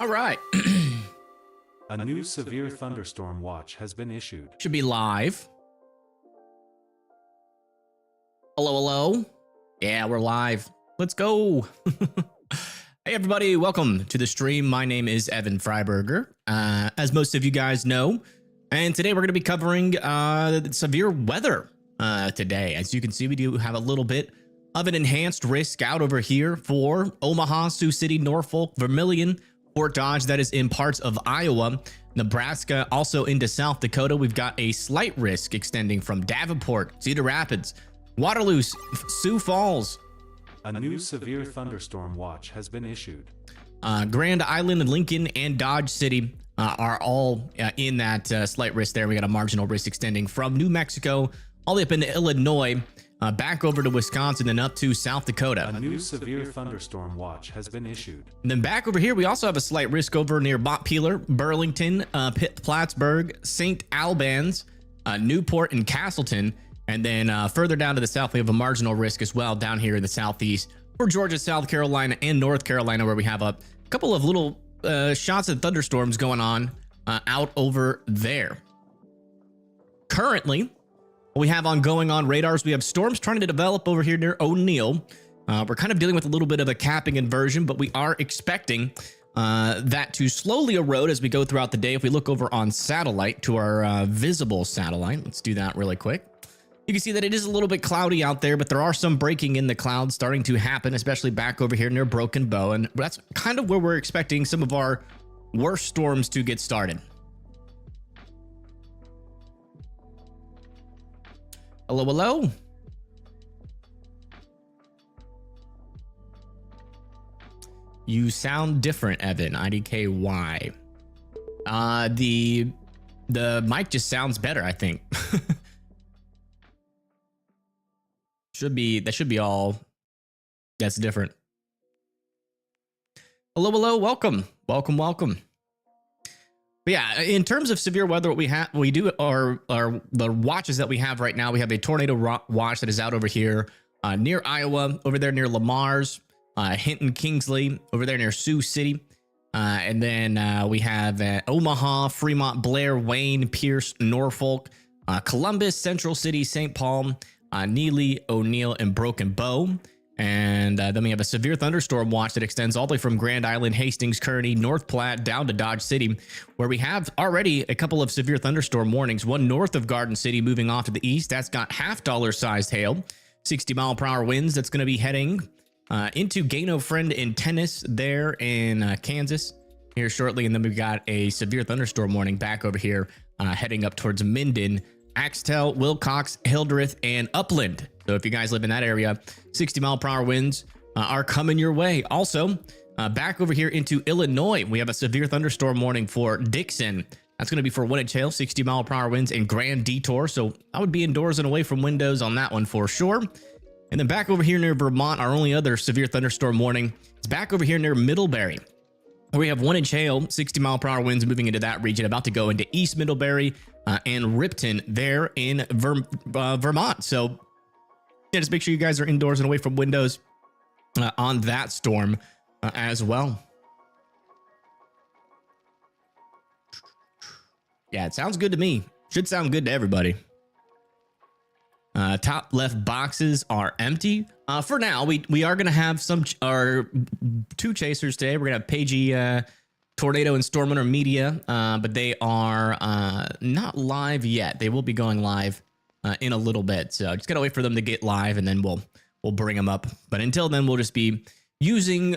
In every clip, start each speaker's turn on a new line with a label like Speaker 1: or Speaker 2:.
Speaker 1: All right.
Speaker 2: A new severe thunderstorm watch has been issued.
Speaker 1: Should be live. Hello, hello. Yeah, we're live. Let's go. Hey, everybody. Welcome to the stream. My name is Evan Freiberger, as most of you guys know. And today we're going to be covering severe weather today. As you can see, we do have a little bit of an enhanced risk out over here for Omaha, Sioux City, Norfolk, Vermilion, Fort Dodge, that is in parts of Iowa, Nebraska, also into South Dakota. We've got a slight risk extending from Davenport, Cedar Rapids, Waterloo, Sioux Falls.
Speaker 2: A new severe thunderstorm watch has been issued.
Speaker 1: Grand Island, Lincoln, and Dodge City are all in that slight risk there. We got a marginal risk extending from New Mexico all the way up into Illinois, back over to Wisconsin and up to South Dakota.
Speaker 2: A new severe thunderstorm watch has been issued.
Speaker 1: And then back over here, we also have a slight risk over near Montpelier, Burlington, Plattsburgh, St. Albans, Newport, and Castleton. And then further down to the south, we have a marginal risk as well down here in the southeast for Georgia, South Carolina, and North Carolina, where we have a couple of little shots of thunderstorms going on out over there. Currently, what we have ongoing on radars, we have storms trying to develop over here near O'Neill. We're kind of dealing with a little bit of a capping inversion, but we are expecting that to slowly erode as we go throughout the day. If we look over on satellite to our visible satellite, let's do that really quick. You can see that it is a little bit cloudy out there, but there are some breaking in the clouds starting to happen, especially back over here near Broken Bow. And that's kind of where we're expecting some of our worst storms to get started. Hello, hello. You sound different, Evan. IDKY. The mic just sounds better, I think. That should be all that's different. Hello, hello, welcome. Welcome. But yeah, in terms of severe weather, what we do are the watches that we have right now. We have a tornado watch that is out over here near Iowa, over there near Lamar's, Hinton, Kingsley, over there near Sioux City. And then we have Omaha, Fremont, Blair, Wayne, Pierce, Norfolk, Columbus, Central City, St. Paul, Neely, O'Neill, and Broken Bow. And then we have a severe thunderstorm watch that extends all the way from Grand Island, Hastings, Kearney, North Platte, down to Dodge City, where we have already a couple of severe thunderstorm warnings. One north of Garden City moving off to the east. That's got $half sized hail, 60-mile-per-hour winds. That's going to be heading into Gano Friend in Tennis there in Kansas here shortly. And then we've got a severe thunderstorm warning back over here heading up towards Minden, Axtell, Wilcox, Hildreth, and Upland. So if you guys live in that area, 60-mile-per-hour winds are coming your way. Also, back over here into Illinois, we have a severe thunderstorm warning for Dixon. That's going to be for 1-inch hail, 60-mile-per-hour winds, and Grand Detour. So I would be indoors and away from windows on that one for sure. And then back over here near Vermont, our only other severe thunderstorm warning is back over here near Middlebury, where we have 1-inch hail, 60-mile-per-hour winds moving into that region, about to go into East Middlebury and Ripton there in Vermont. So yeah, just make sure you guys are indoors and away from windows on that storm as well. Yeah, it sounds good to me. Should sound good to everybody. Top left boxes are empty. For now, we are going to have our two chasers today. We're going to have Pagey, Tornado, and Stormrunner Media, but they are not live yet. They will be going live in a little bit. So just got to wait for them to get live, and then we'll bring them up. But until then, we'll just be using,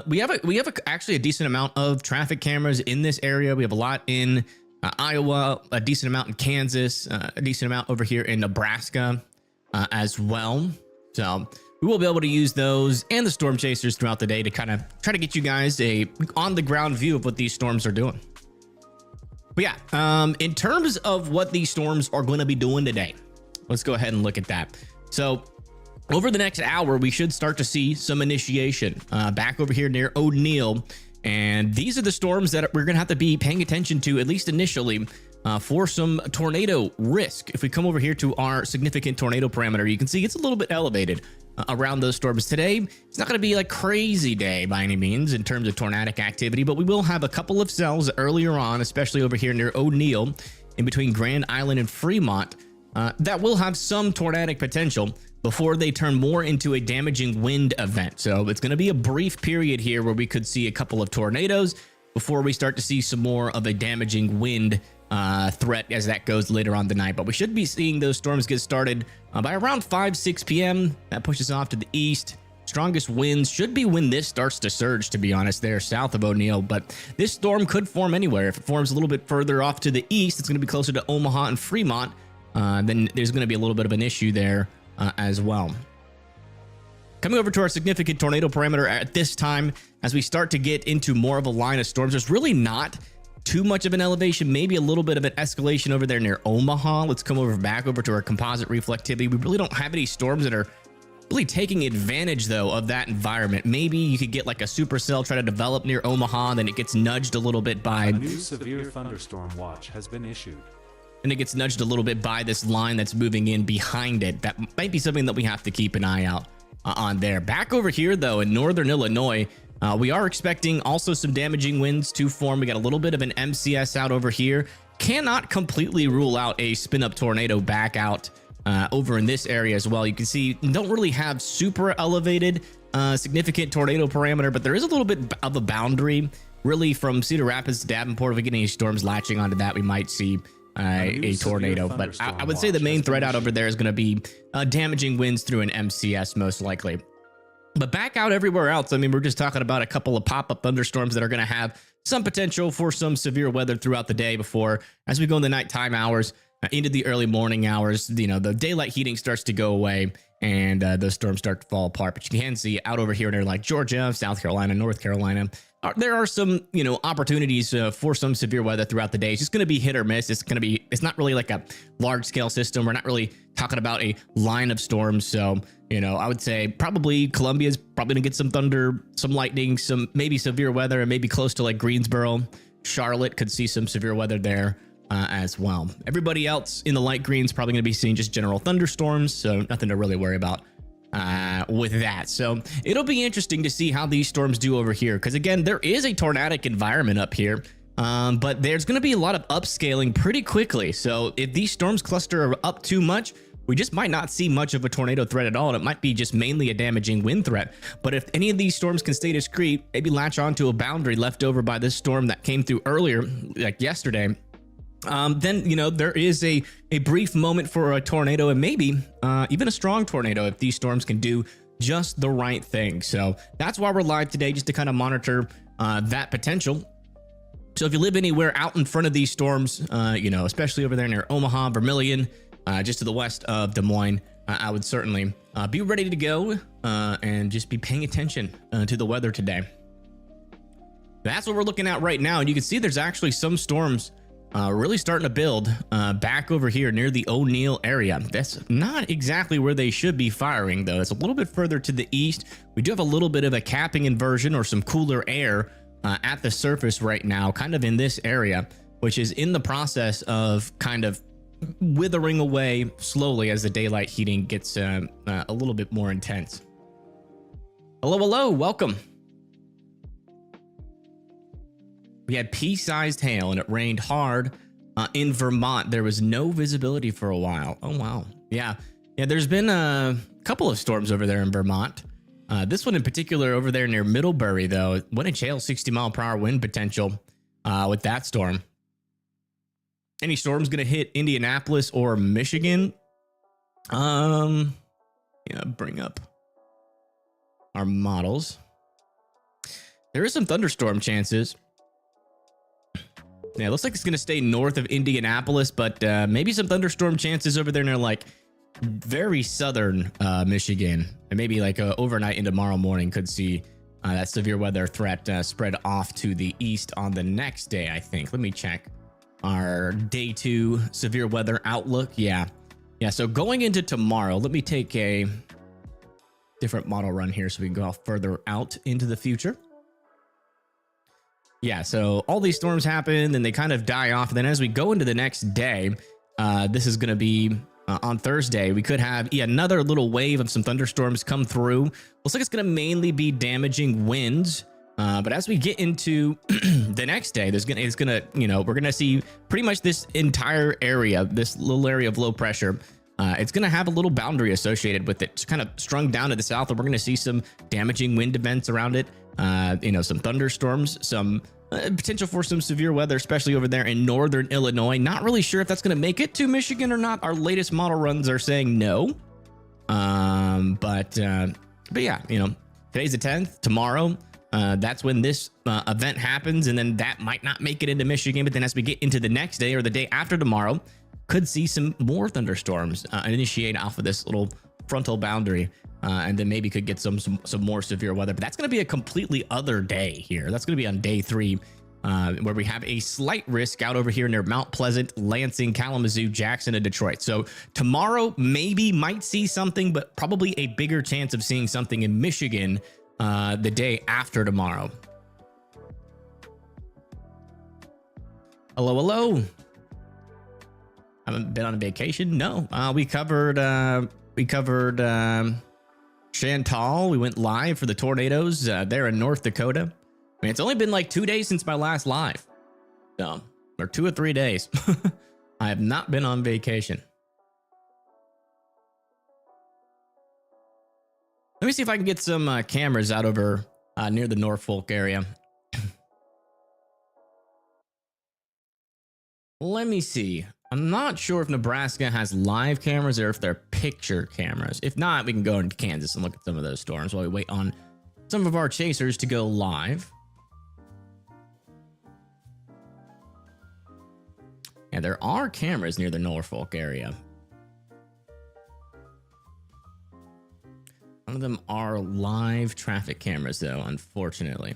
Speaker 1: we have actually a decent amount of traffic cameras in this area. We have a lot in Iowa, a decent amount in Kansas, a decent amount over here in Nebraska as well. So we will be able to use those and the storm chasers throughout the day to kind of try to get you guys a on the ground view of what these storms are doing. But yeah, in terms of what these storms are going to be doing today, let's go ahead and look at that. So over the next hour, we should start to see some initiation back over here near O'Neill. And these are the storms that we're going to have to be paying attention to, at least initially, for some tornado risk. If we come over here to our significant tornado parameter, you can see it's a little bit elevated. around those storms today. It's not going to be a crazy day by any means in terms of tornadic activity, but we will have a couple of cells earlier on, especially over here near O'Neill, in between Grand Island and Fremont, that will have some tornadic potential before they turn more into a damaging wind event. So it's going to be a brief period here where we could see a couple of tornadoes before we start to see some more of a damaging wind threat as that goes later on tonight. But we should be seeing those storms get started by around 5-6 p.m. That pushes off to the east. Strongest winds should be when this starts to surge, to be honest, there south of O'Neill. But this storm could form anywhere. If it forms a little bit further off to the east, it's going to be closer to Omaha and Fremont. Then there's going to be a little bit of an issue there as well. Coming over to our significant tornado parameter at this time, as we start to get into more of a line of storms, there's really not too much of an elevation, maybe a little bit of an escalation over there near Omaha. Let's come back over to our composite reflectivity. We really don't have any storms that are really taking advantage, though, of that environment. Maybe you could get like a supercell try to develop near Omaha, then it gets nudged a little bit by...
Speaker 2: A new severe thunderstorm watch has been issued.
Speaker 1: And it gets nudged a little bit by this line that's moving in behind it. That might be something that we have to keep an eye out on there. Back over here, though, in northern Illinois, we are expecting also some damaging winds to form. We got a little bit of an MCS out over here. Cannot completely rule out a spin-up tornado back out over in this area as well. You can see don't really have super elevated significant tornado parameter, but there is a little bit of a boundary really from Cedar Rapids to Davenport. If we get any storms latching onto that, we might see a tornado. But I would say the main threat out over there is going to be damaging winds through an MCS most likely. But back out everywhere else, I mean, we're just talking about a couple of pop-up thunderstorms that are going to have some potential for some severe weather throughout the day before, as we go in the nighttime hours, into the early morning hours, you know, the daylight heating starts to go away and those storms start to fall apart. But you can see out over here near like Georgia, South Carolina, North Carolina, there are some, you know, opportunities for some severe weather throughout the day. It's just going to be hit or miss. It's not really like a large scale system. We're not really talking about a line of storms. So, you know, I would say probably Columbia's probably going to get some thunder, some lightning, some maybe severe weather, and maybe close to like Greensboro. Charlotte could see some severe weather there as well. Everybody else in the light green's probably going to be seeing just general thunderstorms. So nothing to really worry about with that. So it'll be interesting to see how these storms do over here, because again, there is a tornadic environment up here, but there's going to be a lot of upscaling pretty quickly. So if these storms cluster up too much, we just might not see much of a tornado threat at all. And it might be just mainly a damaging wind threat. But if any of these storms can stay discreet, maybe latch onto a boundary left over by this storm that came through earlier, like yesterday, then, you know, there is a brief moment for a tornado, and maybe even a strong tornado if these storms can do just the right thing. So that's why we're live today, just to kind of monitor that potential. So if you live anywhere out in front of these storms, you know, especially over there near Omaha, Vermilion, just to the west of Des Moines, I would certainly be ready to go and just be paying attention to the weather today. That's what we're looking at right now. And you can see there's actually some storms really starting to build back over here near the O'Neill area. That's not exactly where they should be firing, though. It's a little bit further to the east. We do have a little bit of a capping inversion or some cooler air at the surface right now, kind of in this area, which is in the process of kind of withering away slowly as the daylight heating gets a little bit more intense. Hello, welcome. We had pea-sized hail and it rained hard in Vermont. There was no visibility for a while. Oh, wow. Yeah, there's been a couple of storms over there in Vermont. This one in particular over there near Middlebury, though, 1-inch hail, 60-mile-per-hour wind potential with that storm. Any storms going to hit Indianapolis or Michigan? Yeah, bring up our models. There is some thunderstorm chances. Yeah, it looks like it's going to stay north of Indianapolis, but maybe some thunderstorm chances over there near like very southern Michigan, and maybe like overnight into tomorrow morning could see that severe weather threat spread off to the east on the next day, I think. Let me check our day 2 severe weather outlook. Yeah, so going into tomorrow, let me take a different model run here so we can go further out into the future. Yeah, so all these storms happen, then they kind of die off. And then as we go into the next day, this is going to be on Thursday, we could have another little wave of some thunderstorms come through. Looks like it's going to mainly be damaging winds. But as we get into the next day, we're gonna see pretty much this entire area, this little area of low pressure. It's gonna have a little boundary associated with it. It's kind of strung down to the south, and we're gonna see some damaging wind events around it. Some thunderstorms, some potential for some severe weather, especially over there in northern Illinois. Not really sure if that's gonna make it to Michigan or not. Our latest model runs are saying no. But yeah, today's the 10th. Tomorrow. That's when this event happens, and then that might not make it into Michigan. But then as we get into the next day or the day after tomorrow, could see some more thunderstorms initiate off of this little frontal boundary, and then maybe could get some more severe weather. But that's going to be a completely other day here. That's going to be on day 3, where we have a slight risk out over here near Mount Pleasant, Lansing, Kalamazoo, Jackson, and Detroit. So tomorrow maybe might see something, but probably a bigger chance of seeing something in Michigan the day after tomorrow. Hello. Haven't been on a vacation. No, we covered Chantal. We went live for the tornadoes there in North Dakota. I mean, it's only been like 2 days since my last live, so, or 2 or 3 days. I have not been on vacation. Let me see if I can get some cameras out over near the Norfolk area. Let me see. I'm not sure if Nebraska has live cameras or if they're picture cameras. If not, we can go into Kansas and look at some of those storms while we wait on some of our chasers to go live. Yeah, there are cameras near the Norfolk area. None of them are live traffic cameras, though, unfortunately.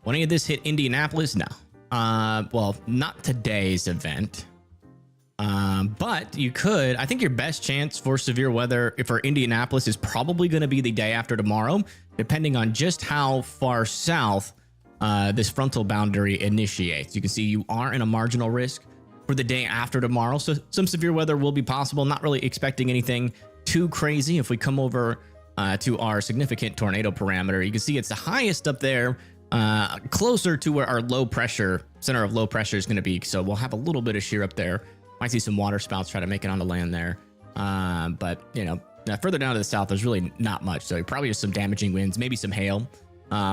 Speaker 1: Will any of this hit Indianapolis? No. Well, not today's event. But you could. I think your best chance for severe weather for Indianapolis is probably going to be the day after tomorrow, depending on just how far south this frontal boundary initiates. You can see you are in a marginal risk for the day after tomorrow, so some severe weather will be possible. Not really expecting anything too crazy. If we come over to our significant tornado parameter, you can see it's the highest up there, closer to where our center of low pressure is going to be. So we'll have a little bit of shear up there. Might see some water spouts try to make it onto land there. But further down to the south, there's really not much. So probably just some damaging winds, maybe some hail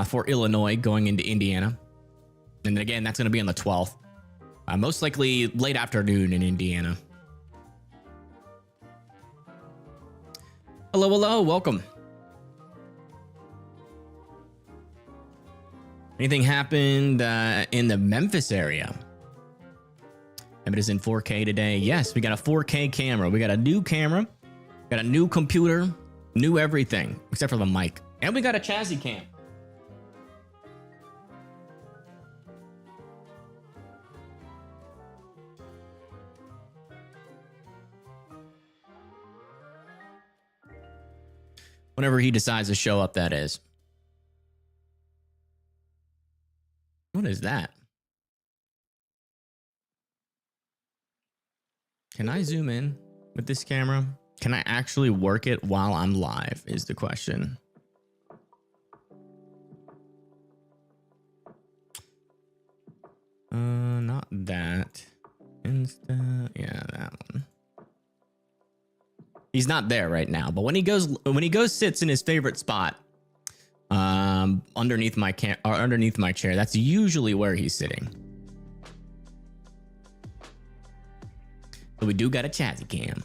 Speaker 1: for Illinois going into Indiana. And again, that's going to be on the 12th. Most likely late afternoon in Indiana. Hello, welcome. Anything happened in the Memphis area? If it is in 4K today, yes, we got a 4K camera. We got a new camera, got a new computer, new everything, except for the mic. And we got a chassis cam. Whenever he decides to show up, that is. What is that? Can I zoom in with this camera? Can I actually work it while I'm live is the question. Not that. Yeah, that one. He's not there right now, but when he goes sits in his favorite spot, underneath my chair, that's usually where he's sitting. But we do got a chassis cam.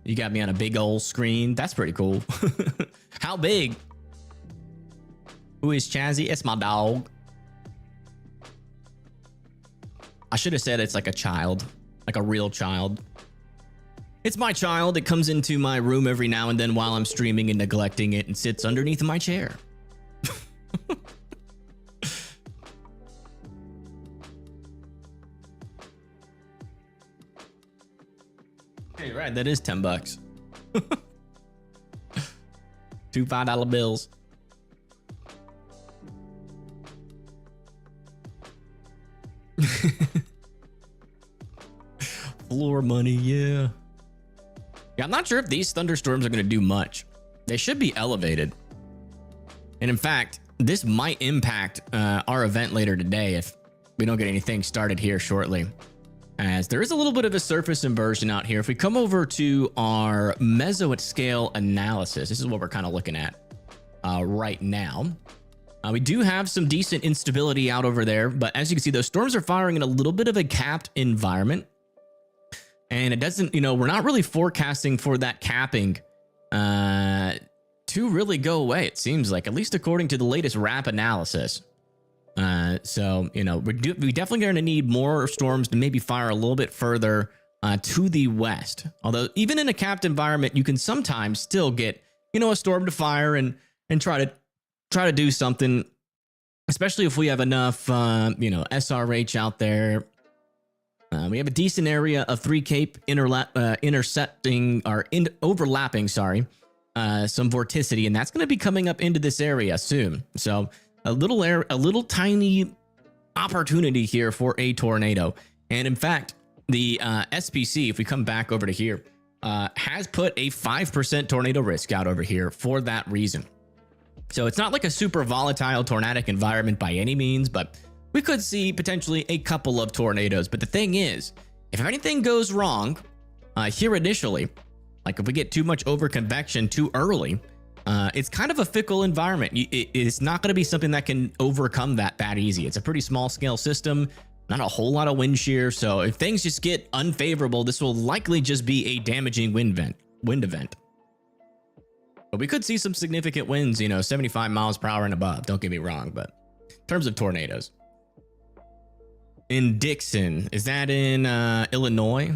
Speaker 1: You got me on a big old screen. That's pretty cool. How big? Who is Chazzy? It's my dog. I should have said it's like a child, like a real child. It's my child. It comes into my room every now and then while I'm streaming and neglecting it and sits underneath my chair. Hey, right. That is $10. 2 $5 bills. Floor money, yeah. Yeah, I'm not sure if these thunderstorms are going to do much. They should be elevated. And in fact, this might impact our event later today if we don't get anything started here shortly. As there is a little bit of a surface inversion out here. If we come over to our meso scale analysis, this is what we're kind of looking at right now. We do have some decent instability out over there, but as you can see, those storms are firing in a little bit of a capped environment. And it doesn't, you know, we're not really forecasting for that capping to really go away, it seems like, at least according to the latest RAP analysis. So, you know, we definitely going to need more storms to maybe fire a little bit further to the west. Although even in a capped environment, you can sometimes still get, you know, a storm to fire and try to do something, especially if we have enough, you know, SRH out there. We have a decent area of 3 Cape intercepting or overlapping, sorry, some vorticity, and that's going to be coming up into this area soon. So a little tiny opportunity here for a tornado. And in fact, the SPC, if we come back over to here, has put a 5% tornado risk out over here for that reason. So it's not like a super volatile tornadic environment by any means, but we could see potentially a couple of tornadoes. But the thing is, if anything goes wrong here initially, like if we get too much over convection too early, it's kind of a fickle environment. It's not going to be something that can overcome that easy. It's a pretty small scale system, not a whole lot of wind shear. So if things just get unfavorable, this will likely just be a damaging wind event. But we could see some significant winds, you know, 75 miles per hour and above. Don't get me wrong, but in terms of tornadoes. In Dixon, is that in Illinois?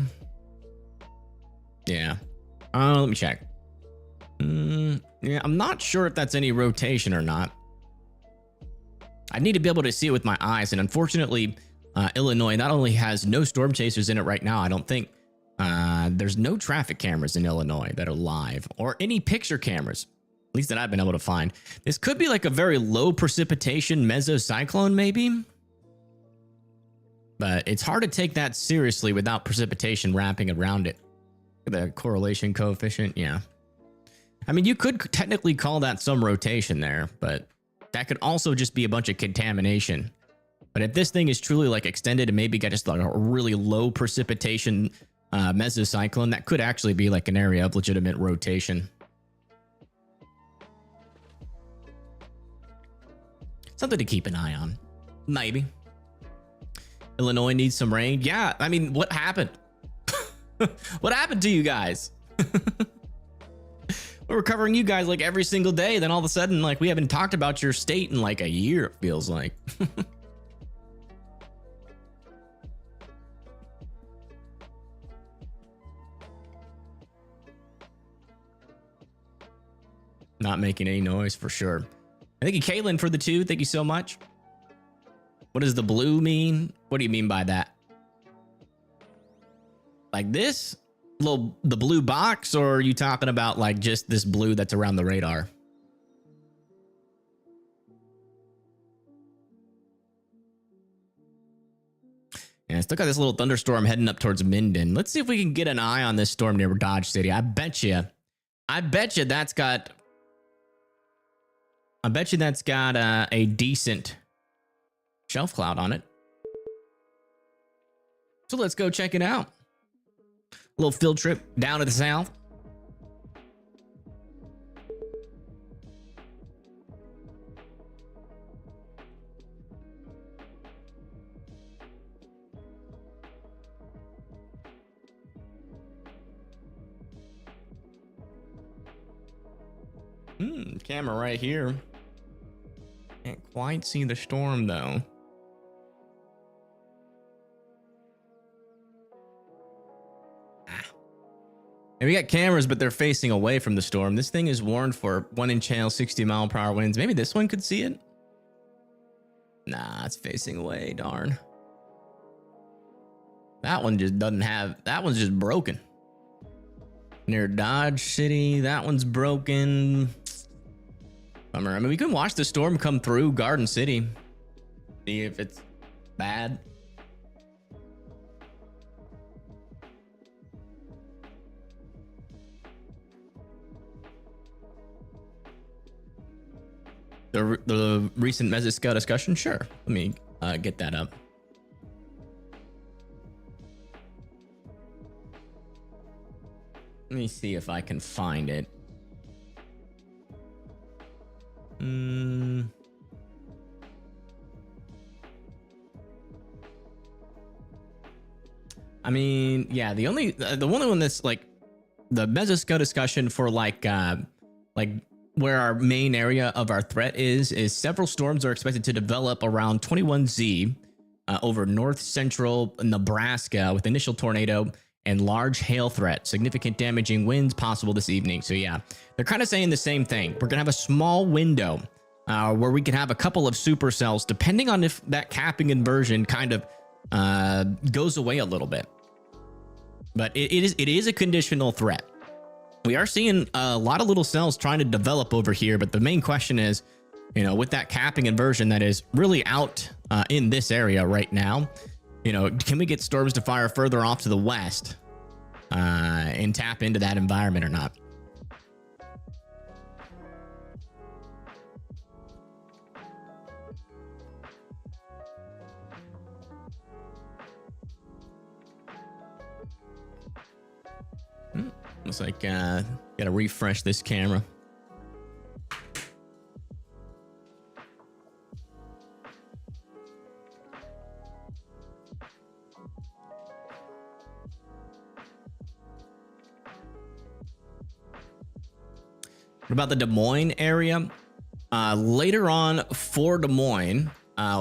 Speaker 1: Yeah. Let me check. Yeah, I'm not sure if that's any rotation or not. I need to be able to see it with my eyes, and unfortunately, Illinois not only has no storm chasers in it right now, I don't think there's no traffic cameras in Illinois that are live, or any picture cameras, at least that I've been able to find. This could be like a very low precipitation mesocyclone, maybe. But it's hard to take that seriously without precipitation wrapping around it. The correlation coefficient, yeah. I mean, you could technically call that some rotation there, but that could also just be a bunch of contamination. But if this thing is truly like extended and maybe got just like a really low precipitation mesocyclone, that could actually be like an area of legitimate rotation. Something to keep an eye on, maybe. Illinois needs some rain. Yeah, I mean, what happened? What happened to you guys? We were covering you guys like every single day. Then all of a sudden, like, we haven't talked about your state in like a year, it feels like. Not making any noise for sure. Thank you, Caitlin, for the 2. Thank you so much. What does the blue mean? What do you mean by that? Like this? The blue box, or are you talking about like just this blue that's around the radar? And I still got this little thunderstorm heading up towards Minden. Let's see if we can get an eye on this storm near Dodge City. I bet you that's got a decent shelf cloud on it. So let's go check it out. A little field trip down to the south. Camera right here. Can't quite see the storm though. And we got cameras, but they're facing away from the storm. This thing is warned for 1-inch hail, 60-mile-per-hour winds. Maybe this one could see it. Nah, it's facing away. Darn. That one just doesn't have. That one's just broken. Near Dodge City, that one's broken. Bummer. I mean, we can watch the storm come through Garden City. See if it's bad. The recent Mesoscale discussion? Sure. Let me get that up. Let me see if I can find it. I mean, yeah, the only one that's like the Mesoscale discussion for like where our main area of our threat is several storms are expected to develop around 21Z over north central Nebraska with initial tornado and large hail threat, significant damaging winds possible this evening. So yeah, they're kind of saying the same thing. We're gonna have a small window where we can have a couple of supercells, depending on if that capping inversion kind of goes away a little bit. But it is a conditional threat. We are seeing a lot of little cells trying to develop over here, but the main question is, you know, with that capping inversion that is really out in this area right now, you know, can we get storms to fire further off to the west and tap into that environment or not? Looks like gotta refresh this camera. What about the Des Moines area? Later on for Des Moines,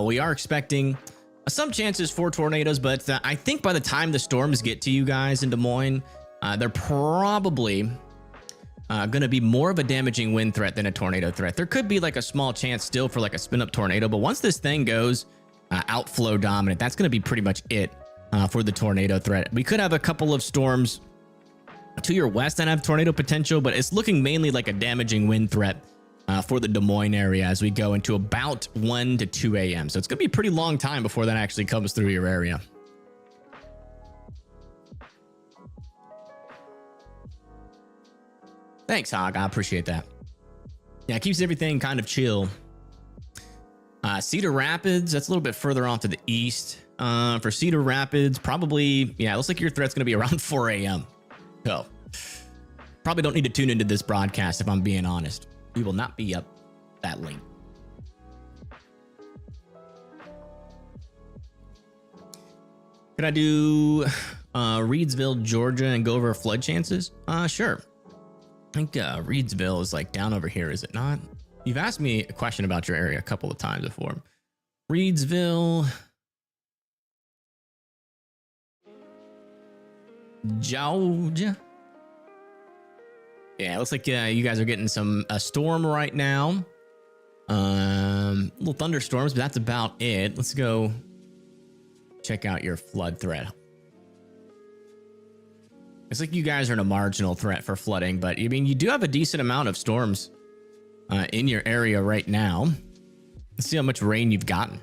Speaker 1: we are expecting some chances for tornadoes, but I think by the time the storms get to you guys in Des Moines, they're probably going to be more of a damaging wind threat than a tornado threat. There could be like a small chance still for like a spin up tornado, but once this thing goes outflow dominant, that's going to be pretty much it for the tornado threat. We could have a couple of storms to your west that have tornado potential, but it's looking mainly like a damaging wind threat for the Des Moines area as we go into about 1 to 2 a.m. So it's going to be a pretty long time before that actually comes through your area. Thanks, Hog. I appreciate that. Yeah, it keeps everything kind of chill. Cedar Rapids, that's a little bit further off to the east. For Cedar Rapids, probably, yeah, it looks like your threat's going to be around 4 a.m. So, probably don't need to tune into this broadcast if I'm being honest. We will not be up that late. Could I do Reedsville, Georgia, and go over flood chances? Sure. I think Reedsville is like down over here, is it not? You've asked me a question about your area a couple of times before. Reedsville, Georgia. Yeah, it looks like you guys are getting a storm right now. Little thunderstorms, but that's about it. Let's go check out your flood threat. It's like you guys are in a marginal threat for flooding, but I mean, you do have a decent amount of storms in your area right now. Let's see how much rain you've gotten.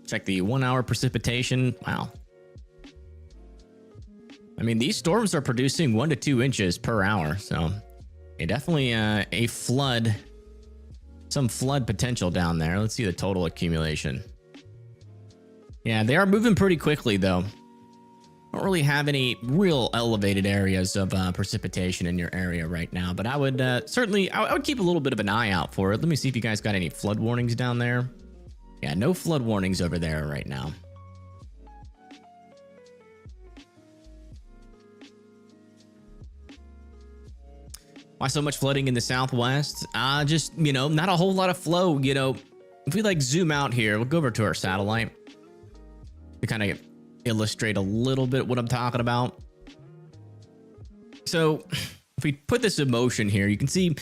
Speaker 1: Check the 1 hour precipitation. Wow. I mean, these storms are producing 1 to 2 inches per hour. So definitely a flood, some flood potential down there. Let's see the total accumulation. Yeah, they are moving pretty quickly though. Don't really have any real elevated areas of precipitation in your area right now, but I would certainly, I would keep a little bit of an eye out for it. Let me see if you guys got any flood warnings down there. Yeah, no flood warnings over there right now. Why so much flooding in the Southwest? Just, you know, not a whole lot of flow. You know, if we like zoom out here, we'll go over to our satellite to kind of illustrate a little bit what I'm talking about. So if we put this in motion here, you can see,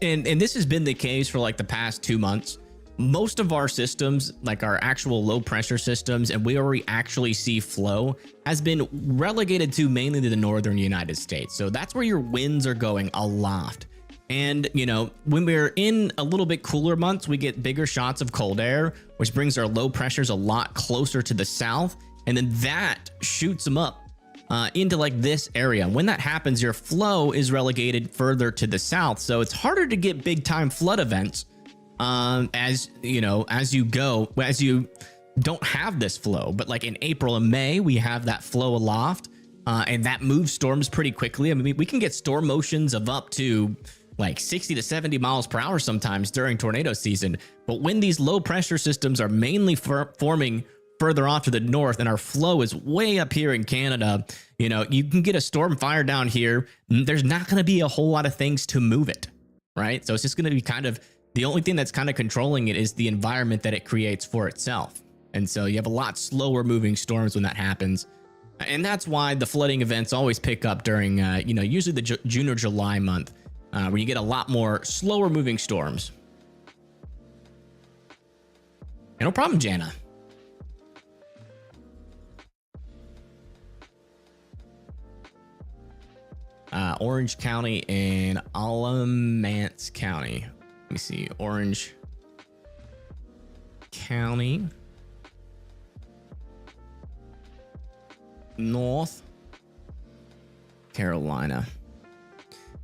Speaker 1: and this has been the case for like the past 2 months, most of our systems, like our actual low pressure systems and where we actually see flow, has been relegated to mainly the northern United States. So that's where your winds are going aloft. And, you know, when we're in a little bit cooler months, we get bigger shots of cold air, which brings our low pressures a lot closer to the south. And then that shoots them up into like this area. When that happens, your flow is relegated further to the south, so it's harder to get big time flood events as you know, as you don't have this flow. But like in April and May, we have that flow aloft, and that moves storms pretty quickly. I mean, we can get storm motions of up to like 60 to 70 miles per hour sometimes during tornado season. But when these low pressure systems are mainly forming further off to the north and our flow is way up here in Canada, you know, you can get a storm fire down here. There's not going to be a whole lot of things to move it, right? So it's just going to be kind of, the only thing that's kind of controlling it is the environment that it creates for itself. And so you have a lot slower moving storms when that happens. And that's why the flooding events always pick up during, you know, usually the June or July month, where you get a lot more slower moving storms. And no problem, Jana. Orange County and Alamance County. Let me see. Orange County. North Carolina.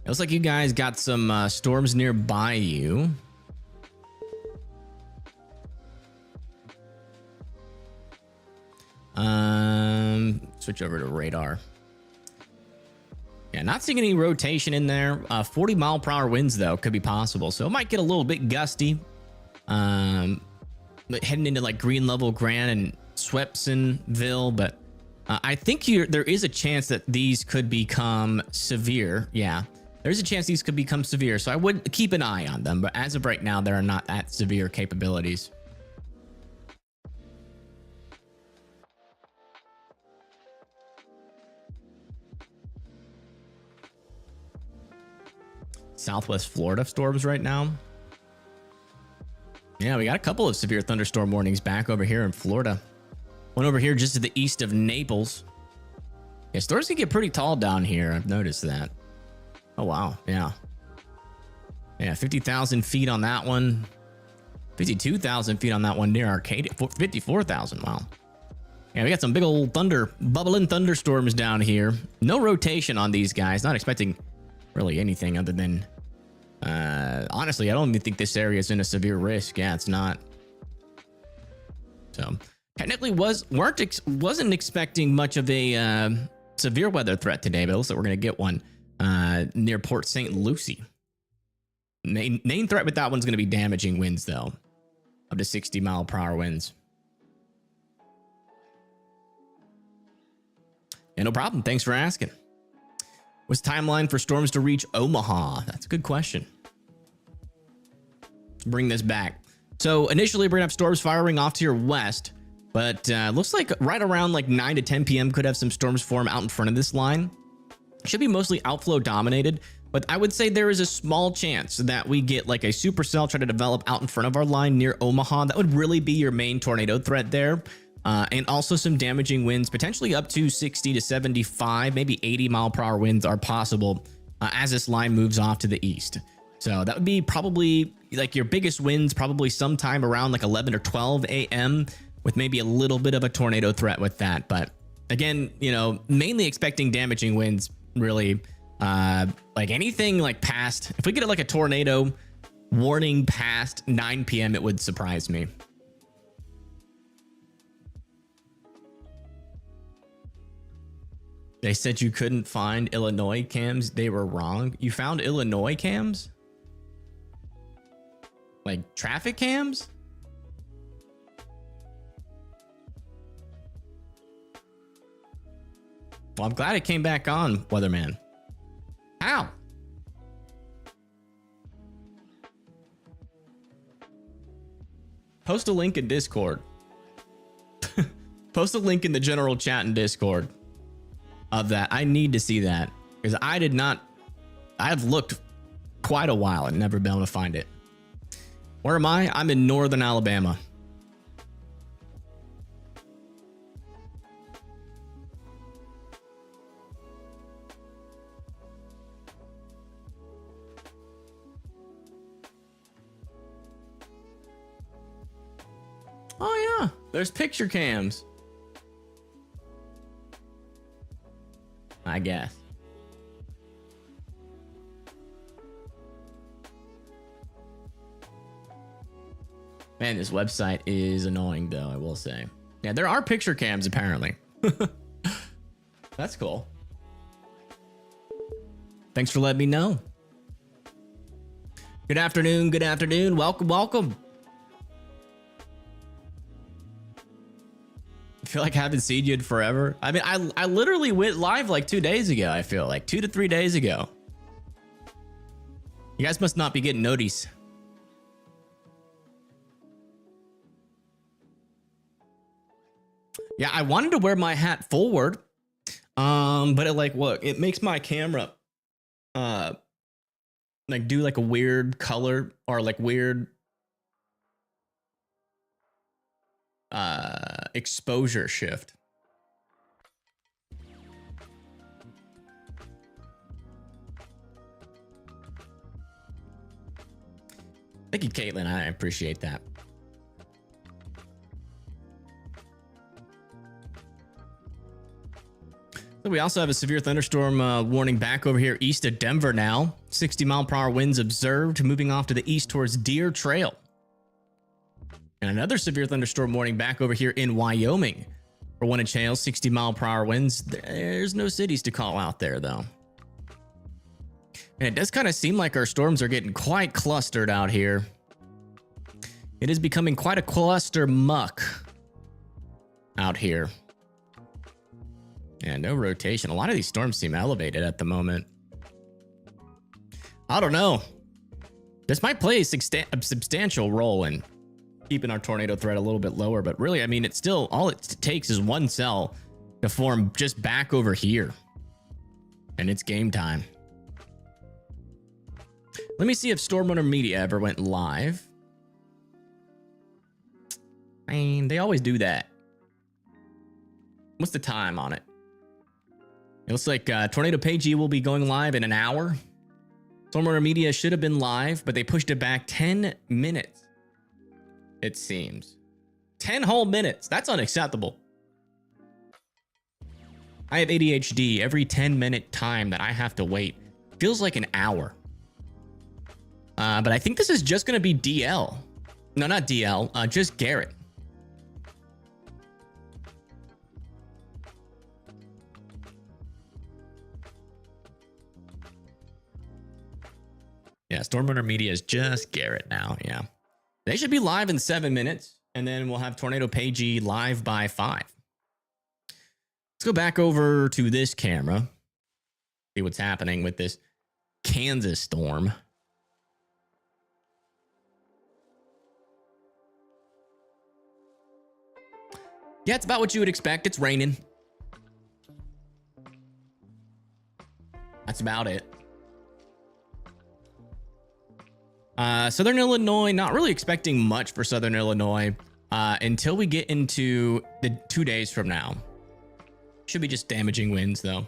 Speaker 1: It looks like you guys got some storms nearby you. Switch over to radar. Yeah, not seeing any rotation in there. 40 mile per hour winds though could be possible, so it might get a little bit gusty. But heading into like Green Level, Grand, and Swepsonville, but I think there is a chance that these could become severe. Yeah, there's a chance these could become severe, so I would keep an eye on them. But as of right now, there are not at severe capabilities. Southwest Florida storms right now. Yeah, we got a couple of severe thunderstorm warnings back over here in Florida. One over here just to the east of Naples. Yeah, storms can get pretty tall down here. I've noticed that. Oh, wow. Yeah. Yeah, 50,000 feet on that one. 52,000 feet on that one near Arcadia. 54,000. Wow. Yeah, we got some big old bubbling thunderstorms down here. No rotation on these guys. Not expecting really anything other than honestly, I don't even think this area is in a severe risk. Yeah, it's not. So technically wasn't expecting much of a severe weather threat today, but it looks like we're gonna get one near Port St. Lucie. Main threat with that one's gonna be damaging winds though, up to 60 mile per hour winds. Yeah, no problem. Thanks for asking. What's the timeline for storms to reach Omaha? That's a good question. Let's bring this back. So initially, we're gonna have storms firing off to your west, but looks like right around like 9 to 10 p.m. could have some storms form out in front of this line. Should be mostly outflow dominated, but I would say there is a small chance that we get like a supercell try to develop out in front of our line near Omaha. That would really be your main tornado threat there. And also some damaging winds, potentially up to 60 to 75, maybe 80 mile per hour winds are possible as this line moves off to the east. So that would be probably like your biggest winds, probably sometime around like 11 or 12 a.m. with maybe a little bit of a tornado threat with that. But again, you know, mainly expecting damaging winds, really. Like anything like past, if we get like a tornado warning past 9 p.m., it would surprise me. They said you couldn't find Illinois cams. They were wrong. You found Illinois cams? Like traffic cams? Well, I'm glad it came back on, Weatherman. How? Post a link in Discord. Post a link in the general chat in Discord of that. I need to see that because I did not. I've looked quite a while and never been able to find it. Where am I? I'm in northern Alabama. Oh yeah, there's picture cams. I guess. Man, this website is annoying, though, I will say. Yeah, there are picture cams, apparently. That's cool. Thanks for letting me know. Good afternoon, good afternoon. Welcome, welcome. I feel like I haven't seen you in forever. I mean, I literally went live like 2 days ago, I feel like. 2 to 3 days ago. You guys must not be getting notice. Yeah, I wanted to wear my hat forward, but it makes my camera, like do like a weird color or like weird, exposure shift. Thank you, Caitlin. I appreciate that. So we also have a severe thunderstorm warning back over here east of Denver now. 60-mile-per-hour winds observed, moving off to the east towards Deer Trail. And another severe thunderstorm warning back over here in Wyoming. For Winter Hail, 60-mile-per-hour winds. There's no cities to call out there, though. And it does kind of seem like our storms are getting quite clustered out here. It is becoming quite a cluster muck out here. Yeah, no rotation. A lot of these storms seem elevated at the moment. I don't know. This might play a substantial role in keeping our tornado threat a little bit lower, but really, I mean, it's still, all it takes is one cell to form just back over here. And it's game time. Let me see if Storm Runner Media ever went live. I mean, they always do that. What's the time on it? It looks like Tornado Page will be going live in an hour. Storm Runner Media should have been live, but they pushed it back 10 minutes. It seems. 10 whole minutes. That's unacceptable. I have ADHD. Every 10-minute time that I have to wait feels like an hour. But I think this is just going to be DL. No, not DL. Just Garrett. Yeah, Storm Runner Media is just Garrett now. Yeah. They should be live in 7 minutes, and then we'll have Tornado Pagey live by 5. Let's go back over to this camera. See what's happening with this Kansas storm. Yeah, it's about what you would expect. It's raining. That's about it. Southern Illinois, not really expecting much for Southern Illinois until we get into the 2 days from now. Should be just damaging winds, though.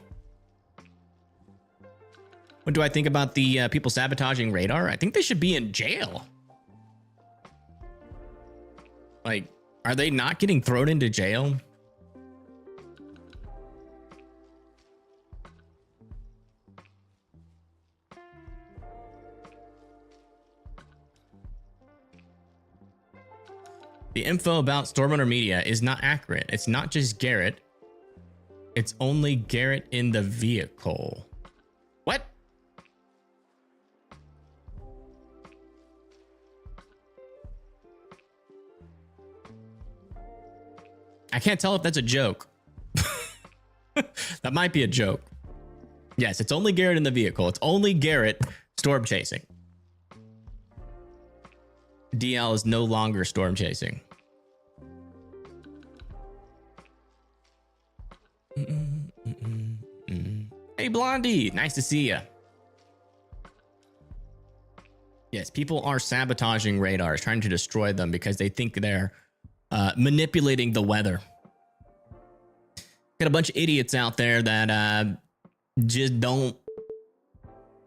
Speaker 1: What do I think about the people sabotaging radar? I think they should be in jail. Like, are they not getting thrown into jail? The info about Storm Runner Media is not accurate. It's not just Garrett. It's only Garrett in the vehicle. What? I can't tell if that's a joke. That might be a joke. Yes, it's only Garrett in the vehicle. It's only Garrett storm chasing. DL is no longer storm chasing. Hey, Blondie, nice to see you. Yes, people are sabotaging radars, trying to destroy them because they think they're manipulating the weather. Got a bunch of idiots out there that just don't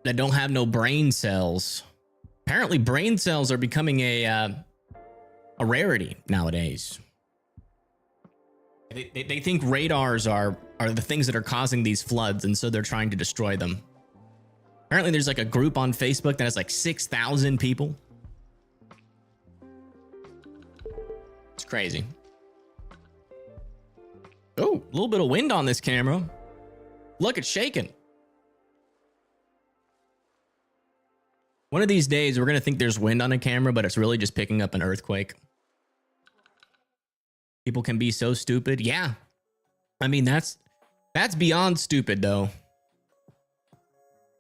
Speaker 1: have no brain cells. Apparently, brain cells are becoming a rarity nowadays. They think radars are the things that are causing these floods, and so they're trying to destroy them. Apparently, there's like a group on Facebook that has like 6,000 people. It's crazy. Oh, a little bit of wind on this camera. Look, it's shaking. One of these days, we're going to think there's wind on a camera, but it's really just picking up an earthquake. People can be so stupid. Yeah. I mean, that's beyond stupid, though.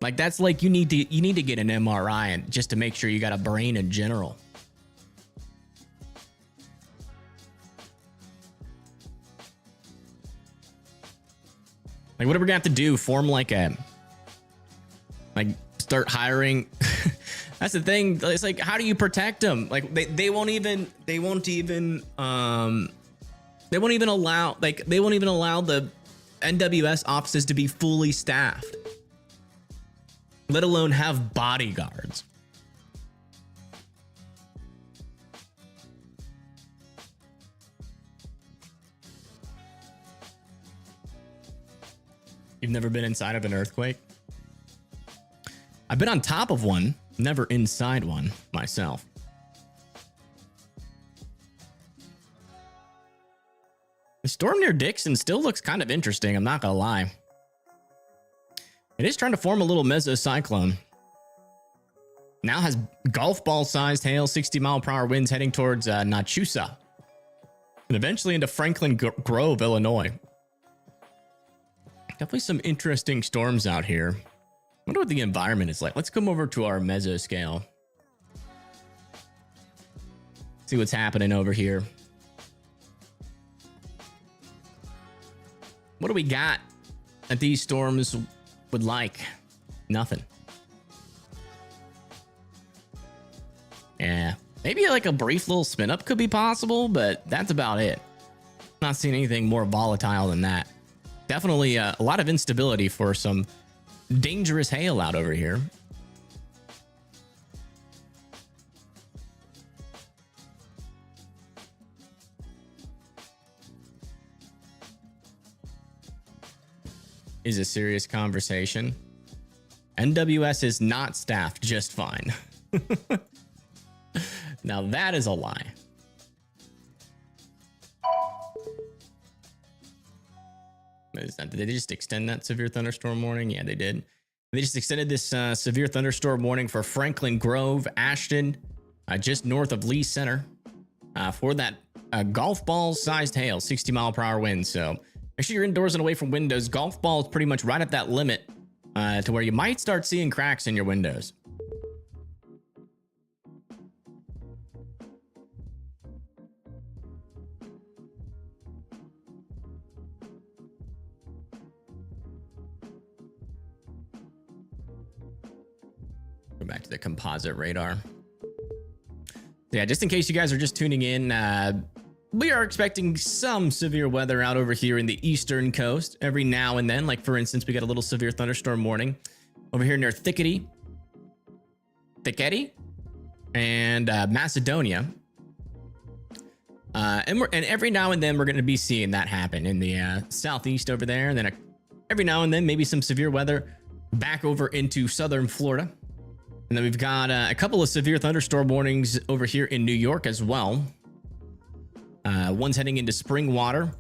Speaker 1: Like, that's like you need to get an MRI and just to make sure you got a brain in general. Like, what are we gonna have to do? Form like start hiring. That's the thing. It's like, how do you protect them? Like, they won't even allow the NWS offices to be fully staffed, let alone have bodyguards. You've never been inside of an earthquake? I've been on top of one, never inside one myself. The storm near Dixon still looks kind of interesting, I'm not gonna lie. It is trying to form a little mesocyclone. Now has golf ball sized hail, 60-mile-per-hour winds heading towards Nachusa, and eventually into Franklin Grove, Illinois. Definitely some interesting storms out here. I wonder what the environment is like. Let's come over to our mesoscale. See what's happening over here. What do we got that these storms would like? Nothing. Yeah, maybe like a brief little spin up could be possible, but that's about it. Not seeing anything more volatile than that. Definitely a lot of instability for some dangerous hail out over here. Is a serious conversation. NWS is not staffed just fine. Now that is a lie. Did they just extend that severe thunderstorm warning? Yeah, they did. They just extended this severe thunderstorm warning for Franklin Grove, Ashton, just north of Lee Center, for that golf ball sized hail, 60-mile-per-hour wind. So make sure you're indoors and away from windows. Golf ball is pretty much right at that limit to where you might start seeing cracks in your windows. Go back to the composite radar. Yeah, just in case you guys are just tuning in, we are expecting some severe weather out over here in the eastern coast every now and then. Like, for instance, we got a little severe thunderstorm warning over here near Thickety, and Macedonia. And every now and then we're going to be seeing that happen in the southeast over there. And then every now and then maybe some severe weather back over into southern Florida. And then we've got a couple of severe thunderstorm warnings over here in New York as well. One's heading into Springwater,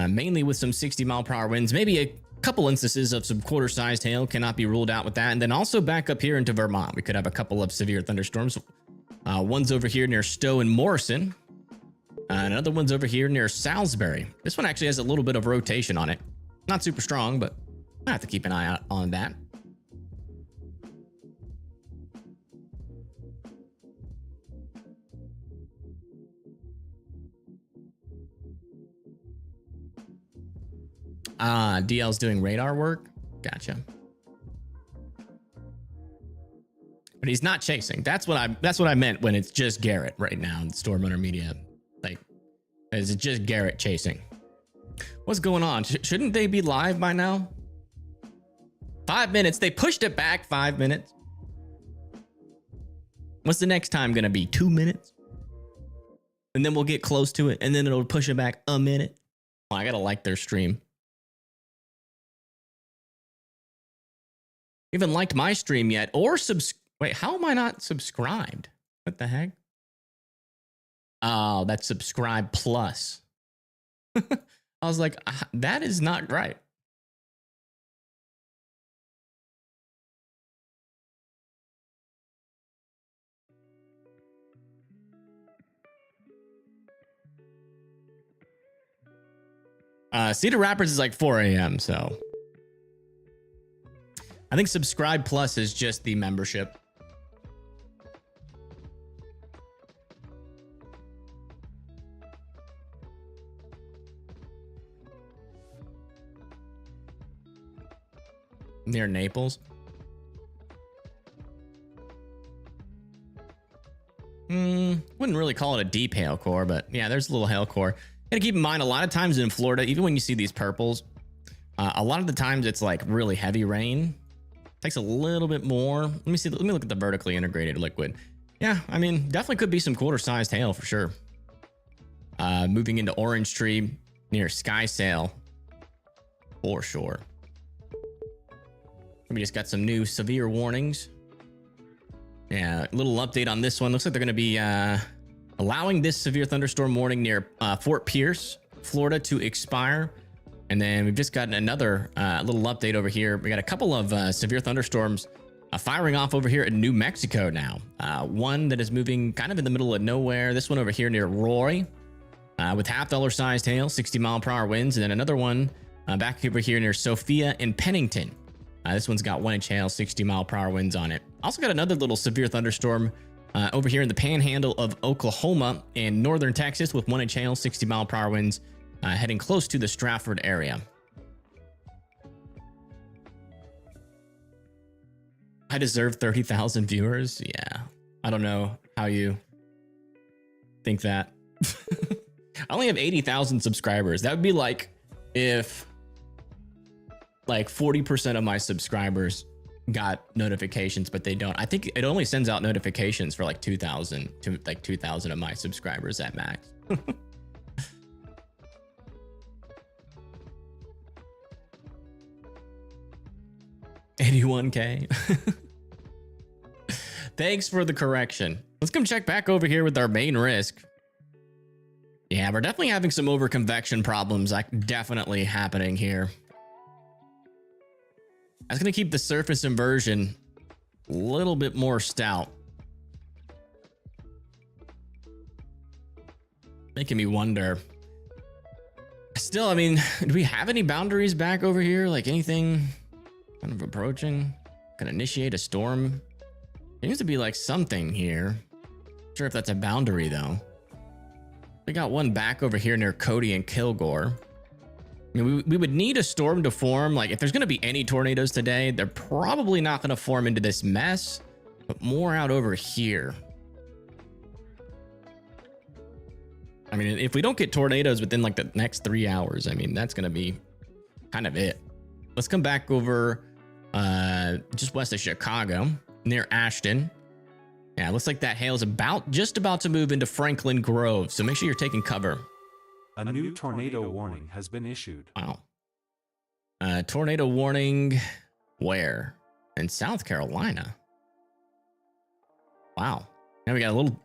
Speaker 1: mainly with some 60-mile-per-hour winds. Maybe a couple instances of some quarter-sized hail cannot be ruled out with that. And then also back up here into Vermont, we could have a couple of severe thunderstorms. One's over here near Stowe and Morrison. Another one's over here near Salisbury. This one actually has a little bit of rotation on it. Not super strong, but I have to keep an eye out on that. DL's doing radar work. Gotcha. But he's not chasing. That's what I meant when it's just Garrett right now in Storm Runner Media. Like, is it just Garrett chasing? What's going on? Shouldn't they be live by now? 5 minutes. They pushed it back 5 minutes. What's the next time gonna be? 2 minutes? And then we'll get close to it, and then it'll push it back a minute. Oh, I gotta like their stream. You haven't liked my stream yet, or wait, how am I not subscribed? What the heck? Oh, that's subscribe plus. I was like, that is not right. Cedar Rapids is like 4 a.m. So I think subscribe plus is just the membership. Near Naples. Wouldn't really call it a deep hail core, but yeah, there's a little hail core. Gotta keep in mind, a lot of times in Florida, even when you see these purples, a lot of the times it's like really heavy rain. Takes a little bit more. Let me see. Let me look at the vertically integrated liquid. Yeah, I mean, definitely could be some quarter-sized hail for sure. Moving into Orange Tree near Skysail for sure. We just got some new severe warnings. Yeah, a little update on this one. Looks like they're going to be allowing this severe thunderstorm warning near Fort Pierce, Florida to expire. And then we've just gotten another little update over here. We got a couple of severe thunderstorms firing off over here in New Mexico now. One that is moving kind of in the middle of nowhere. This one over here near Roy with $half sized hail, 60-mile-per-hour winds. And then another one back over here near Sophia and Pennington. This one's got 1-inch hail, 60-mile-per-hour winds on it. Also got another little severe thunderstorm over here in the panhandle of Oklahoma and northern Texas with 1-inch hail, 60-mile-per-hour winds, heading close to the Stratford area. I deserve 30,000 viewers. Yeah, I don't know how you think that. I only have 80,000 subscribers. That would be like if like 40% of my subscribers got notifications, but they don't. I think it only sends out notifications for like 2,000 to like 2,000 of my subscribers at max. 81K. Thanks for the correction. Let's come check back over here with our main risk. Yeah, we're definitely having some over convection problems, like definitely happening here. That's going to keep the surface inversion a little bit more stout. Making me wonder. Still, I mean, do we have any boundaries back over here? Like anything kind of approaching? Can initiate a storm? Seems to be like something here. Not sure if that's a boundary though. We got one back over here near Cody and Kilgore. I mean, we would need a storm to form. Like if there's going to be any tornadoes today, they're probably not going to form into this mess, but more out over here. I mean, if we don't get tornadoes within like the next 3 hours, I mean, that's going to be kind of it. Let's come back over just west of Chicago near Ashton. Yeah, looks like that hail is just about to move into Franklin Grove. So make sure you're taking cover.
Speaker 2: A new tornado warning has been issued.
Speaker 1: Wow. Tornado warning where? In South Carolina. Wow. Now we got a little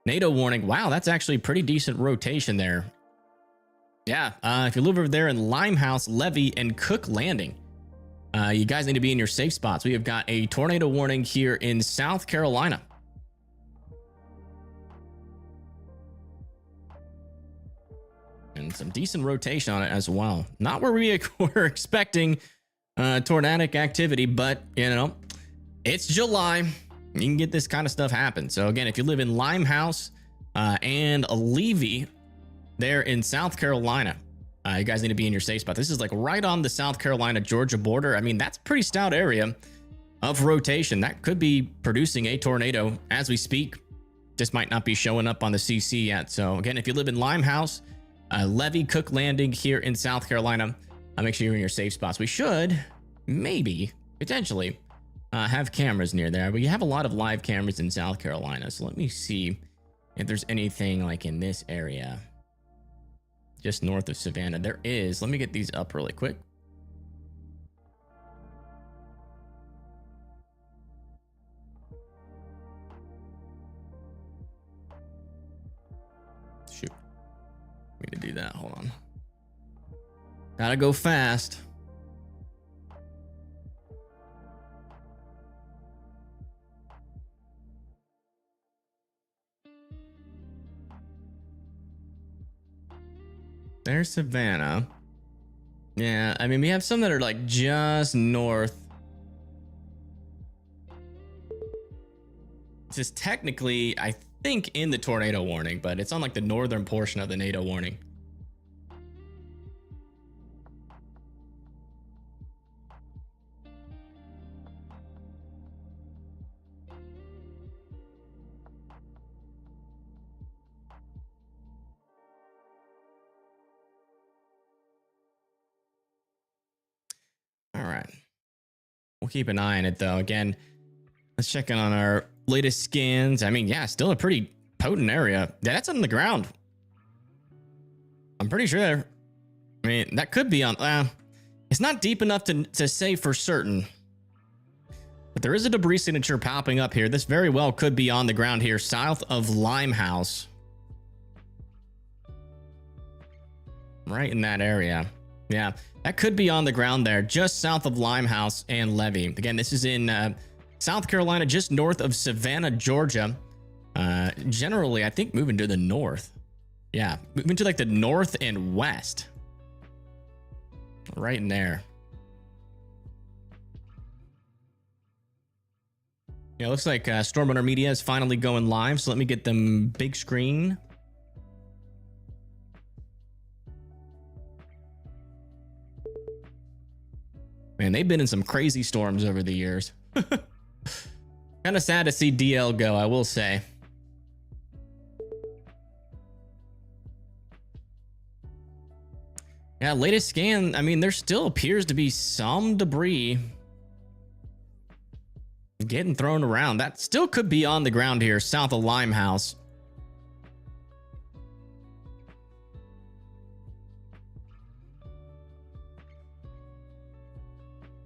Speaker 1: NATO warning. Wow, that's actually pretty decent rotation there. Yeah, if you live over there in Limehouse, Levy, and Cook Landing, you guys need to be in your safe spots. We have got a tornado warning here in South Carolina. And some decent rotation on it as well. Not where we were expecting tornadic activity, but you know, it's July. You can get this kind of stuff happen. So again, if you live in Limehouse and Levy there in South Carolina, you guys need to be in your safe spot. This is like right on the South Carolina-Georgia border. I mean, that's a pretty stout area of rotation. That could be producing a tornado as we speak. Just might not be showing up on the CC yet. So again, if you live in Limehouse, Levy, Cook Landing here in South Carolina, make sure you're in your safe spots. We should maybe potentially have cameras near there. We have a lot of live cameras in South Carolina. So let me see if there's anything like in this area. just north of Savannah. There is. Let me get these up really quick. Shoot. Need to do that. Hold on. Gotta go fast. There's Savannah. Yeah, I mean, we have some that are like just north. This is technically, I think, in the tornado warning, but it's on like the northern portion of the NATO warning. All right. We'll keep an eye on it though. Again, let's check in on our latest scans. I mean, yeah, still a pretty potent area. Yeah, that's on the ground. I'm pretty sure. I mean, that could be on. It's not deep enough to say for certain. But there is a debris signature popping up here. This very well could be on the ground here, south of Limehouse. Right in that area. Yeah, that could be on the ground there, just south of Limehouse and Levy. Again, this is in South Carolina, just north of Savannah, Georgia. Generally, I think moving to the north. Yeah, moving to like the north and west. Right in there. Yeah, looks like Stormrunner Media is finally going live, so let me get them big screen. Man, they've been in some crazy storms over the years. Kind of sad to see DL go, I will say. Yeah, latest scan, I mean, there still appears to be some debris getting thrown around. That still could be on the ground here, south of Limehouse.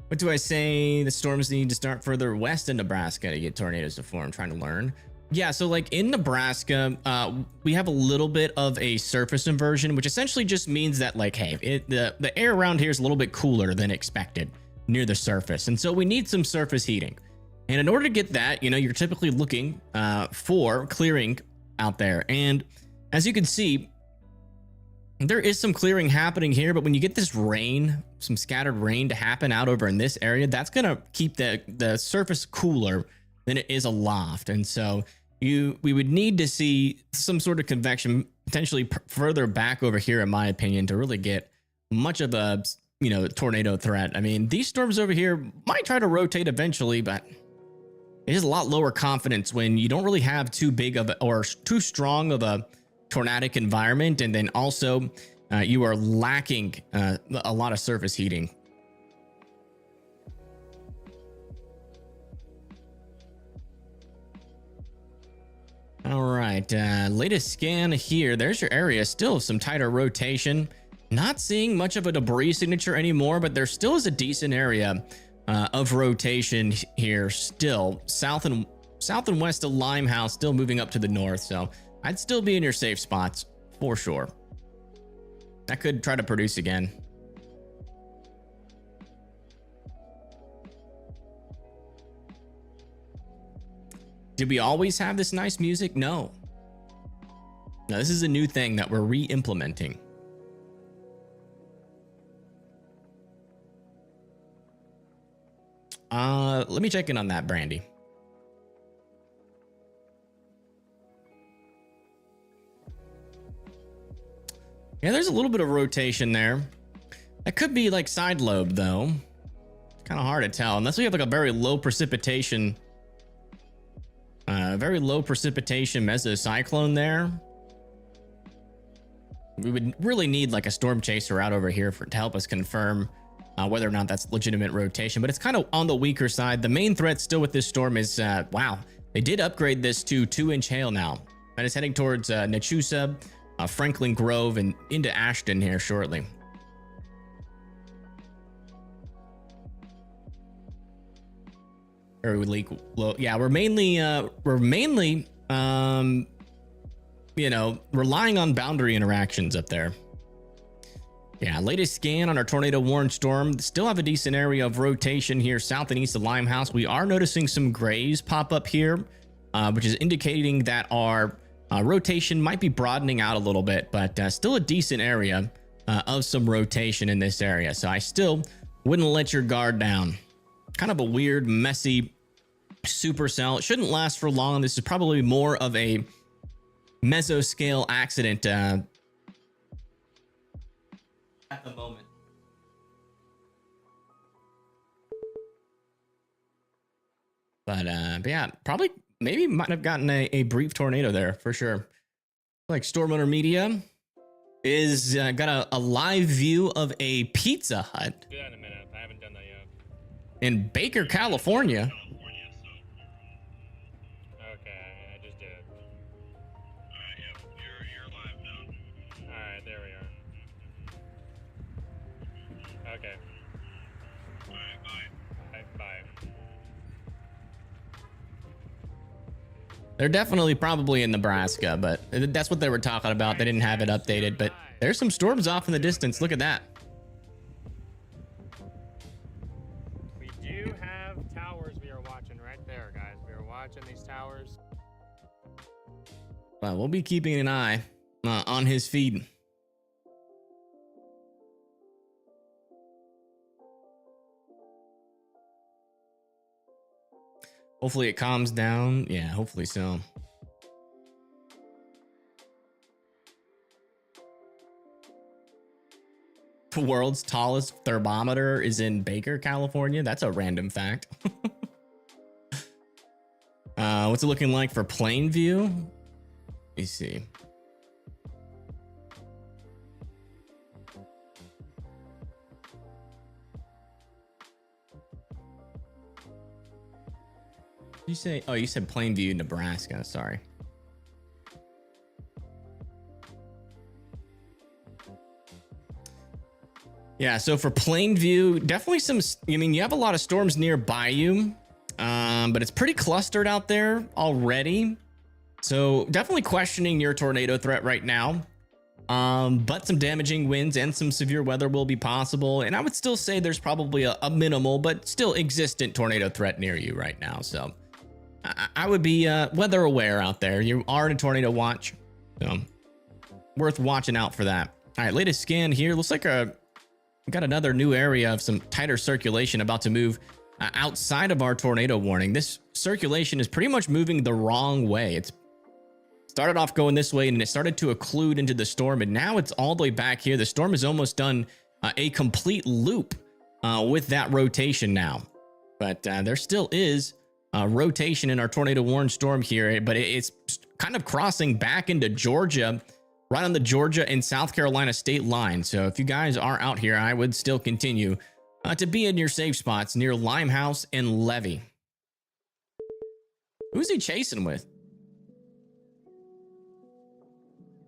Speaker 1: What do I say? The storms need to start further west in Nebraska to get tornadoes to form. I'm trying to learn. Yeah, so like in Nebraska, we have a little bit of a surface inversion, which essentially just means that like, hey, the air around here is a little bit cooler than expected near the surface. And so we need some surface heating. And in order to get that, you know, you're typically looking for clearing out there. And as you can see, there is some clearing happening here, but when you get this rain, some scattered rain to happen out over in this area, that's going to keep the surface cooler than it is aloft. And so we would need to see some sort of convection potentially further back over here, in my opinion, to really get much of a, you know, tornado threat. I mean, these storms over here might try to rotate eventually, but it is a lot lower confidence when you don't really have too big of a, or too strong of a tornadic environment, and then also you are lacking a lot of surface heating. All right, latest scan here. There's your area. Still some tighter rotation. Not seeing much of a debris signature anymore, but there still is a decent area of rotation here. Still south and west of Limehouse, still moving up to the north. So I'd still be in your safe spots for sure. That could try to produce again. Did we always have this nice music? No. No, this is a new thing that we're re-implementing. Let me check in on that, Brandy. Yeah, there's a little bit of rotation there. That could be like side lobe though. It's kind of hard to tell unless we have like a very low precipitation mesocyclone there. We would really need like a storm chaser out over here to help us confirm whether or not that's legitimate rotation, but it's kind of on the weaker side. The main threat still with this storm is, wow, they did upgrade this to 2-inch hail now. And it's heading towards Nechusa, Franklin Grove and into Ashton here shortly. Very leak low. Yeah, we're mainly you know, relying on boundary interactions up there. Yeah, latest scan on our tornado warned storm. Still have a decent area of rotation here south and east of Limehouse. We are noticing some grays pop up here, which is indicating that our rotation might be broadening out a little bit, but still a decent area of some rotation in this area. So I still wouldn't let your guard down. Kind of a weird, messy supercell. It shouldn't last for long. This is probably more of a mesoscale accident at the moment. But yeah, probably maybe might have gotten a brief tornado there for sure. Like Storm Runner Media is got a live view of a Pizza Hut.
Speaker 3: Do that in a minute. I haven't done that yet.
Speaker 1: In Baker, California.
Speaker 3: Okay, I just did it.
Speaker 4: Alright, yep, you're live now.
Speaker 3: Alright, there we are. Okay.
Speaker 4: Alright, bye.
Speaker 3: Bye.
Speaker 1: They're definitely probably in Nebraska, but that's what they were talking about. They didn't have it updated, but there's some storms off in the distance. Look at that.
Speaker 3: We do have towers we are watching right there, guys. We are watching these towers.
Speaker 1: Well, we'll be keeping an eye on his feed. Hopefully it calms down. Yeah, hopefully so. The world's tallest thermometer is in Baker, California. That's a random fact. What's it looking like for Plainview? Let me see. You say, oh, you said Plainview, Nebraska. Sorry. Yeah, so for Plainview, definitely some, I mean, you have a lot of storms nearby you, but it's pretty clustered out there already. So definitely questioning your tornado threat right now. But some damaging winds and some severe weather will be possible. And I would still say there's probably a minimal, but still existent tornado threat near you right now. So I would be weather aware out there. You are in a tornado watch, so worth watching out for that. All right, latest scan here. Looks like we got another new area of some tighter circulation about to move outside of our tornado warning. This circulation is pretty much moving the wrong way. It's started off going this way and it started to occlude into the storm, and now it's all the way back here. The storm has almost done a complete loop with that rotation now, but there still is rotation in our tornado warned storm here, but it's kind of crossing back into Georgia, right on the Georgia and South Carolina state line. So if you guys are out here, I would still continue to be in your safe spots near Limehouse and Levy. Who's he chasing with?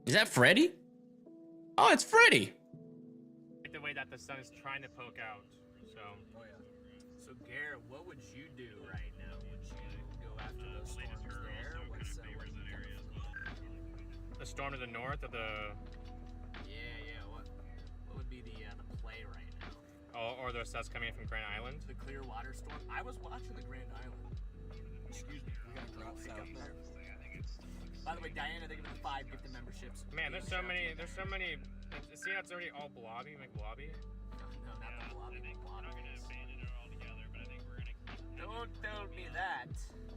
Speaker 1: Is that Freddy? Oh, it's Freddy.
Speaker 3: Like the way that the sun is trying to poke out. So.
Speaker 5: Oh yeah. So Garrett, what would you do right now? Would you go after those storms there?
Speaker 3: The storm to the north of the.
Speaker 5: Yeah. What would be the play right now?
Speaker 3: Oh, or those that's coming in from Grand Island.
Speaker 5: The Clearwater storm. I was watching the Grand Island. Excuse me. We gotta drop south there. By the way, Diana, they're giving 5 gifted memberships.
Speaker 3: Man, there's so many. See how it's already all blobby, McBlobby?
Speaker 5: No, not the blobby.
Speaker 4: We're not gonna abandon it altogether, but I think we're gonna keep
Speaker 5: Don't tell me that.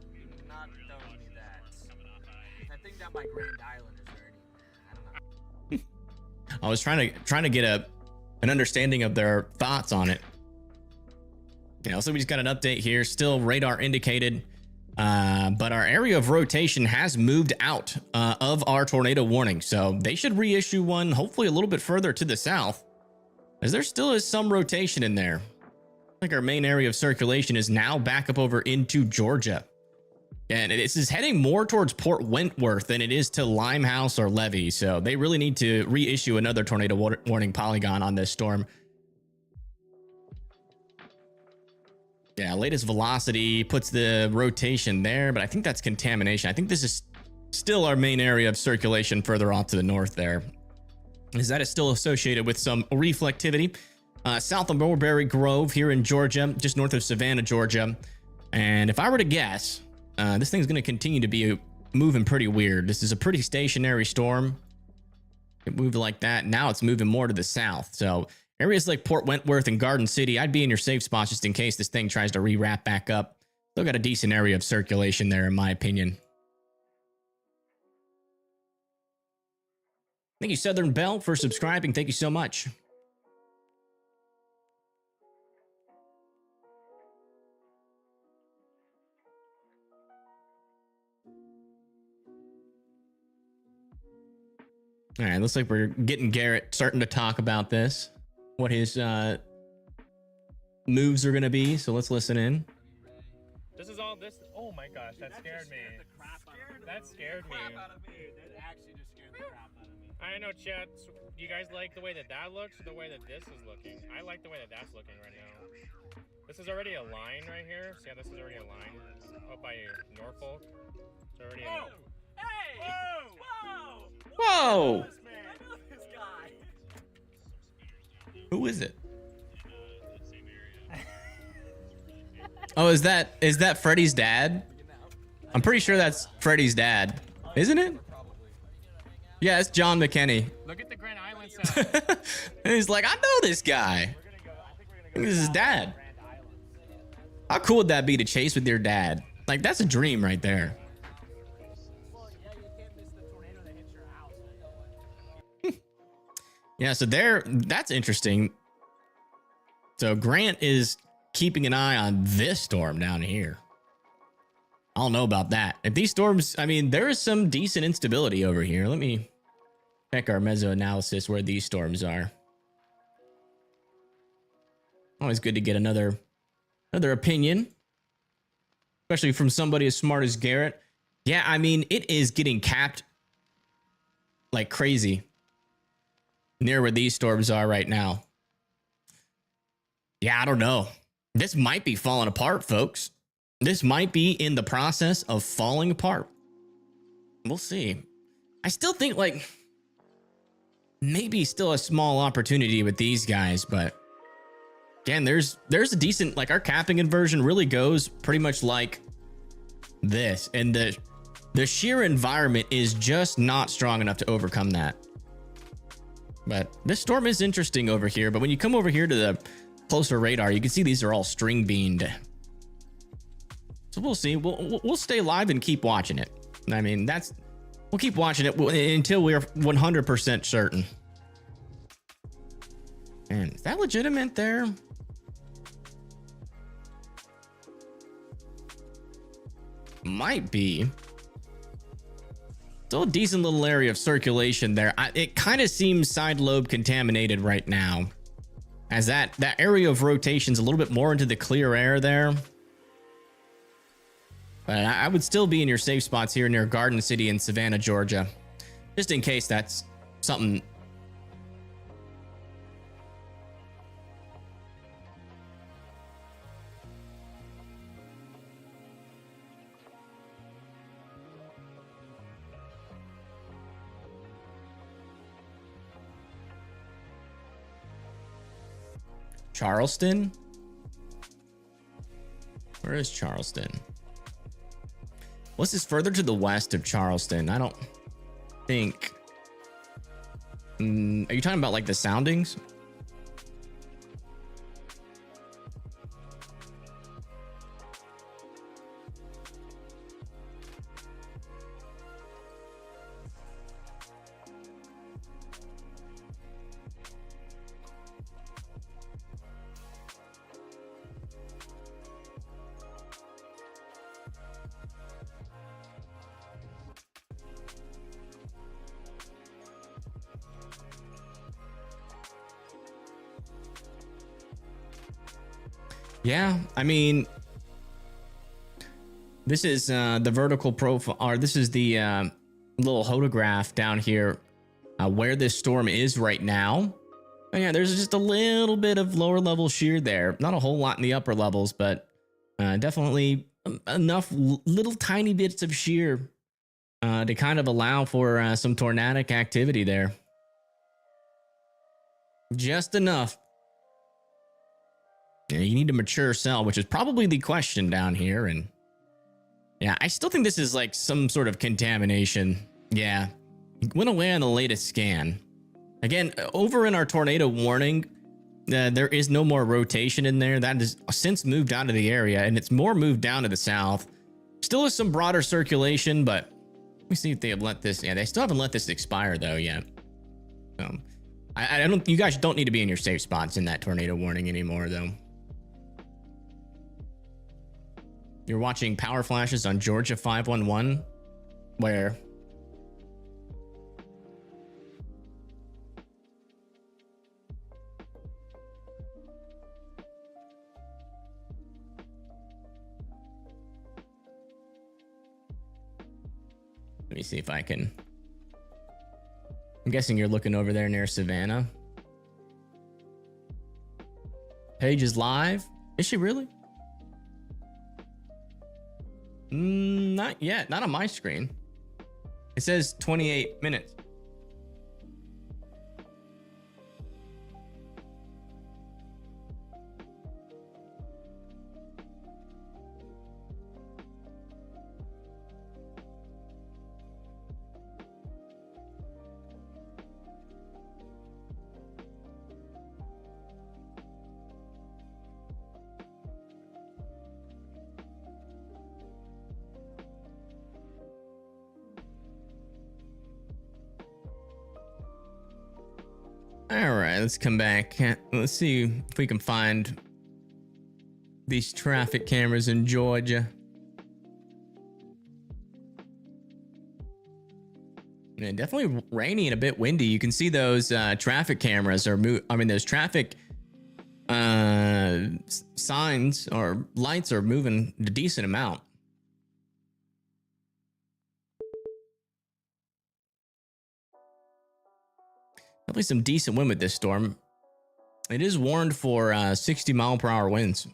Speaker 5: Do not tell me that.
Speaker 4: coming off
Speaker 5: I think down by Grand Island is already. I don't know.
Speaker 1: I was trying to get an understanding of their thoughts on it. You know, so we just got an update here. Still radar indicated, but our area of rotation has moved out of our tornado warning. So they should reissue one, hopefully a little bit further to the south, as there still is some rotation in there. I think our main area of circulation is now back up over into Georgia. And this is heading more towards Port Wentworth than it is to Limehouse or Levy. So they really need to reissue another tornado warning polygon on this storm. Yeah, latest velocity puts the rotation there, but I think that's contamination. I think this is still our main area of circulation further off to the north there. Is that is still associated with some reflectivity. South of Mulberry Grove here in Georgia, just north of Savannah, Georgia. And if I were to guess, this thing's going to continue to be moving pretty weird. This is a pretty stationary storm. It moved like that. Now it's moving more to the south. So areas like Port Wentworth and Garden City, I'd be in your safe spots just in case this thing tries to rewrap back up. Still got a decent area of circulation there, in my opinion. Thank you, Southern Belle, for subscribing. Thank you so much. All right, looks like we're getting Garrett starting to talk about this, what his moves are going to be. So let's listen in.
Speaker 3: This is all this. Oh my gosh, that scared me. That scared me.
Speaker 5: That actually just scared the crap out of me.
Speaker 3: I know, chat. Do you guys like the way that that looks or the way that this is looking? I like the way that that's looking right now. This is already a line right here. So yeah, this is already a line. Up by Norfolk. It's already a...
Speaker 5: Hey! Whoa!
Speaker 1: Whoa!
Speaker 5: This man. I know this guy.
Speaker 1: Who is it? Oh, is that Freddy's dad? I'm pretty sure that's Freddy's dad, isn't it? Yeah, it's John McKinney.
Speaker 3: Look at the Grand Island side.
Speaker 1: And he's like, I know this guy. This is his dad. How cool would that be to chase with your dad? Like, that's a dream right there.
Speaker 5: Well, yeah, you can't miss the tornado that hits your house.
Speaker 1: Yeah, so that's interesting. So Grant is keeping an eye on this storm down here. I don't know about that. If these storms, I mean, there is some decent instability over here. Let me check our meso analysis where these storms are. Always good to get another opinion, especially from somebody as smart as Garrett. Yeah, I mean, it is getting capped like crazy near where these storms are right now. Yeah, I don't know. This might be falling apart, folks. This might be in the process of falling apart. We'll see. I still think, like, maybe still a small opportunity with these guys, but again, there's a decent, like, our capping inversion really goes pretty much like this, and the sheer environment is just not strong enough to overcome that. But this storm is interesting over here, but when you come over here to the closer radar, you can see these are all string beamed. So we'll see. We'll stay live and keep watching it. I mean, we'll keep watching it until we're 100% certain. And is that legitimate there? Might be. Still a decent little area of circulation there. It kind of seems side lobe contaminated right now, as that area of rotation's a little bit more into the clear air there. But I would still be in your safe spots here near Garden City in Savannah, Georgia, just in case that's something. Charleston? Where is Charleston? What's this further to the west of Charleston? I don't think. Are you talking about like the soundings? Yeah, I mean, This is the vertical profile, or this is the little photograph down here where this storm is right now. Oh, yeah, there's just a little bit of lower level shear there. Not a whole lot in the upper levels, but definitely enough little tiny bits of shear to kind of allow for some tornadic activity there. Just enough. Yeah, you need a mature cell, which is probably the question down here. And yeah, I still think this is like some sort of contamination. Yeah, it went away on the latest scan. Again, over in our tornado warning, there is no more rotation in there. That has since moved out of the area, and it's more moved down to the south. Still is some broader circulation, but let me see if they have let this. Yeah, they still haven't let this expire though yet. I don't. You guys don't need to be in your safe spots in that tornado warning anymore, though. You're watching power flashes on Georgia 511, where. Let me see if I can. I'm guessing you're looking over there near Savannah. Paige is live. Is she really? Not yet. Not on my screen. It says 28 minutes. All right, let's come back. Let's see if we can find these traffic cameras in Georgia. Yeah, definitely rainy and a bit windy. You can see those traffic cameras are those traffic signs or lights are moving a decent amount. Definitely some decent wind with this storm. It is warned for 60-mile-per-hour winds.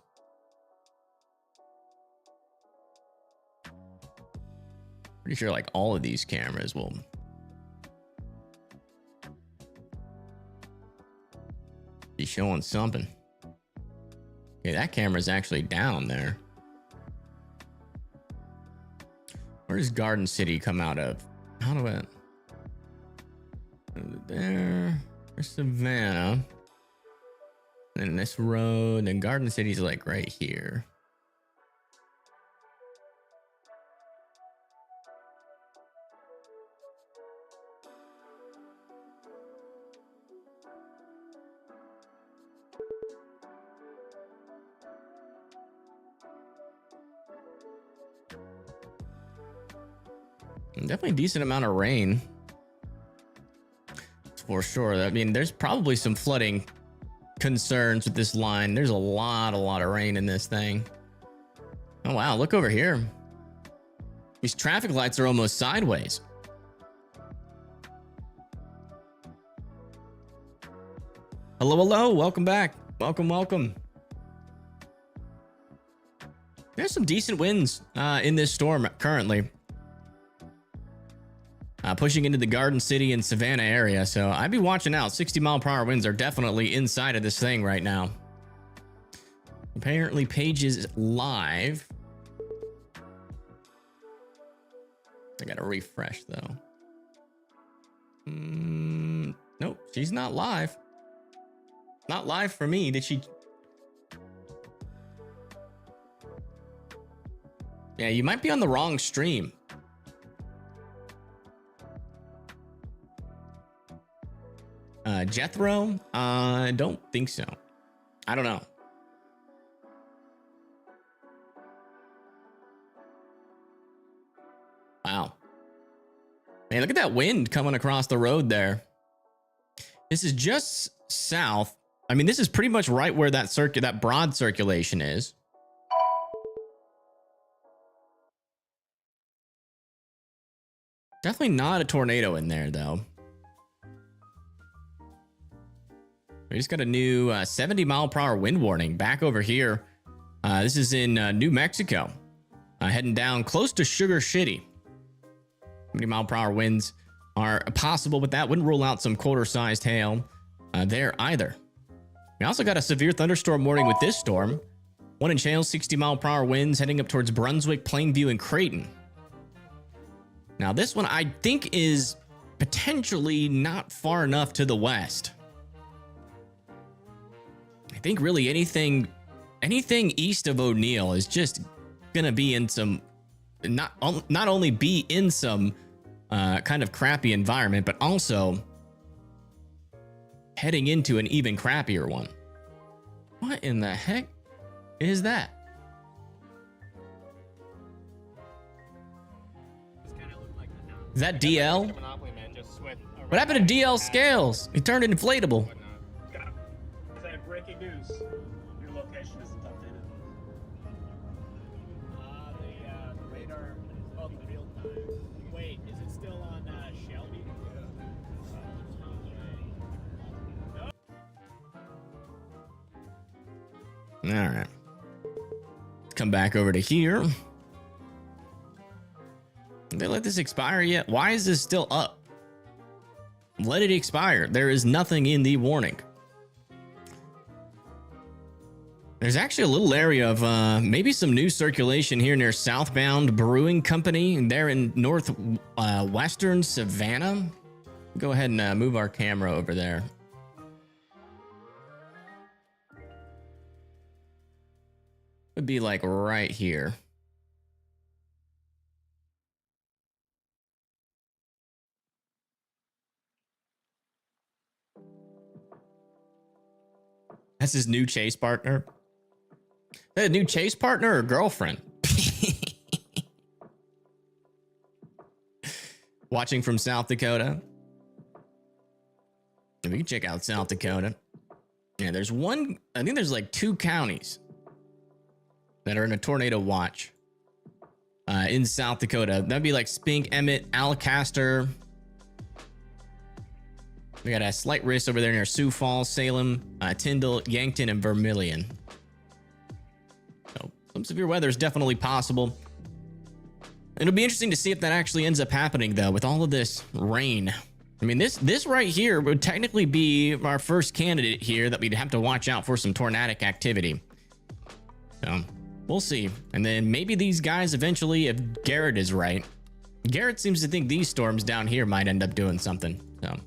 Speaker 1: Pretty sure like all of these cameras will be showing something. Okay, that camera's actually down there. Where does Garden City come out of? How do I... There, there's Savannah, and this road, and Garden City's like right here. And definitely a decent amount of rain. For sure. I mean, there's probably some flooding concerns with this line. There's a lot of rain in this thing. Oh, wow. Look over here. These traffic lights are almost sideways. Hello, hello. Welcome back. Welcome. There's some decent winds in this storm currently. Pushing into the Garden City and Savannah area, so I'd be watching out. 60-mile-per-hour winds are definitely inside of this thing right now. Apparently, Paige is live. I gotta refresh though. Nope, she's not live. Not live for me. Did she? Yeah, you might be on the wrong stream. Jethro? I don't think so. I don't know. Wow. Man, look at that wind coming across the road there. This is just south. I mean, this is pretty much right where that broad circulation is. Definitely not a tornado in there, though. We just got a new 70-mile-per-hour wind warning back over here. This is in New Mexico. Heading down close to Sugar City. 70-mile-per-hour winds are possible with that. Wouldn't rule out some quarter-sized hail there either. We also got a severe thunderstorm warning with this storm. 1 inch hail, 60-mile-per-hour winds heading up towards Brunswick, Plainview, and Creighton. Now, this one I think is potentially not far enough to the west. I think really anything east of O'Neill is just gonna be in some, not only be in some kind of crappy environment, but also heading into an even crappier one. What in the heck is that? Is that DL?
Speaker 3: Monopoly Man just with
Speaker 1: What happened to DL Scales? He turned inflatable.
Speaker 4: Say breaking news. Your location isn't updated.
Speaker 5: The radar is up in real time. Wait, is it still on Shelby?
Speaker 1: All right. Come back over to here. Did they let this expire yet? Why is this still up? Let it expire. There is nothing in the warning. There's actually a little area of maybe some new circulation here near Southbound Brewing Company. And they're in northwestern Savannah. Go ahead and move our camera over there. Would be like right here. That's his new chase partner. Is that a new chase partner or girlfriend? Watching from South Dakota. We can check out South Dakota. Yeah, there's one, I think there's like 2 counties that are in a tornado watch in South Dakota. That'd be like Spink, Emmett, Alacaster. We got a slight risk over there near Sioux Falls, Salem, Tyndall, Yankton, and Vermilion. So some severe weather is definitely possible. It'll be interesting to see if that actually ends up happening, though, with all of this rain. I mean, this right here would technically be our first candidate here that we'd have to watch out for some tornadic activity. So we'll see. And then maybe these guys eventually, if Garrett is right, Garrett seems to think these storms down here might end up doing something. So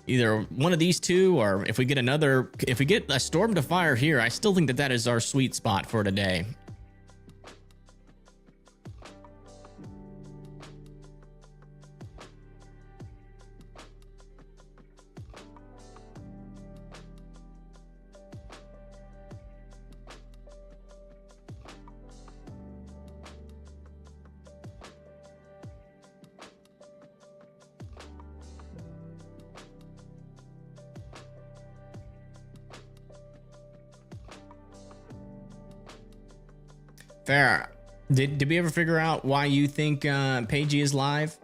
Speaker 1: either one of these two, or if we get a storm to fire here, I still think that is our sweet spot for today. Fair. Did we ever figure out why you think Pagey is live?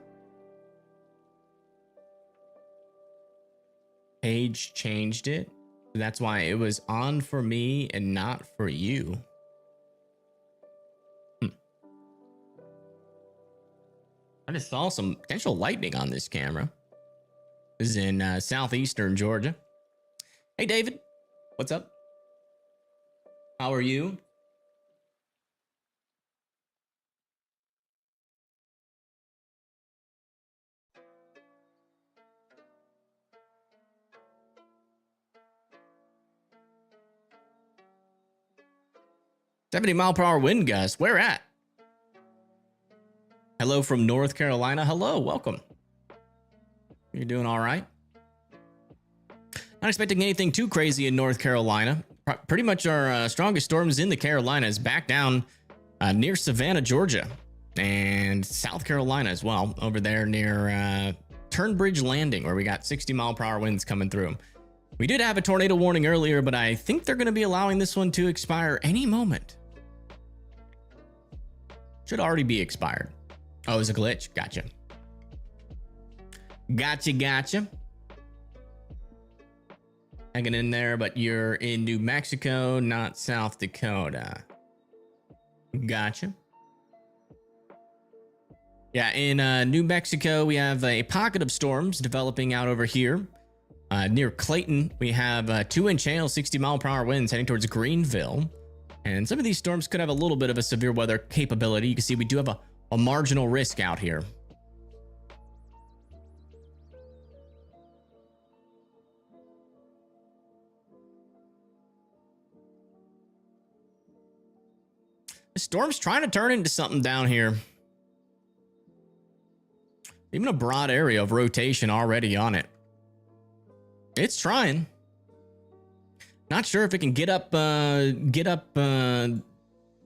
Speaker 1: Paige changed it. That's why it was on for me and not for you. I just saw some potential lightning on this camera. This is in southeastern Georgia. Hey, David. What's up? How are you? $70-mile-per-hour wind gusts. Where at? Hello from North Carolina. Hello, welcome. You're doing all right? Not expecting anything too crazy in North Carolina. Pretty much our strongest storms in the Carolinas back down near Savannah, Georgia, and South Carolina as well, over there near Turnbridge Landing, where we got 60-mile-per-hour winds coming through. We did have a tornado warning earlier, but I think they're going to be allowing this one to expire any moment. Should already be expired. Oh, it was a glitch. Gotcha. Gotcha. Hanging in there, but you're in New Mexico, not South Dakota. Gotcha. Yeah, in New Mexico, we have a pocket of storms developing out over here. Near Clayton, we have 2-inch hail, 60-mile-per-hour winds heading towards Greenville. And some of these storms could have a little bit of a severe weather capability. You can see we do have a marginal risk out here. The storm's trying to turn into something down here. Even a broad area of rotation already on it. It's trying. Not sure if it can get up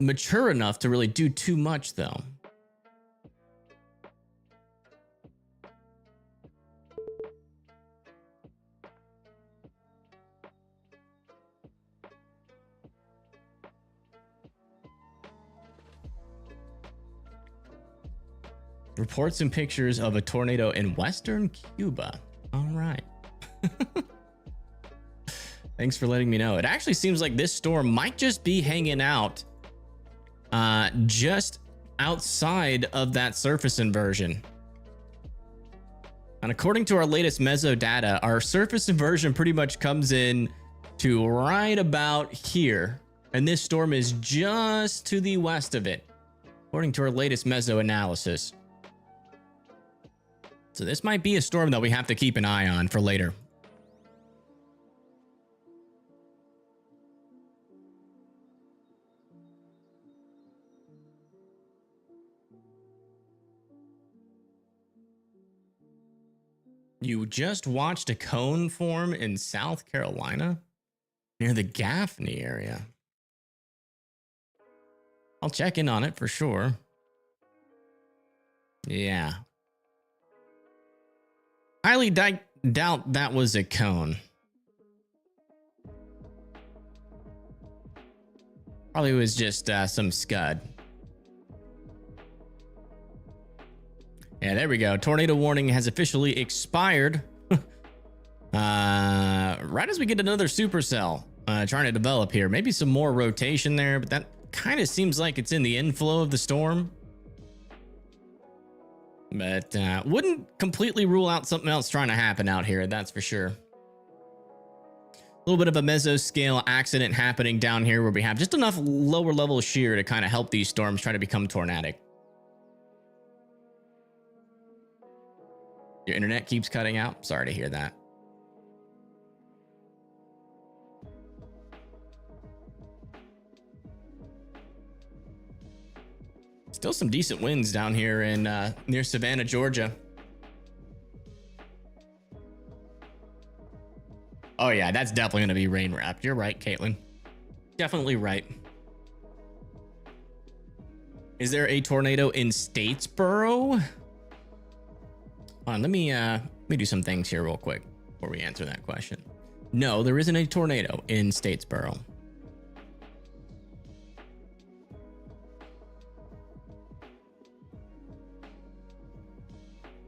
Speaker 1: mature enough to really do too much, though. Reports and pictures of a tornado in western Cuba. All right. Thanks for letting me know. It actually seems like this storm might just be hanging out just outside of that surface inversion. And according to our latest meso data, our surface inversion pretty much comes in to right about here. And this storm is just to the west of it, according to our latest meso analysis. So this might be a storm that we have to keep an eye on for later. You just watched a cone form in South Carolina near the Gaffney area. I'll check in on it for sure. Yeah. Highly doubt that was a cone. Probably was just some scud. Yeah, there we go. Tornado warning has officially expired. Right as we get another supercell trying to develop here. Maybe some more rotation there, but that kind of seems like it's in the inflow of the storm. But wouldn't completely rule out something else trying to happen out here, that's for sure. A little bit of a mesoscale accident happening down here where we have just enough lower level shear to kind of help these storms try to become tornadic. Your internet keeps cutting out. Sorry to hear that. Still some decent winds down here in near Savannah, Georgia. Oh yeah, that's definitely going to be rain wrapped. You're right, Caitlin. Definitely right. Is there a tornado in Statesboro? Hold on, let me do some things here real quick before we answer that question. No, there isn't a tornado in Statesboro.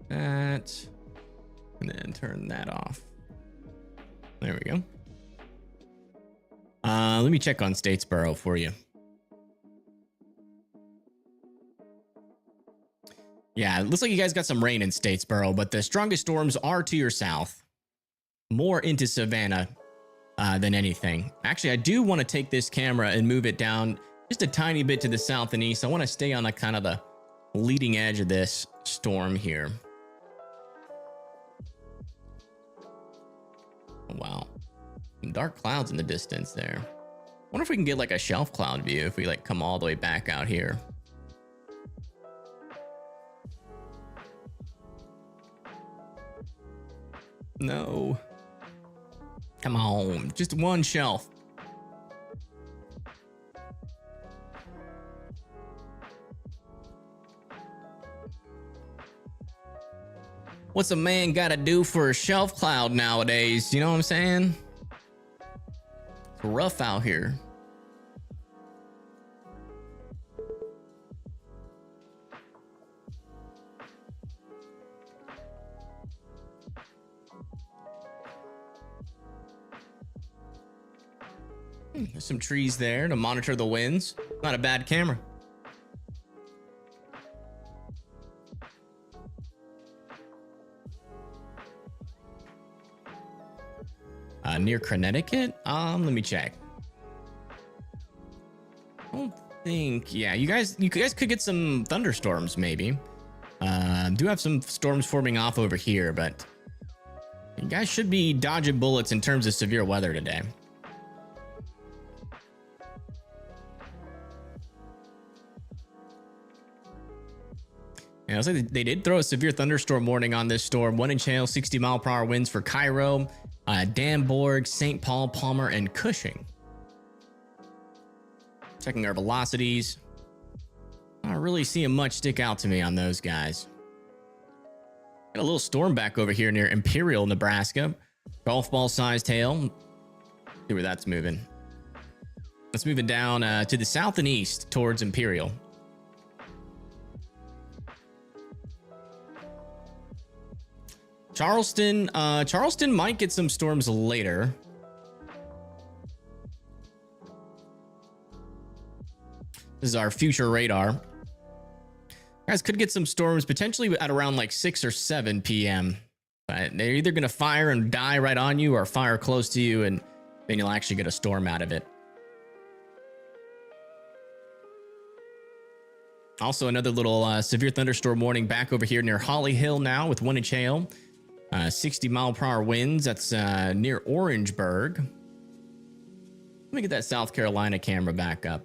Speaker 1: That, and then turn that off. There we go. Let me check on Statesboro for you. Yeah, it looks like you guys got some rain in Statesboro, but the strongest storms are to your south, more into Savannah than anything. Actually, I do want to take this camera and move it down just a tiny bit to the south and east. I want to stay on the kind of the leading edge of this storm here. Wow, some dark clouds in the distance there. Wonder if we can get like a shelf cloud view if we like come all the way back out here. No, come on, just one shelf. What's a man gotta do for a shelf cloud nowadays? You know what I'm saying? It's rough out here. There's some trees there to monitor the winds. Not a bad camera. Near Connecticut? Let me check. I don't think. Yeah, you guys could get some thunderstorms maybe. Do have some storms forming off over here, but you guys should be dodging bullets in terms of severe weather today. And I was like, they did throw a severe thunderstorm warning on this storm. 1 inch hail, 60-mile-per-hour winds for Cairo, Danborg, St. Paul, Palmer, and Cushing. Checking our velocities. Not really seeing much stick out to me on those guys. Got a little storm back over here near Imperial, Nebraska. Golf ball sized hail. See where that's moving. It's moving down to the south and east towards Imperial. Charleston might get some storms later. This is our future radar. Guys could get some storms potentially at around like 6 or 7 p.m. But they're either going to fire and die right on you or fire close to you, and then you'll actually get a storm out of it. Also, another little severe thunderstorm warning back over here near Holly Hill now with 1 inch hail. 60-mile-per-hour winds. That's near Orangeburg. Let me get that South Carolina camera back up.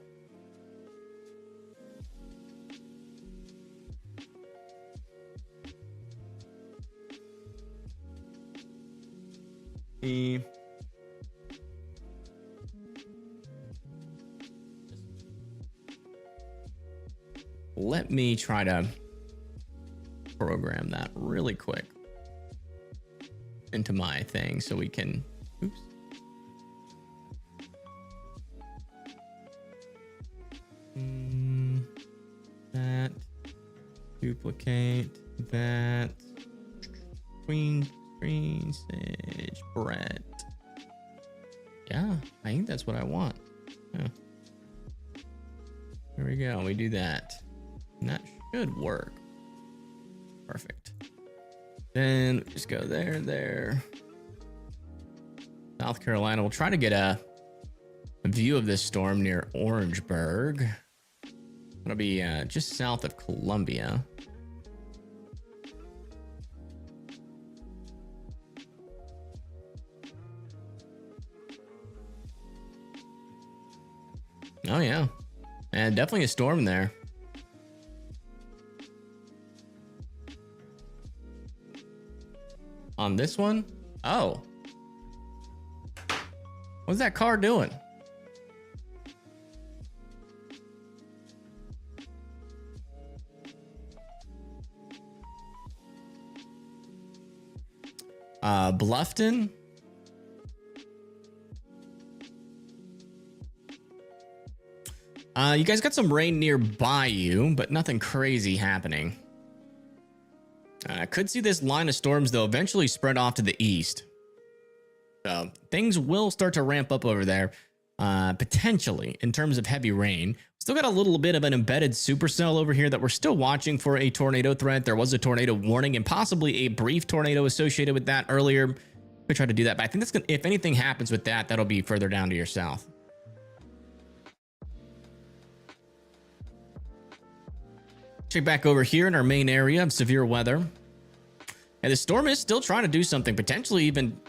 Speaker 1: Let me try to program that really quick into my thing so we can, oops. That, duplicate that, green sage, Brett. Yeah, I think that's what I want. Yeah. There we go, we do that. And that should work. Perfect. Then just go there. South Carolina. We'll try to get a view of this storm near Orangeburg. It'll be just south of Columbia. Oh yeah, and definitely a storm there. On this one? Oh. What's that car doing? Bluffton? You guys got some rain nearby you, but nothing crazy happening. Could see this line of storms, though, eventually spread off to the east. So things will start to ramp up over there, potentially, in terms of heavy rain. Still got a little bit of an embedded supercell over here that we're still watching for a tornado threat. There was a tornado warning and possibly a brief tornado associated with that earlier. We tried to do that, but I think that's gonna, if anything happens with that, that'll be further down to your south. Check back over here in our main area of severe weather. And the storm is still trying to do something, potentially even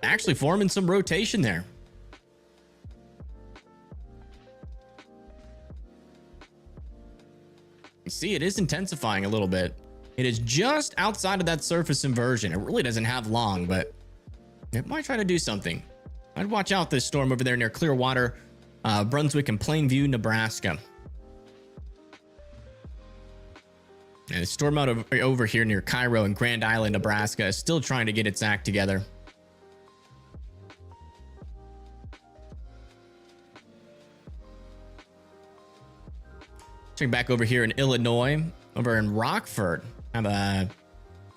Speaker 1: actually forming some rotation there. You see, it is intensifying a little bit. It is just outside of that surface inversion. It really doesn't have long, but it might try to do something. I'd watch out this storm over there near Clearwater, Brunswick, and Plainview, Nebraska. And the storm out over here near Cairo and Grand Island, Nebraska is still trying to get its act together. Check back over here in Illinois, over in Rockford. Have a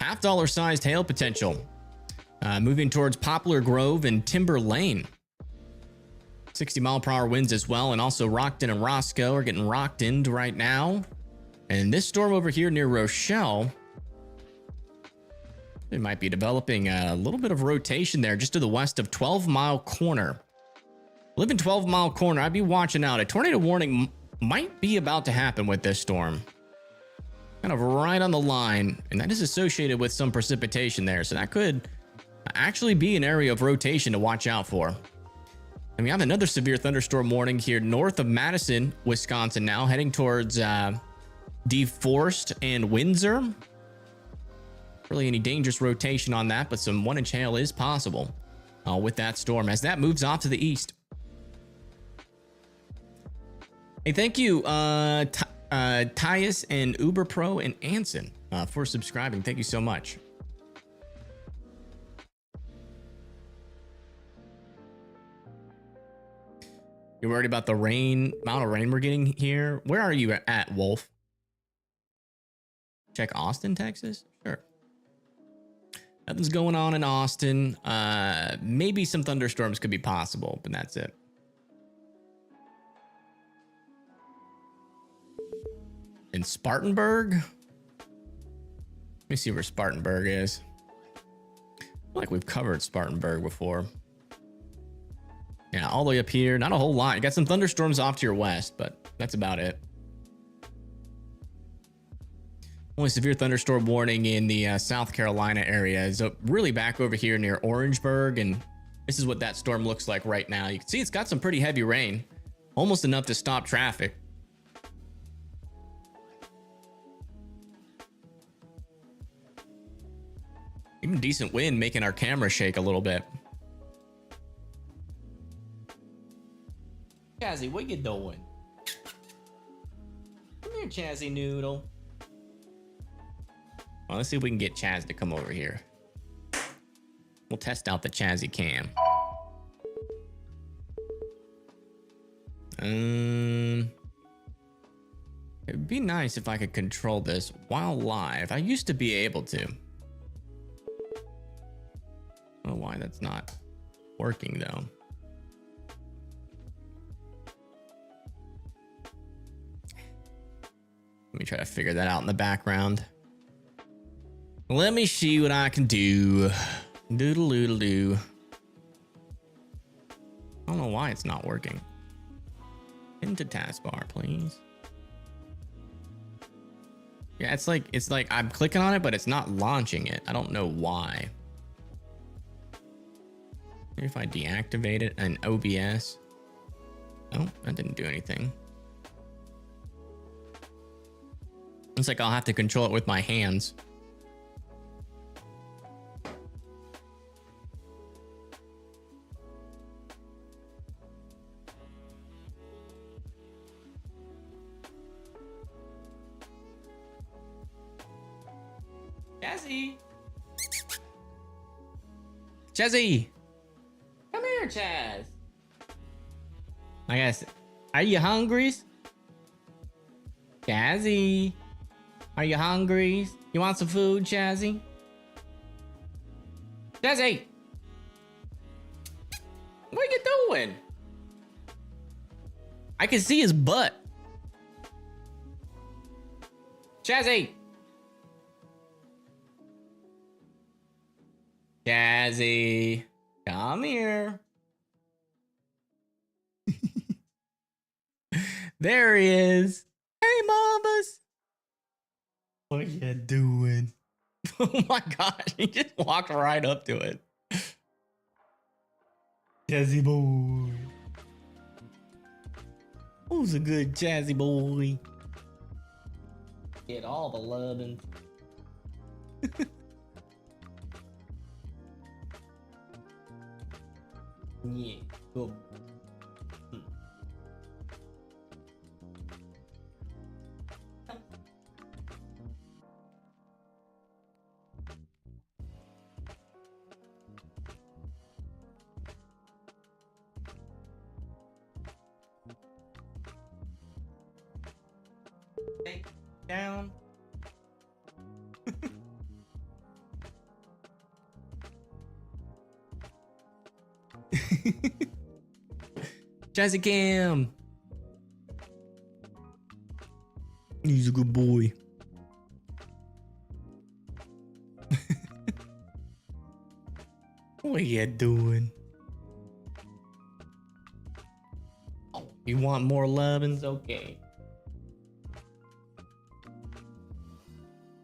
Speaker 1: $half sized hail potential. Moving towards Poplar Grove and Timber Lane. 60-mile-per-hour winds as well. And also Rockton and Roscoe are getting rocked into right now. And this storm over here near Rochelle, it might be developing a little bit of rotation there just to the west of 12 Mile Corner. Live in 12 Mile Corner, I'd be watching out. A tornado warning might be about to happen with this storm. Kind of right on the line, and that is associated with some precipitation there. So that could actually be an area of rotation to watch out for. And we have another severe thunderstorm warning here north of Madison, Wisconsin now, heading towards DeForest and Windsor. Really any dangerous rotation on that, but some 1-inch hail is possible with that storm as that moves off to the east. Hey, thank you, Tyus and Uber Pro and Anson for subscribing. Thank you so much. You worried about the rain, amount of rain we're getting here? Where are you at, Wolf? Check Austin, Texas? Sure. Nothing's going on in Austin. Maybe some thunderstorms could be possible, but that's it. In Spartanburg? Let me see where Spartanburg is. I feel like we've covered Spartanburg before. Yeah, all the way up here. Not a whole lot. You got some thunderstorms off to your west, but that's about it. Only severe thunderstorm warning in the South Carolina area is really back over here near Orangeburg, and this is what that storm looks like right now. You can see it's got some pretty heavy rain, almost enough to stop traffic. Even decent wind making our camera shake a little bit. Chazzy, what you doing? Come here, Chazzy Noodle. Well, let's see if we can get Chaz to come over here. We'll test out the Chazzy cam. It would be nice if I could control this while live. I used to be able to. I don't know why that's not working though. Let me try to figure that out in the background. Let me see what I can do. Doodle doodle doo. I don't know why it's not working. Into taskbar, please. Yeah, it's like I'm clicking on it, but it's not launching it. I don't know why. Maybe if I deactivate it and OBS. Oh, that didn't do anything. Looks like I'll have to control it with my hands. Chazzy! Chazzy! Come here, Chaz! I guess. Are you hungry? Chazzy! Are you hungry? You want some food, Chazzy? Chazzy! What are you doing? I can see his butt. Chazzy! Chazzy! Come here. There he is. Hey, mamas. What you doing? Oh my God, he just walked right up to it. Jazzy boy. Who's a good jazzy boy? Get all the loving. Yeah, good. Take down. Jazzy Cam. He's a good boy. What you doing? Oh, you want more lovin's? Okay.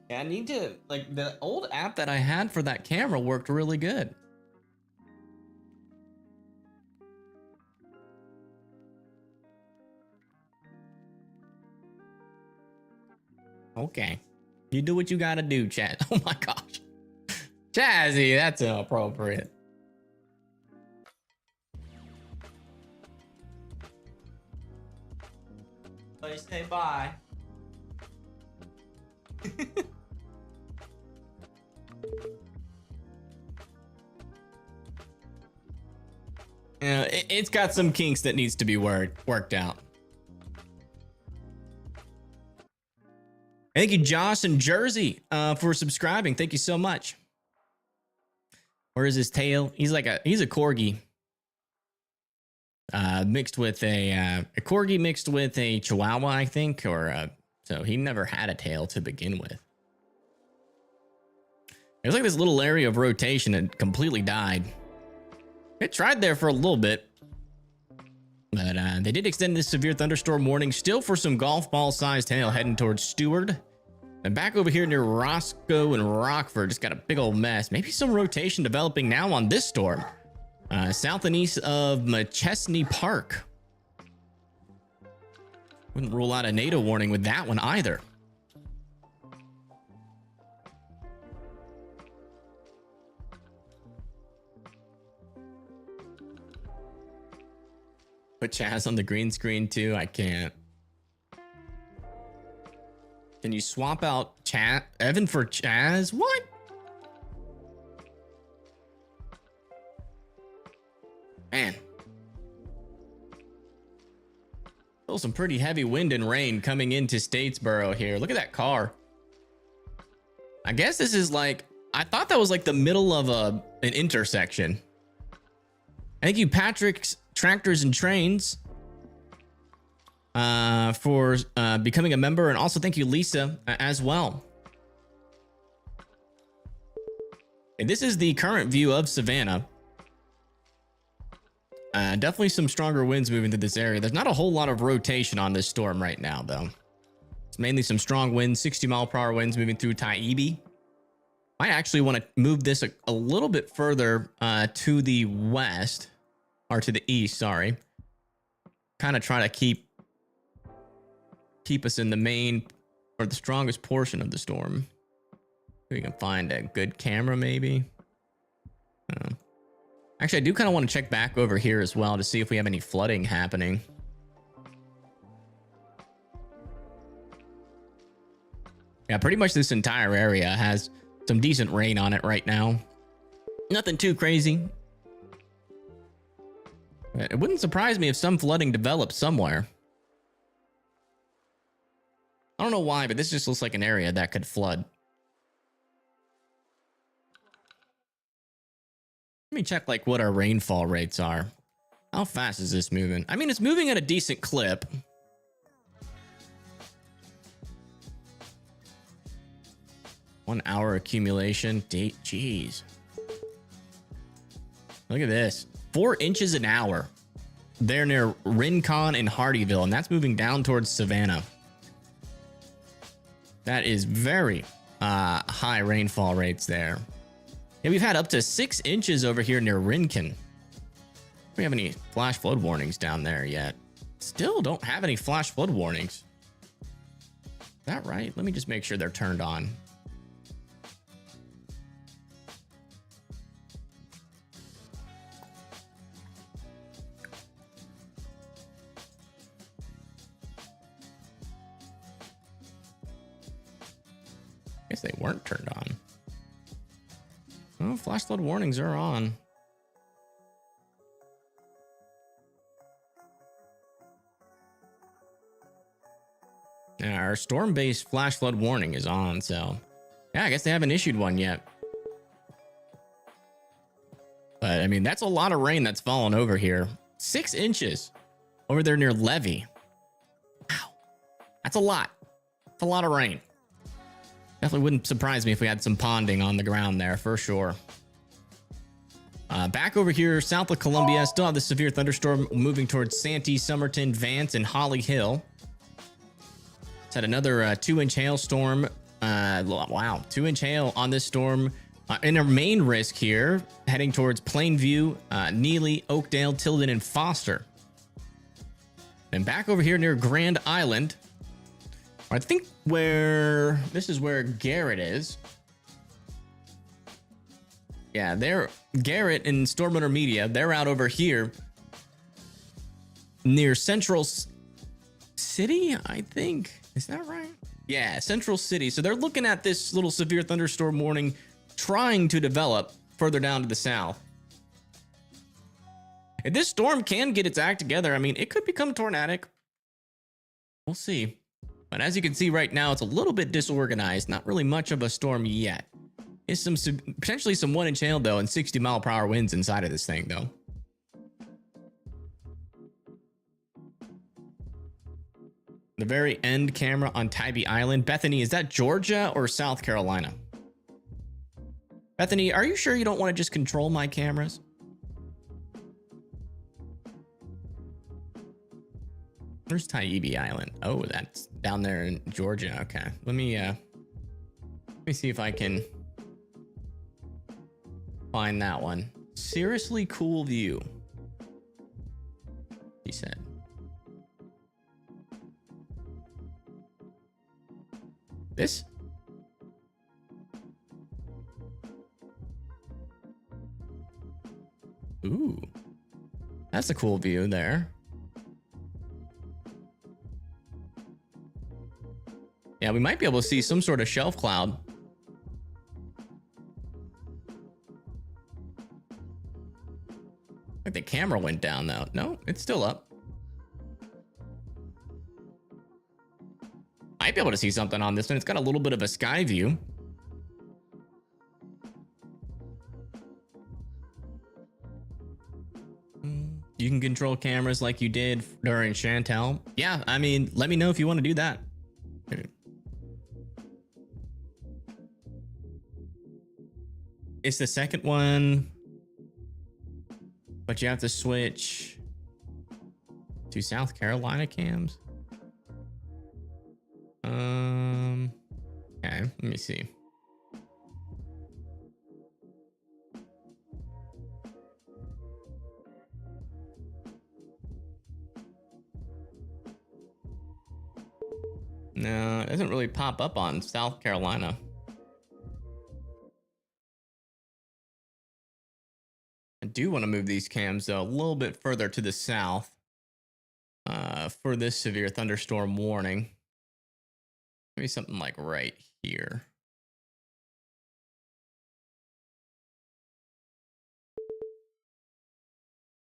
Speaker 1: Yeah, I need to, like, the old app that I had for that camera worked really good. Okay. You do what you gotta do, Chaz. Oh my gosh. Jazzy, that's inappropriate. Please say bye. It's got some kinks that needs to be worked out. Thank you, Josh and Jersey, for subscribing. Thank you so much. Where is his tail? He's a corgi. Mixed with a corgi mixed with a chihuahua, I think, so he never had a tail to begin with. It was like this little area of rotation that completely died. It tried there for a little bit, but they did extend this severe thunderstorm warning still for some golf ball sized hail heading towards Stewart. And back over here near Roscoe and Rockford, just got a big old mess. Maybe some rotation developing now on this storm. South and east of McChesney Park. Wouldn't rule out a NATO warning with that one either. Put Chaz on the green screen too. I can't. Can you swap out Evan for Chaz? What? Man. Still some pretty heavy wind and rain coming into Statesboro here. Look at that car. I guess this is like, I thought that was like the middle of an intersection. Thank you, Patrick's Tractors and Trains, for becoming a member, and also thank you, Lisa, as well. And this is the current view of Savannah. Definitely some stronger winds moving through this area. There's not a whole lot of rotation on this storm right now, though. It's mainly some strong winds, 60-mile-per-hour winds moving through Taibi. I actually want to move this a little bit further to the west. Or to the east, sorry. Kind of try to keep us in the main or the strongest portion of the storm. We can find a good camera, maybe. Actually, I do kind of want to check back over here as well to see if we have any flooding happening. Yeah, pretty much this entire area has some decent rain on it right now. Nothing too crazy. It wouldn't surprise me if some flooding develops somewhere. I don't know why, but this just looks like an area that could flood. Let me check like what our rainfall rates are. How fast is this moving? I mean, it's moving at a decent clip. One hour accumulation. Jeez. Look at this. 4 inches an hour. They're near Rincon and Hardyville, and that's moving down towards Savannah. That is very high rainfall rates there. Yeah, we've had up to 6 inches over here near Rincon. We have any flash flood warnings down there yet? Still don't have any flash flood warnings. Is that right? Let me just make sure they're turned on. Guess they weren't turned on. Oh, flash flood warnings are on. Yeah, our storm-based flash flood warning is on, so yeah, I guess they haven't issued one yet. But I mean, that's a lot of rain that's fallen over here. 6 inches. over there near Levy. Wow. That's a lot. That's a lot of rain. Definitely wouldn't surprise me if we had some ponding on the ground there for sure. Back over here, south of Columbia, still have the severe thunderstorm moving towards Santee, Somerton, Vance, and Holly Hill. It's had another 2-inch hailstorm. Wow, 2-inch hail on this storm. In our main risk here, heading towards Plainview, Neely, Oakdale, Tilden, and Foster. And back over here near Grand Island, I think this is where Garrett is. Yeah, Garrett and Stormrunner Media, they're out over here near Central City, I think. Is that right? Yeah, Central City. So they're looking at this little severe thunderstorm warning trying to develop further down to the south. If this storm can get its act together, I mean, it could become tornadic. We'll see. But as you can see right now, it's a little bit disorganized. Not really much of a storm yet. Is some potentially some 1-inch hail though, and 60-mile-per-hour winds inside of this thing though. The very end camera on Tybee Island. Bethany, is that Georgia or South Carolina? Bethany, are you sure you don't want to just control my cameras? Where's Tybee Island? Oh, that's down there in Georgia. Okay, let me see if I can find that one. Seriously cool view, he said. This? Ooh, that's a cool view there. Yeah, we might be able to see some sort of shelf cloud. I think the camera went down though. No, it's still up. Might be able to see something on this one. It's got a little bit of a sky view. You can control cameras like you did during Chantel. Yeah, I mean, let me know if you want to do that. It's the second one, but you have to switch to South Carolina cams. Okay, let me see. No, it doesn't really pop up on South Carolina. I do want to move these cams though a little bit further to the south for this severe thunderstorm warning. Maybe something like right here.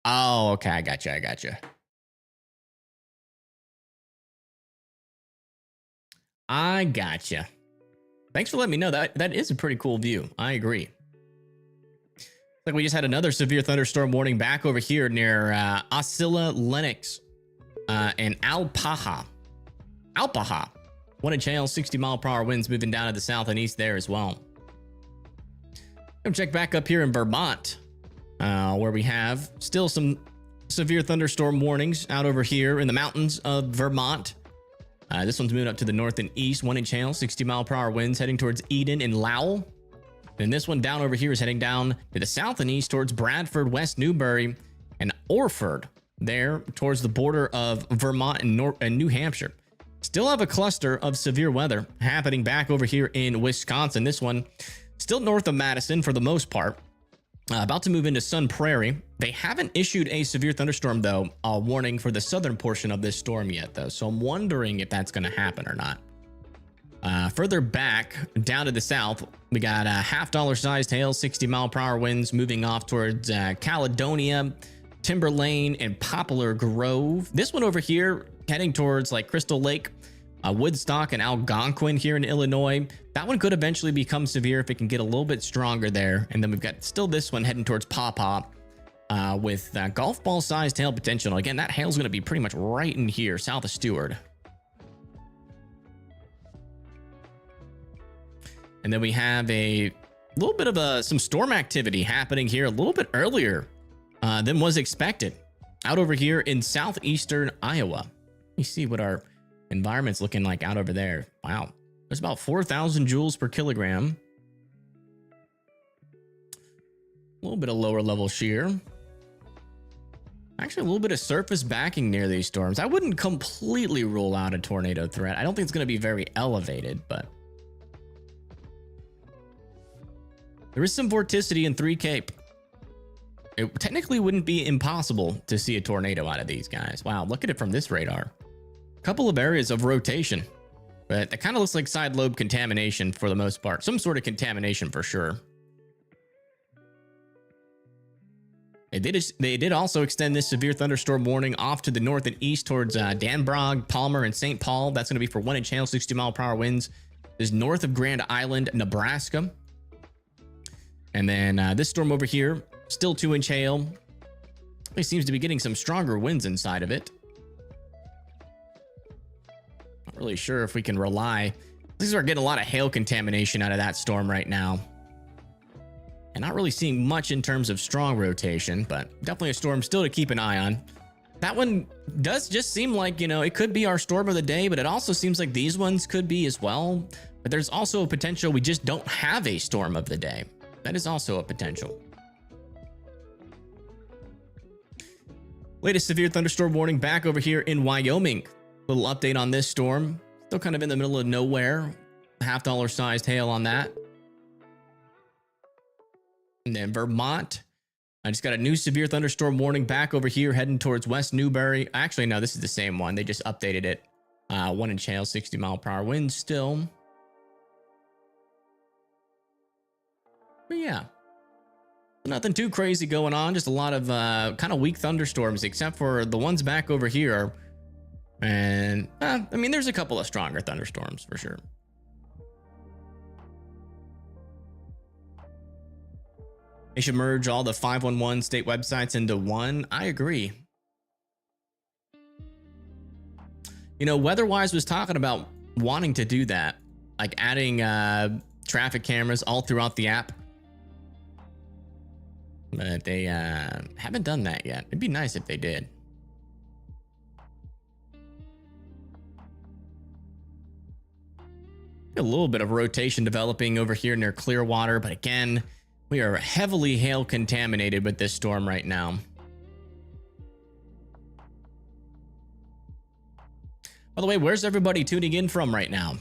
Speaker 1: Oh, okay, I gotcha. I gotcha. Thanks for letting me know. That is a pretty cool view. I agree. Like we just had another severe thunderstorm warning back over here near Osceola, Lenox, and Alpaha. 1-inch hail, 60-mile-per-hour winds moving down to the south and east there as well. Come check back up here in Vermont, where we have still some severe thunderstorm warnings out over here in the mountains of Vermont. This one's moving up to the north and east. 1-inch hail, 60-mile-per-hour winds heading towards Eden and Lowell. And this one down over here is heading down to the south and east towards Bradford, West Newbury, and Orford, there towards the border of Vermont and New Hampshire. Still have a cluster of severe weather happening back over here in Wisconsin. This one still north of Madison for the most part. About to move into Sun Prairie. They haven't issued a severe thunderstorm, though, warning for the southern portion of this storm yet, though. So I'm wondering if that's going to happen or not. Further back, down to the south, we got $half sized hail, 60-mile-per-hour winds moving off towards Caledonia, Timberlane, and Poplar Grove. This one over here, heading towards like Crystal Lake, Woodstock, and Algonquin here in Illinois. That one could eventually become severe if it can get a little bit stronger there. And then we've got still this one heading towards Paw Paw, with golf ball sized hail potential. Again, that hail's going to be pretty much right in here, south of Stewart. And then we have a little bit of some storm activity happening here a little bit earlier than was expected out over here in southeastern Iowa. Let me see what our environment's looking like out over there. Wow. There's about 4,000 joules per kilogram. A little bit of lower level shear. Actually, a little bit of surface backing near these storms. I wouldn't completely rule out a tornado threat. I don't think it's going to be very elevated, but there is some vorticity in 3 Cape. It technically wouldn't be impossible to see a tornado out of these guys. Wow, look at it from this radar. A couple of areas of rotation, but that kind of looks like side lobe contamination for the most part. Some sort of contamination for sure. They did also extend this severe thunderstorm warning off to the north and east towards Danbrog, Palmer, and St. Paul. That's going to be for 1 inch hail, 60-mile-per-hour winds. This is north of Grand Island, Nebraska. And then this storm over here, still 2 inch hail. It seems to be getting some stronger winds inside of it. Not really sure if we can rely. These are getting a lot of hail contamination out of that storm right now. And not really seeing much in terms of strong rotation, but definitely a storm still to keep an eye on. That one does just seem like, you know, it could be our storm of the day, but it also seems like these ones could be as well. But there's also a potential we just don't have a storm of the day. That is also a potential. Latest severe thunderstorm warning back over here in Wyoming. Little update on this storm. Still kind of in the middle of nowhere. $50 sized hail on that. And then Vermont, I just got a new severe thunderstorm warning back over here heading towards West Newbury. Actually, no, this is the same one. They just updated it. 1 inch hail, 60-mile-per-hour winds still. But yeah, nothing too crazy going on. Just a lot of kind of weak thunderstorms, except for the ones back over here. And I mean, there's a couple of stronger thunderstorms for sure. They should merge all the 511 state websites into one. I agree. You know, WeatherWise was talking about wanting to do that, like adding traffic cameras all throughout the app. But they haven't done that yet. It'd be nice if they did. A little bit of rotation developing over here near Clearwater, but again, we are heavily hail contaminated with this storm right now. By the way, where's everybody tuning in from right now?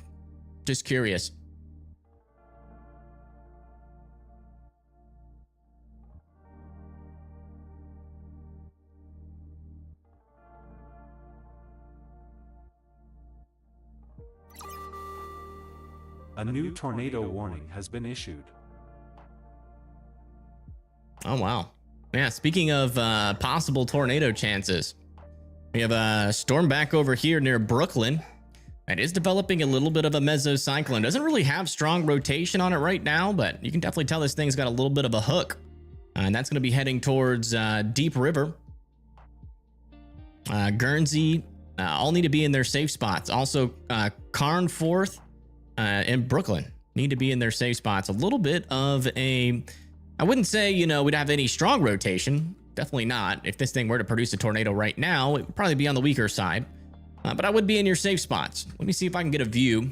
Speaker 1: Just curious.
Speaker 2: A new tornado warning has been issued.
Speaker 1: Oh, wow. Yeah, speaking of possible tornado chances, we have a storm back over here near Brooklyn. It is developing a little bit of a mesocyclone. Doesn't really have strong rotation on it right now, but you can definitely tell this thing's got a little bit of a hook. And that's going to be heading towards Deep River. Guernsey, all need to be in their safe spots. Also, Carnforth and Brooklyn need to be in their safe spots. A little bit of a... I wouldn't say, you know, we'd have any strong rotation. Definitely not. If this thing were to produce a tornado right now, it would probably be on the weaker side. But I would be in your safe spots. Let me see if I can get a view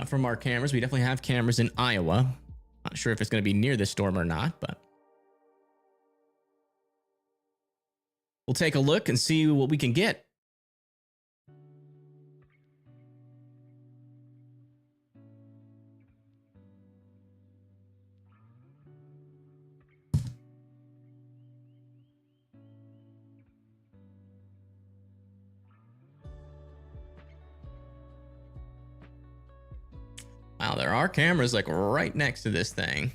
Speaker 1: from our cameras. We definitely have cameras in Iowa. Not sure if it's going to be near this storm or not, but we'll take a look and see what we can get. Wow, there are cameras like right next to this thing.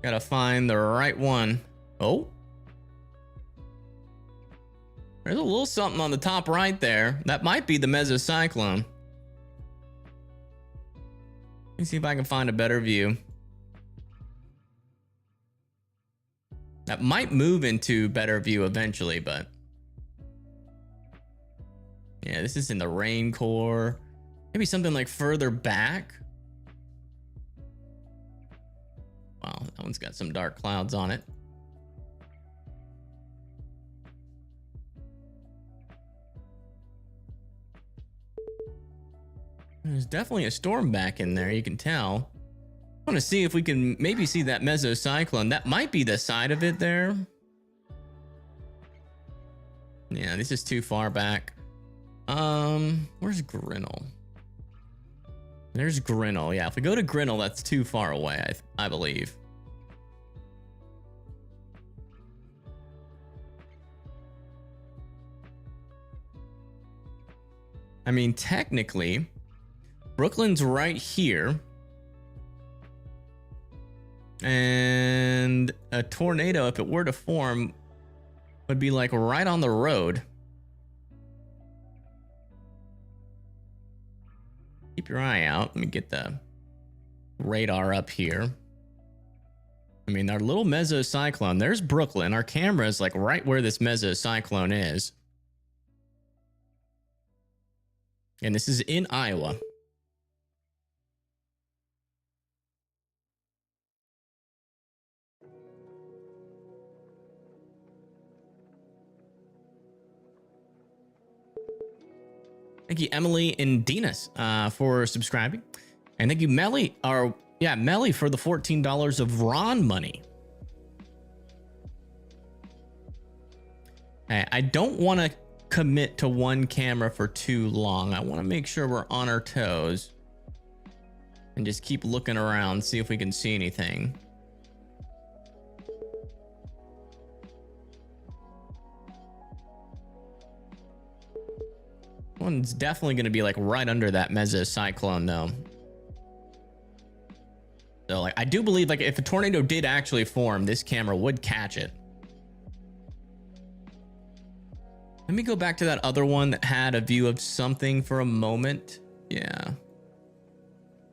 Speaker 1: Gotta find the right one. Oh. There's a little something on the top right there. That might be the mesocyclone. Let me see if I can find a better view. That might move into better view eventually, but yeah, this is in the rain core. Maybe something like further back. Wow, that one's got some dark clouds on it. There's definitely a storm back in there, you can tell. I want to see if we can maybe see that mesocyclone. That might be the side of it there. Yeah, this is too far back. Where's Grinnell? There's Grinnell. Yeah, if we go to Grinnell, that's too far away, I believe. I mean, technically, Brooklyn's right here. And a tornado, if it were to form, would be like right on the road. Keep your eye out. Let me get the radar up here. I mean, our little mesocyclone, there's Brooklyn. Our camera is like right where this mesocyclone is. And this is in Iowa. Thank you, Emily and Dinas, for subscribing. And thank you, Melly, Melly, for the $14 of Ron money. I don't want to commit to one camera for too long. I want to make sure we're on our toes. And just keep looking around, see if we can see anything. One's definitely going to be like right under that mesocyclone though. So like I do believe like if a tornado did actually form, this camera would catch it. Let me go back to that other one that had a view of something for a moment. Yeah.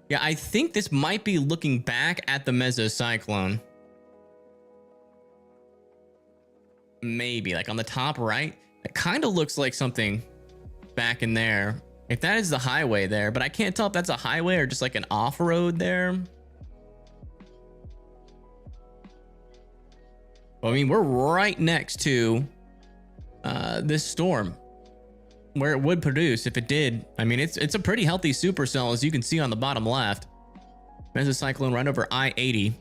Speaker 1: Yeah, I think this might be looking back at the mesocyclone. Maybe like on the top right. It kind of looks like something back in there. If that is the highway there, but I can't tell if that's a highway or just like an off-road there. Well, I mean, we're right next to this storm where it would produce if it did. I mean, it's a pretty healthy supercell, as you can see on the bottom left. Mesocyclone right over I-80,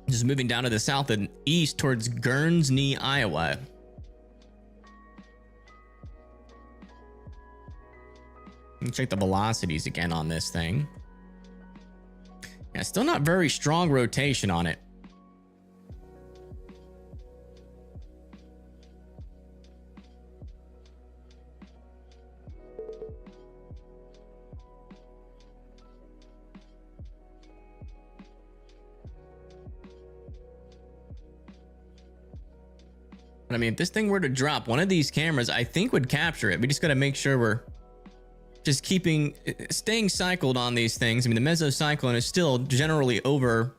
Speaker 1: just moving down to the south and east towards Guernsey, Iowa. Check the velocities again on this thing. Yeah, still not very strong rotation on it. I mean, if this thing were to drop, one of these cameras, I think would capture it. We just got to make sure we're just staying cycled on these things. I mean, the mesocyclone is still generally over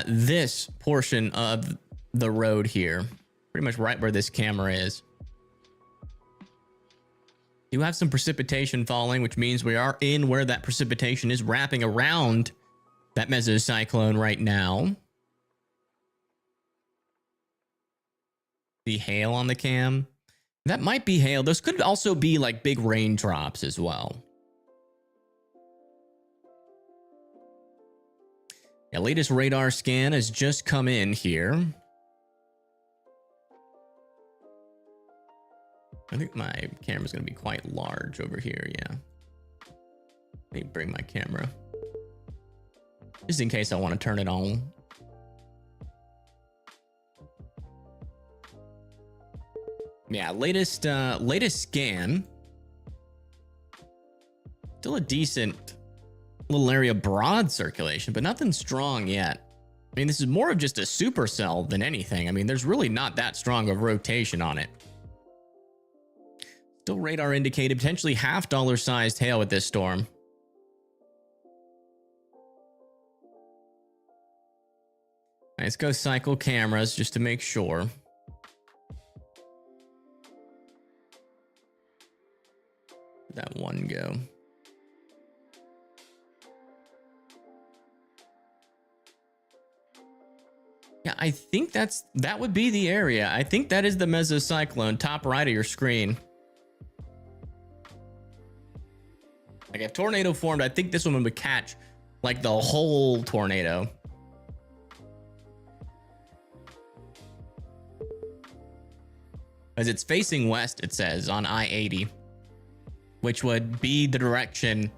Speaker 1: this portion of the road here, pretty much right where this camera is. You have some precipitation falling, which means we are in where that precipitation is wrapping around that mesocyclone right now. The hail on the cam. That might be hail. Those could also be like big raindrops as well. Yeah, latest radar scan has just come in here. I think my camera's going to be quite large over here. Yeah. Let me bring my camera just in case I want to turn it on. Yeah, latest scan. Still a decent little area broad circulation, but nothing strong yet. I mean, this is more of just a supercell than anything. I mean, there's really not that strong of rotation on it. Still radar indicated, potentially $half-dollar sized hail with this storm. Let's go cycle cameras just to make sure. That one go. Yeah, I think that would be the area. I think that is the mesocyclone, top right of your screen. Like if tornado formed, I think this one would catch like the whole tornado. As it's facing west, it says on I-80, which would be the direction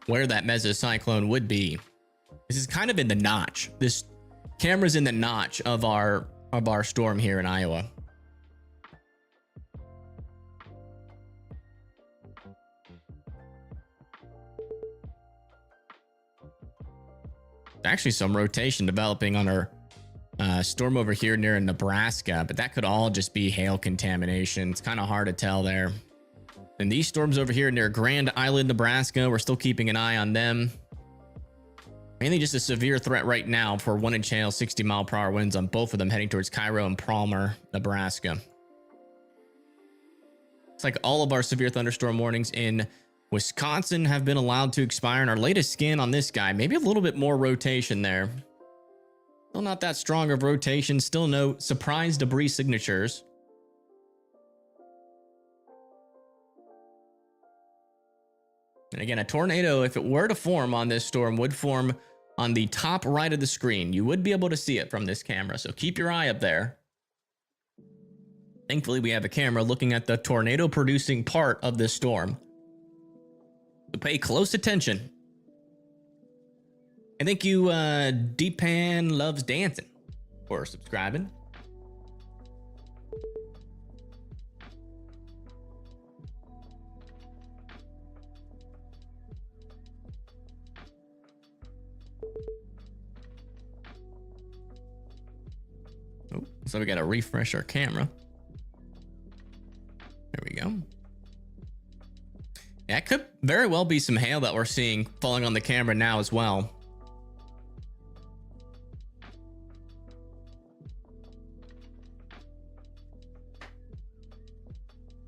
Speaker 1: where that mesocyclone would be. This is kind of in the notch. This camera's in the notch of our storm here in Iowa. Actually some rotation developing on our storm over here near Nebraska, but that could all just be hail contamination. It's kind of hard to tell there. And these storms over here near Grand Island, Nebraska, we're still keeping an eye on them. Mainly just a severe threat right now for 1-inch hail, 60-mile-per-hour winds on both of them heading towards Cairo and Palmer, Nebraska. It's like all of our severe thunderstorm warnings in Wisconsin have been allowed to expire. And our latest scan on this guy, maybe a little bit more rotation there. Still not that strong of rotation. Still no surprise debris signatures. And again, a tornado, if it were to form on this storm, would form on the top right of the screen. You would be able to see it from this camera, so keep your eye up there. Thankfully, we have a camera looking at the tornado-producing part of this storm. So pay close attention. And thank you, Deepan Loves Dancing, for subscribing. Oh, so we got to refresh our camera. There we go. Yeah, it could very well be some hail that we're seeing falling on the camera now as well.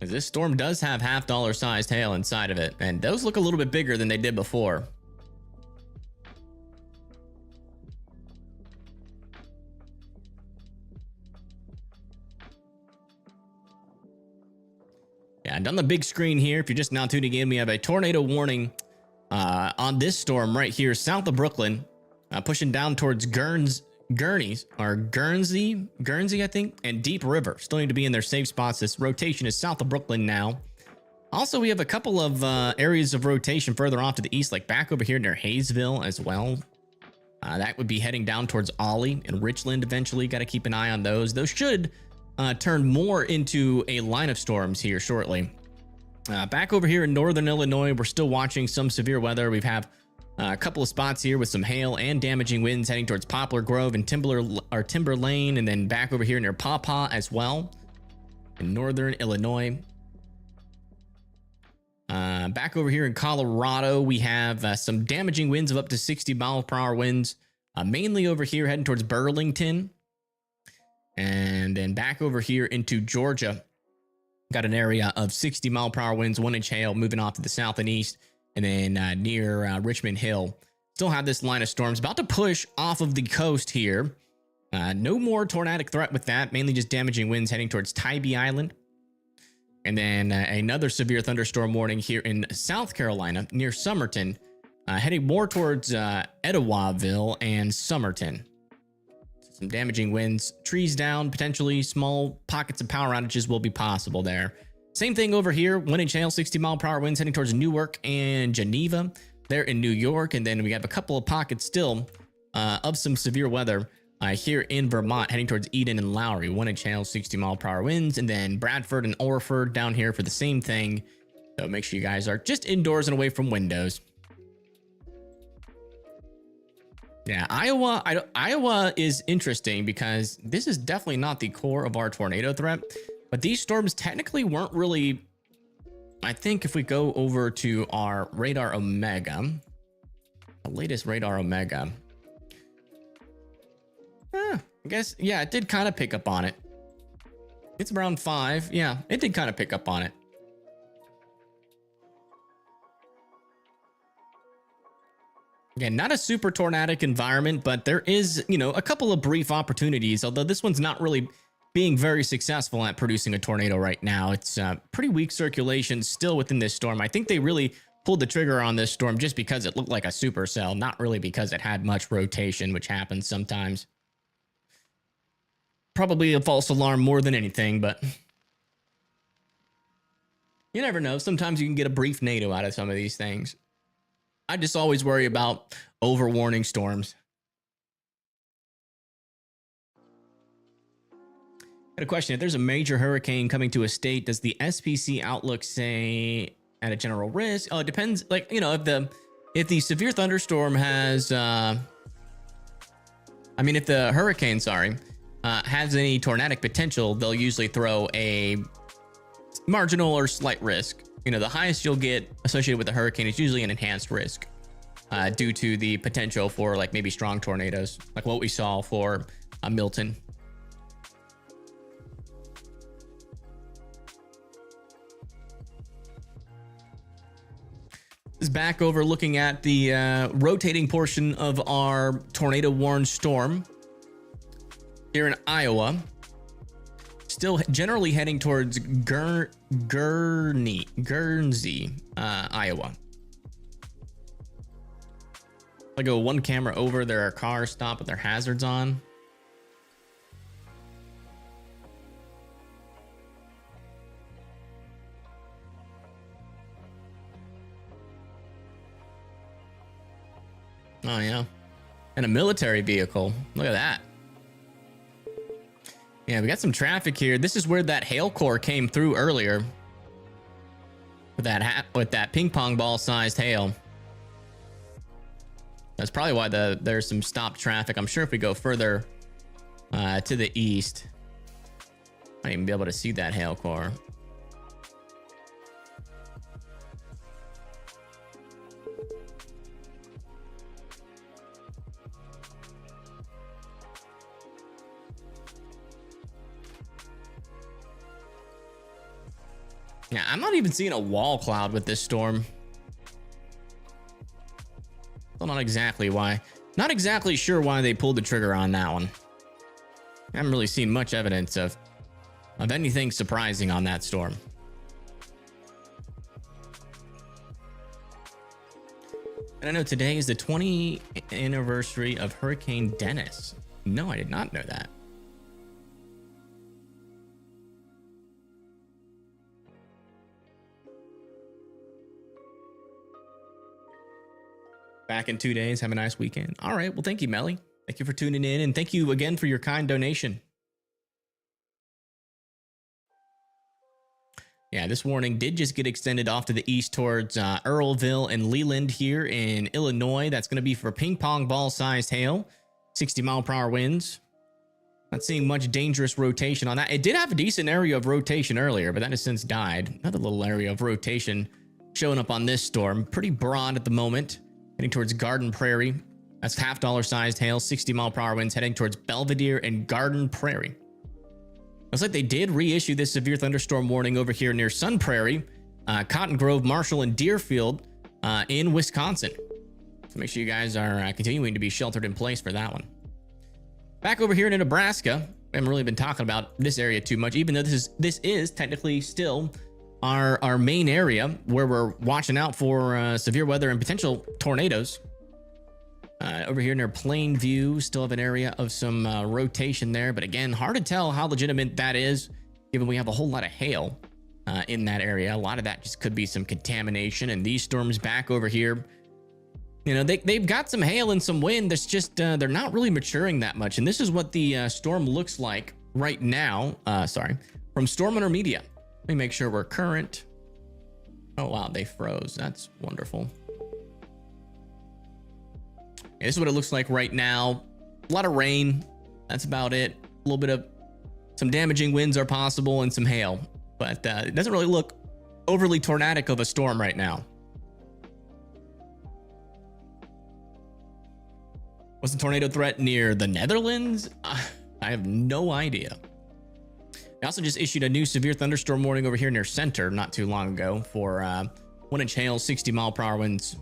Speaker 1: As this storm does have $half sized hail inside of it, and those look a little bit bigger than they did before. Yeah, and on the big screen here, if you're just now tuning in, we have a tornado warning on this storm right here, south of Brooklyn, pushing down towards Guernsey, I think, and Deep River. Still need to be in their safe spots. This rotation is south of Brooklyn now. Also, we have a couple of areas of rotation further off to the east, like back over here near Hayesville as well. That would be heading down towards Ollie and Richland eventually. Got to keep an eye on those. Those should turn more into a line of storms here shortly. Back over here in northern Illinois, we're still watching some severe weather. We have a couple of spots here with some hail and damaging winds heading towards Poplar Grove and Timber Lane, and then back over here near Pawpaw as well in northern Illinois. Back over here in Colorado, we have some damaging winds of up to 60-mile-per-hour winds, mainly over here heading towards Burlington. And then back over here into Georgia, got an area of 60-mile-per-hour winds, 1-inch hail moving off to the south and east. And then near Richmond Hill, still have this line of storms about to push off of the coast here. No more tornadic threat with that, mainly just damaging winds heading towards Tybee Island. And then another severe thunderstorm warning here in South Carolina near Somerton, heading more towards Etowahville and Somerton. Some damaging winds, trees down, potentially small pockets of power outages will be possible there. Same thing over here, 1-inch hail, 60-mile-per-hour winds heading towards Newark and Geneva. There in New York, and then we have a couple of pockets still of some severe weather here in Vermont, heading towards Eden and Lowry. 1-inch hail, 60-mile-per-hour winds, and then Bradford and Orford down here for the same thing. So make sure you guys are just indoors and away from windows. Yeah, Iowa is interesting because this is definitely not the core of our tornado threat, but these storms technically weren't really. I think if we go over to our radar Omega, the latest radar Omega, I guess, yeah, it did kind of pick up on it. It's around 5. Yeah, it did kind of pick up on it. Again, not a super tornadic environment, but there is, you know, a couple of brief opportunities, although this one's not really being very successful at producing a tornado right now. It's pretty weak circulation still within this storm. I think they really pulled the trigger on this storm just because it looked like a supercell, not really because it had much rotation, which happens sometimes. Probably a false alarm more than anything, but you never know. Sometimes you can get a brief NATO out of some of these things. I just always worry about overwarning storms. Got a question. If there's a major hurricane coming to a state, does the SPC outlook say at a general risk? Oh, it depends. Like, you know, if the severe thunderstorm has, if the hurricane, has any tornadic potential, they'll usually throw a marginal or slight risk. You know, the highest you'll get associated with a hurricane is usually an enhanced risk due to the potential for like maybe strong tornadoes, like what we saw for Milton. This is back over looking at the rotating portion of our tornado warned storm here in Iowa. Still generally heading towards Guernsey, Iowa. I go one camera over, there are cars stopped with their hazards on. Oh yeah, and a military vehicle. Look at that. Yeah, we got some traffic here. This is where that hail core came through earlier with that ping pong ball sized hail. That's probably why there's some stopped traffic. I'm sure if we go further to the east, I might even be able to see that hail core. Yeah, I'm not even seeing a wall cloud with this storm. Well, not exactly why. Not exactly sure why they pulled the trigger on that one. I haven't really seen much evidence of anything surprising on that storm. And I know today is the 20th anniversary of Hurricane Dennis. No, I did not know that. Back in 2 days. Have a nice weekend. All right. Well, thank you, Melly. Thank you for tuning in. And thank you again for your kind donation. Yeah, this warning did just get extended off to the east towards Earlville and Leland here in Illinois. That's going to be for ping pong ball sized hail, 60-mile-per-hour winds. Not seeing much dangerous rotation on that. It did have a decent area of rotation earlier, but that has since died. Another little area of rotation showing up on this storm. Pretty broad at the moment. Heading towards Garden Prairie. That's $half sized hail, 60-mile-per-hour winds heading towards Belvedere and Garden Prairie. Looks like they did reissue this severe thunderstorm warning over here near Sun Prairie, Cotton Grove, Marshall, and Deerfield in Wisconsin. So make sure you guys are continuing to be sheltered in place for that one. Back over here in Nebraska, we haven't really been talking about this area too much, even though this is technically still our main area where we're watching out for severe weather and potential tornadoes. Over here near Plainview, still have an area of some rotation there, but again, hard to tell how legitimate that is, given we have a whole lot of hail in that area. A lot of that just could be some contamination, and these storms back over here, you know, they've got some hail and some wind. That's just they're not really maturing that much, and this is what the storm looks like right now. From Storm Hunter Media. Let me make sure we're current. Oh wow, they froze. That's wonderful. Yeah, this is what it looks like right now. A lot of rain. That's about it. A little bit of some damaging winds are possible and some hail, but it doesn't really look overly tornadic of a storm right now. Was the tornado threat near the Netherlands? I have no idea. They also just issued a new severe thunderstorm warning over here near center not too long ago for 1-inch hail, 60-mile-per-hour winds.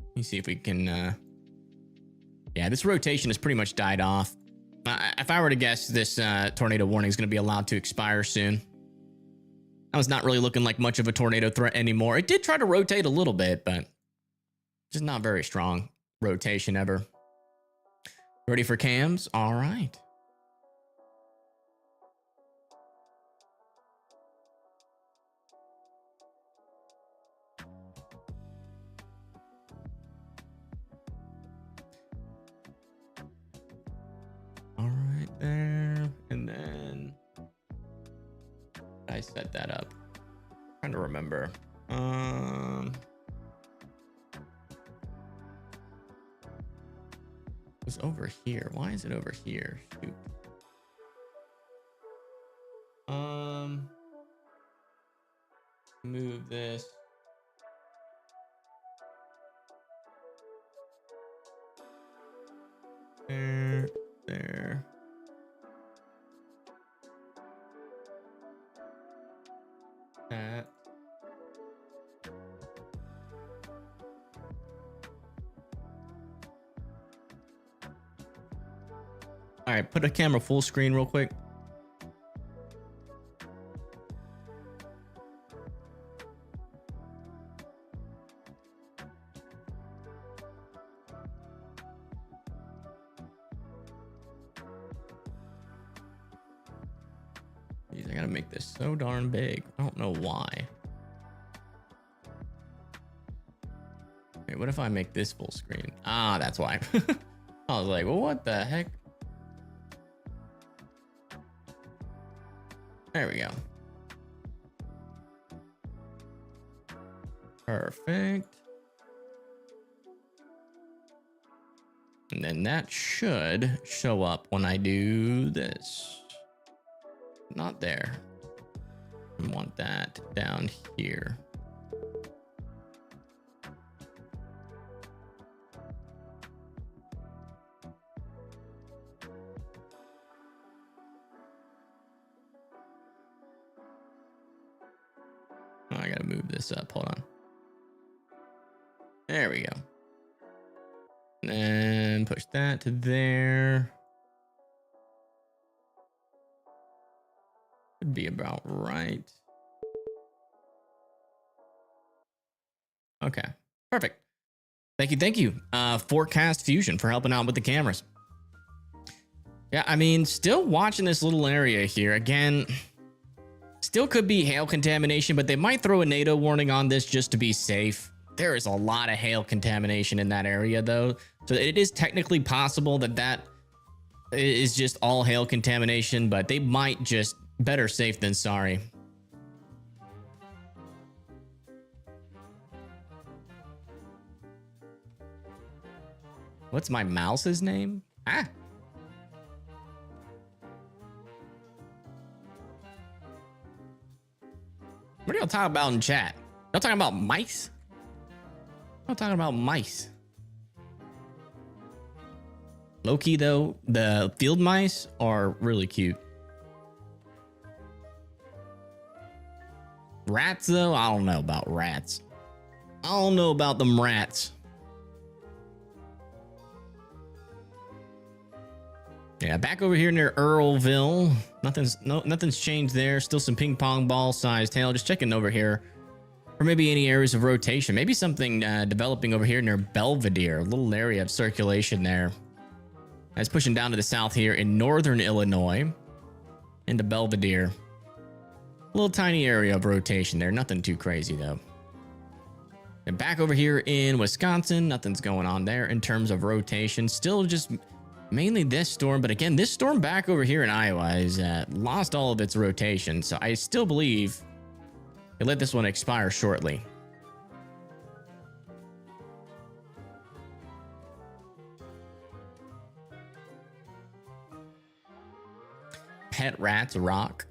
Speaker 1: Let me see if we can... yeah, this rotation has pretty much died off. If I were to guess, this tornado warning is going to be allowed to expire soon. That was not really looking like much of a tornado threat anymore. It did try to rotate a little bit, but just not very strong rotation ever. Ready for cams? All right. All right there. And then I set that up. Trying to remember. It was over here. Why is it over here? Shoot. Move this. There. That. All right, put a camera full screen real quick. Jeez, I gotta make this so darn big. I don't know why. Okay, what if I make this full screen? Ah, that's why. I was like, well, what the heck? There we go. Perfect. And then that should show up when I do this. Not there. I want that down here. Oh, I gotta move this up. Hold on. There we go. And push that to there. Would be about right. Okay, perfect. Thank you. Forecast Fusion for helping out with the cameras. Yeah, I mean, still watching this little area here. Again, still could be hail contamination, but they might throw a NATO warning on this just to be safe. There is a lot of hail contamination in that area, though. So it is technically possible that that is just all hail contamination, but they might just better safe than sorry. What's my mouse's name? Ah. What are y'all talking about in chat? Y'all talking about mice? I'm talking about mice. Low-key though, the field mice are really cute. Rats though, I don't know about rats. I don't know about them rats. Yeah, back over here near Earlville. Nothing's changed there. Still some ping pong ball sized hail. Just checking over here. Or maybe any areas of rotation. Maybe something developing over here near Belvedere. A little area of circulation there. That's pushing down to the south here in northern Illinois. Into Belvedere. A little tiny area of rotation there. Nothing too crazy though. And back over here in Wisconsin. Nothing's going on there in terms of rotation. Still just mainly this storm. But again, this storm back over here in Iowa has lost all of its rotation. So I still believe they let this one expire shortly. Pet rats rock.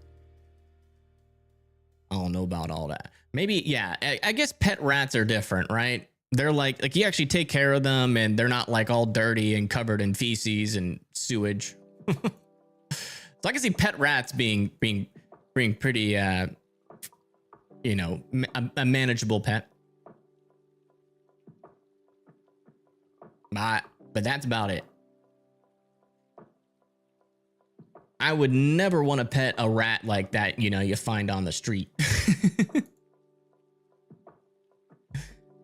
Speaker 1: I don't know know about all that. Maybe, yeah, I guess pet rats are different, right? They're like you actually take care of them and they're not like all dirty and covered in feces and sewage. So I can see pet rats being pretty, you know, a manageable pet. But that's about it. I would never want to pet a rat like that, you know, you find on the street.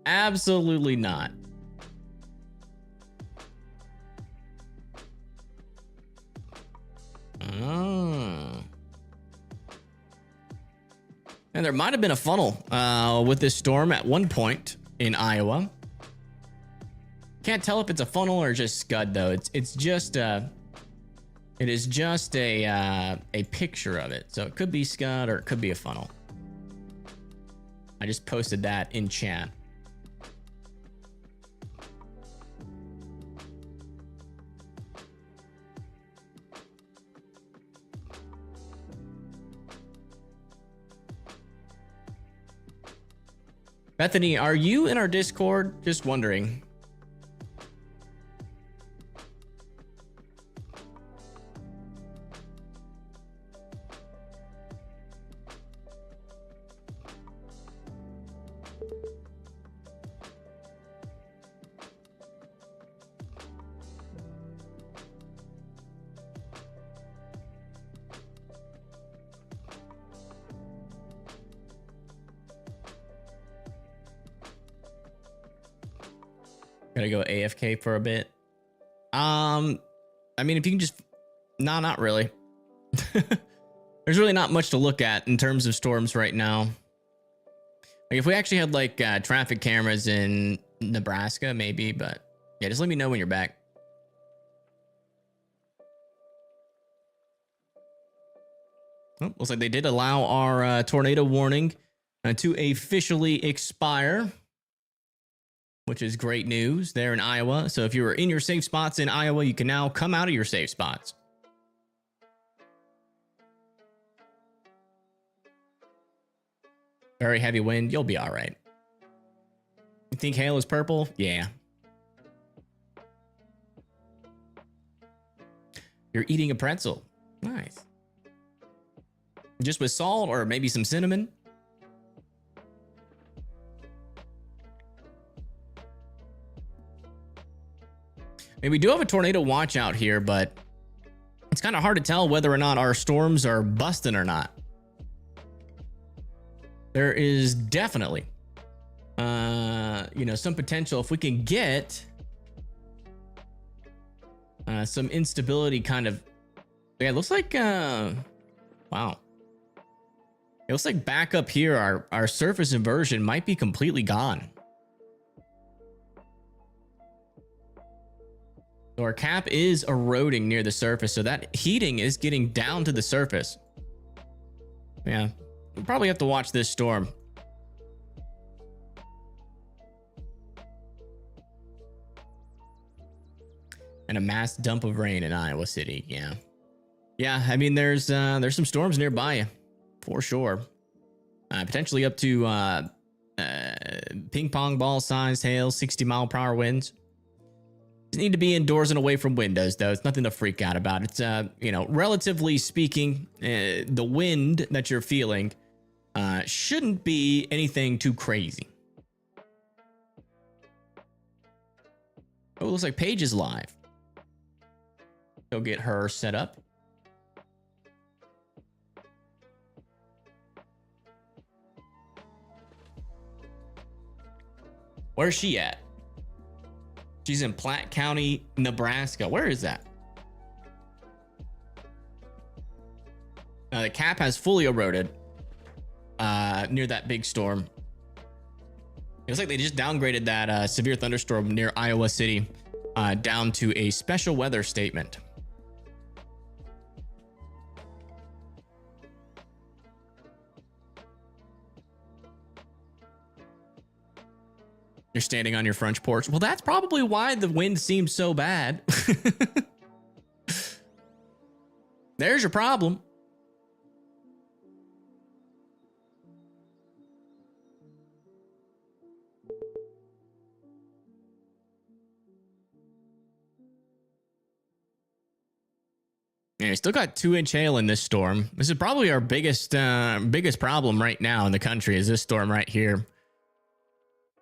Speaker 1: Absolutely not. Oh. And there might have been a funnel with this storm at one point in Iowa. Can't tell if it's a funnel or just scud though. It's just it is just a picture of it. So it could be scud or it could be a funnel. I just posted that in chat. Bethany, are you in our Discord? Just wondering. Gotta go AFK for a bit. I mean, if you can just, no, not really. There's really not much to look at in terms of storms right now. Like if we actually had like traffic cameras in Nebraska, maybe, but yeah, just let me know when you're back. Oh, looks like they did allow our tornado warning to officially expire, which is great news there in Iowa. So if you were in your safe spots in Iowa, you can now come out of your safe spots. Very heavy wind. You'll be all right. You think hail is purple? Yeah. You're eating a pretzel. Nice. Just with salt or maybe some cinnamon? I mean, we do have a tornado watch out here, but it's kind of hard to tell whether or not our storms are busting or not. There is definitely, you know, some potential if we can get some instability kind of. Yeah, it looks like, wow. It looks like back up here, our surface inversion might be completely gone. So our cap is eroding near the surface, so that heating is getting down to the surface. Yeah, we'll probably have to watch this storm. And a mass dump of rain in Iowa City. Yeah, yeah. I mean, there's some storms nearby, for sure. Potentially up to ping pong ball sized hail, 60-mile-per-hour winds. Need to be indoors and away from windows, though. It's nothing to freak out about. It's you know, relatively speaking, the wind that you're feeling shouldn't be anything too crazy. Oh, it looks like Paige is live. Go get her set up. Where's she at? She's in Platte County, Nebraska. Where is that? The cap has fully eroded near that big storm. It looks like they just downgraded that severe thunderstorm near Iowa City down to a special weather statement. You're standing on your front porch. Well, that's probably why the wind seems so bad. There's your problem. Yeah, we still got 2-inch hail in this storm. This is probably our biggest problem right now in the country is this storm right here.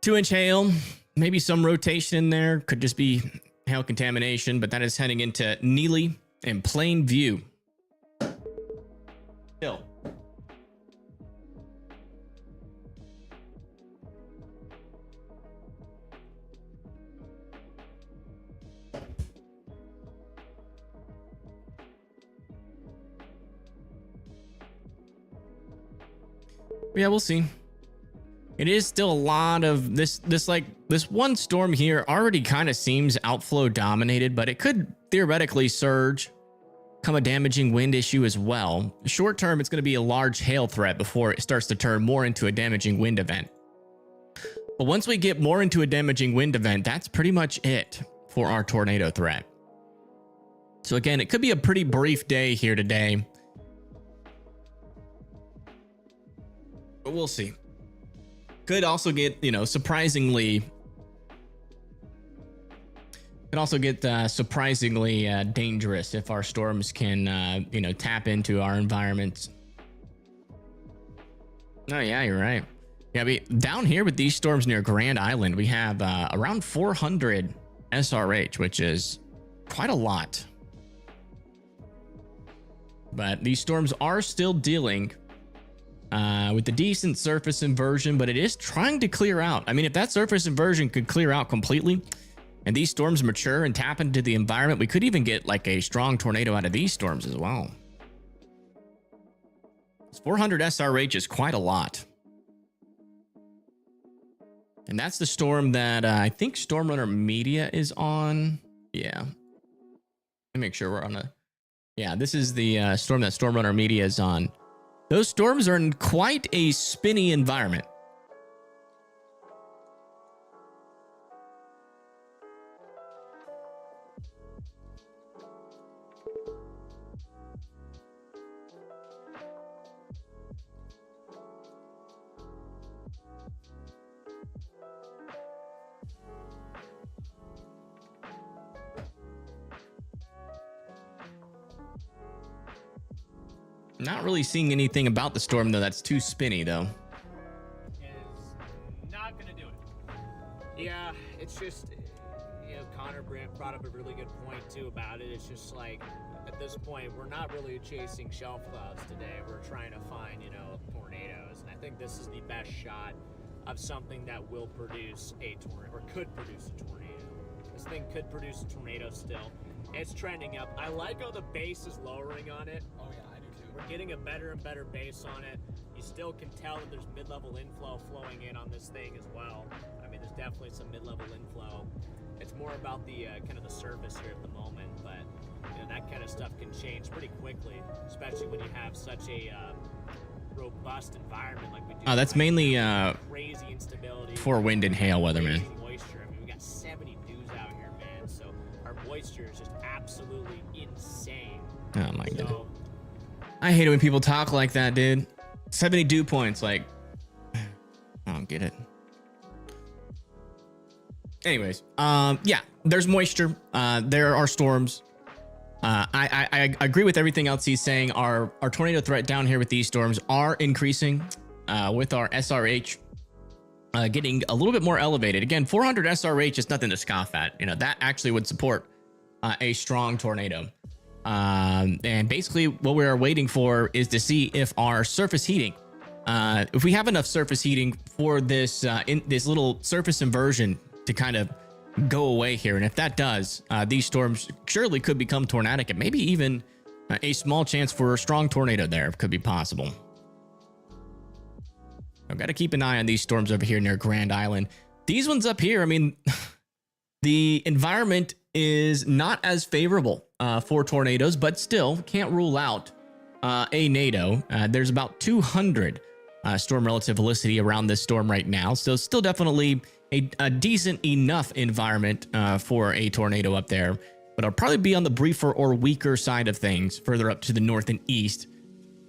Speaker 1: 2-inch hail, maybe some rotation in there. Could just be hail contamination, but that is heading into Neely and Plainview. Hill. Yeah, we'll see. It is still a lot of this one storm here already kind of seems outflow dominated, but it could theoretically surge, come a damaging wind issue as well. Short term, it's going to be a large hail threat before it starts to turn more into a damaging wind event. But once we get more into a damaging wind event, that's pretty much it for our tornado threat. So again, it could be a pretty brief day here today. But we'll see. Could also get, surprisingly dangerous if our storms can, tap into our environments. Oh, yeah, you're right. Yeah, down here with these storms near Grand Island, we have around 400 SRH, which is quite a lot. But these storms are still dealing with the decent surface inversion, but it is trying to clear out. I mean, if that surface inversion could clear out completely and these storms mature and tap into the environment, we could even get like a strong tornado out of these storms as well. 400 SRH is quite a lot. And that's the storm that I think Storm Runner Media is on. Yeah. Let me make sure we're on a... Yeah, this is the storm that Storm Runner Media is on. Those storms are in quite a spinny environment. Not really seeing anything about the storm, though. That's too spinny, though.
Speaker 5: Is not going to do it. Yeah, it's just, Connor brought up a really good point, too, about it. It's just like, at this point, we're not really chasing shelf clouds today. We're trying to find, tornadoes. And I think this is the best shot of something that will produce a tornado, or could produce a tornado. This thing could produce a tornado still. It's trending up. I like how the base is lowering on it. Oh, yeah. We're getting a better and better base on it. You still can tell that there's mid-level inflow flowing in on this thing as well. I mean, there's definitely some mid-level inflow. It's more about the kind of the surface here at the moment, but that kind of stuff can change pretty quickly, especially when you have such a robust environment like we do.
Speaker 1: Oh, that's mainly
Speaker 5: crazy instability
Speaker 1: for wind and hail weather, man.
Speaker 5: Moisture. I mean, we got 70 dews out here, man. So our moisture is just absolutely insane.
Speaker 1: Oh my god. I hate it when people talk like that, dude. 70 dew points, like, I don't get it. Anyways, yeah, there's moisture. There are storms. I agree with everything else he's saying. Our tornado threat down here with these storms are increasing with our SRH getting a little bit more elevated. Again, 400 SRH is nothing to scoff at. That actually would support a strong tornado. And basically what we're waiting for is to see if our surface heating, if we have enough surface heating for this this little surface inversion to kind of go away here. And if that does, these storms surely could become tornadic, and maybe even a small chance for a strong tornado there could be possible. I've got to keep an eye on these storms over here near Grand Island. These ones up here, I mean, the environment is not as favorable for tornadoes, but still can't rule out a NATO. There's about 200 storm relative velocity around this storm right now, so still definitely a decent enough environment for a tornado up there, but it'll probably be on the briefer or weaker side of things further up to the north and east.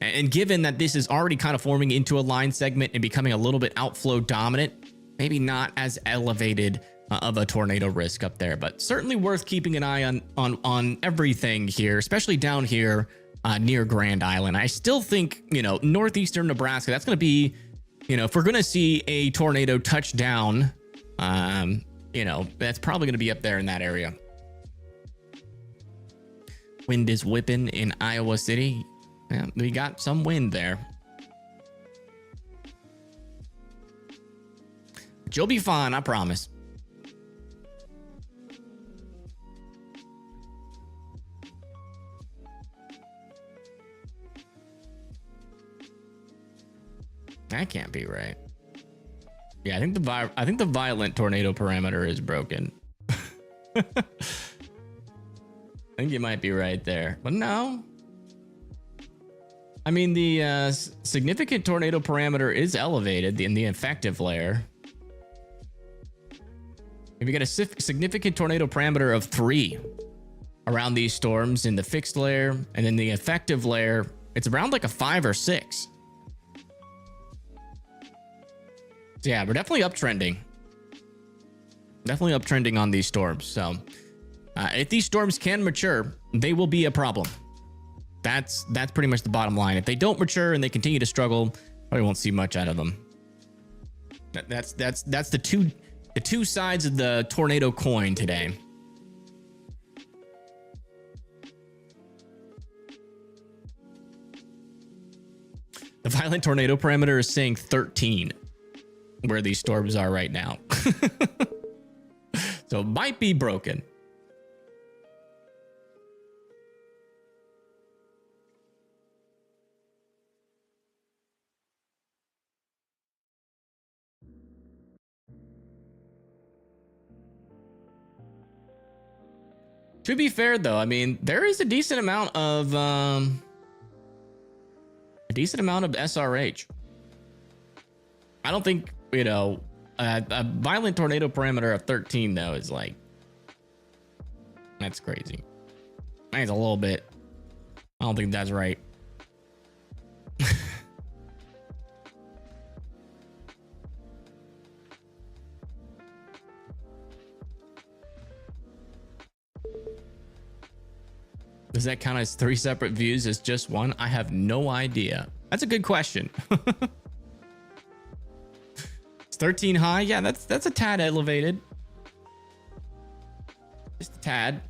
Speaker 1: And given that this is already kind of forming into a line segment and becoming a little bit outflow dominant, maybe not as elevated of a tornado risk up there, but certainly worth keeping an eye on everything here, especially down here near Grand Island. I still think, you know, northeastern Nebraska, that's going to be, you know, if we're going to see a tornado touch down, you know, that's probably going to be up there in that area. Wind is whipping in Iowa City. Yeah, we got some wind there. But you'll be fine, I promise. That can't be right. Yeah, I think the violent tornado parameter is broken. I think you might be right there, but no. I mean, the significant tornado parameter is elevated in the effective layer. If you get a significant tornado parameter of 3 around these storms in the fixed layer, and in the effective layer, it's around like a 5 or 6. So yeah, we're definitely uptrending. Definitely uptrending on these storms. So if these storms can mature, they will be a problem. That's pretty much the bottom line. If they don't mature and they continue to struggle, probably won't see much out of them. That's the two sides of the tornado coin today. The violent tornado parameter is saying 13. Where these storms are right now. So it might be broken. To be fair though, I mean, there is a decent amount of SRH. I don't think, you know, a violent tornado parameter of 13 though is like, that's crazy. That's a little bit. I don't think that's right. Does that count as 3 separate views as just one? I have no idea. That's a good question. It's 13 high. Yeah, that's a tad elevated. Just a tad.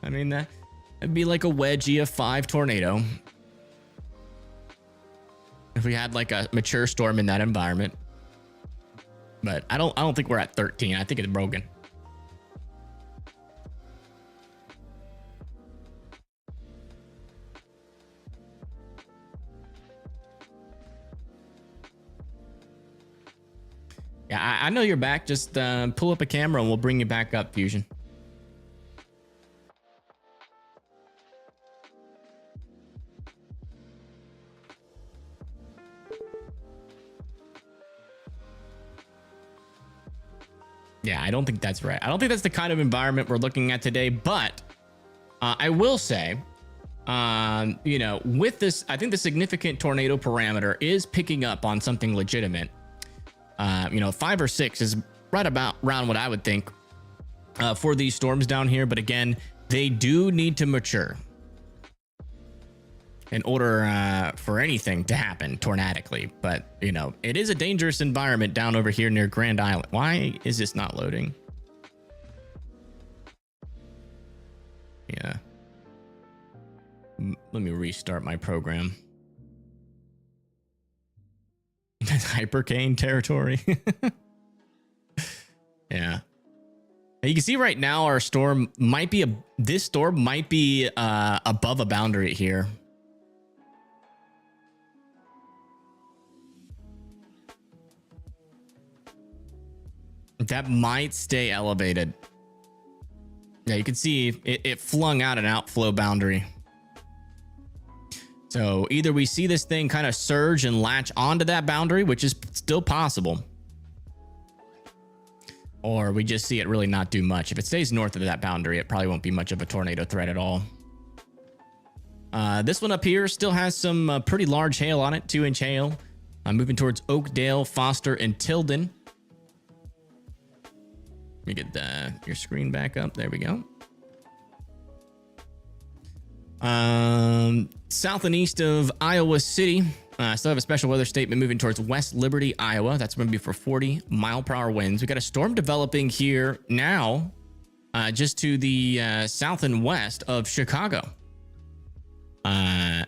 Speaker 1: I mean, that'd be like a wedgie of 5 tornado. If we had like a mature storm in that environment. But I don't think we're at 13. I think it's broken. Yeah, I know you're back. Just pull up a camera and we'll bring you back up, Fusion. Yeah, I don't think that's right. I don't think that's the kind of environment we're looking at today, but I will say, you know, with this, I think the significant tornado parameter is picking up on something legitimate. You know, 5 or 6 is right about around what I would think for these storms down here. But again, they do need to mature in order for anything to happen tornadically. But, you know, it is a dangerous environment down over here near Grand Island. Why is this not loading? Yeah. Let me restart my program. Hypercane territory. Yeah. You can see right now our storm might be this storm might be above a boundary here. That might stay elevated. Yeah, you can see it flung out an outflow boundary. So either we see this thing kind of surge and latch onto that boundary, which is still possible, or we just see it really not do much. If it stays north of that boundary, it probably won't be much of a tornado threat at all. This one up here still has some pretty large hail on it, 2-inch hail. Moving towards Oakdale, Foster, and Tilden. me get your screen back up. There we go. South and east of Iowa City. Still have a special weather statement moving towards West Liberty, Iowa. That's going to be for 40-mile-per-hour winds. We got a storm developing here now, just to the south and west of Chicago.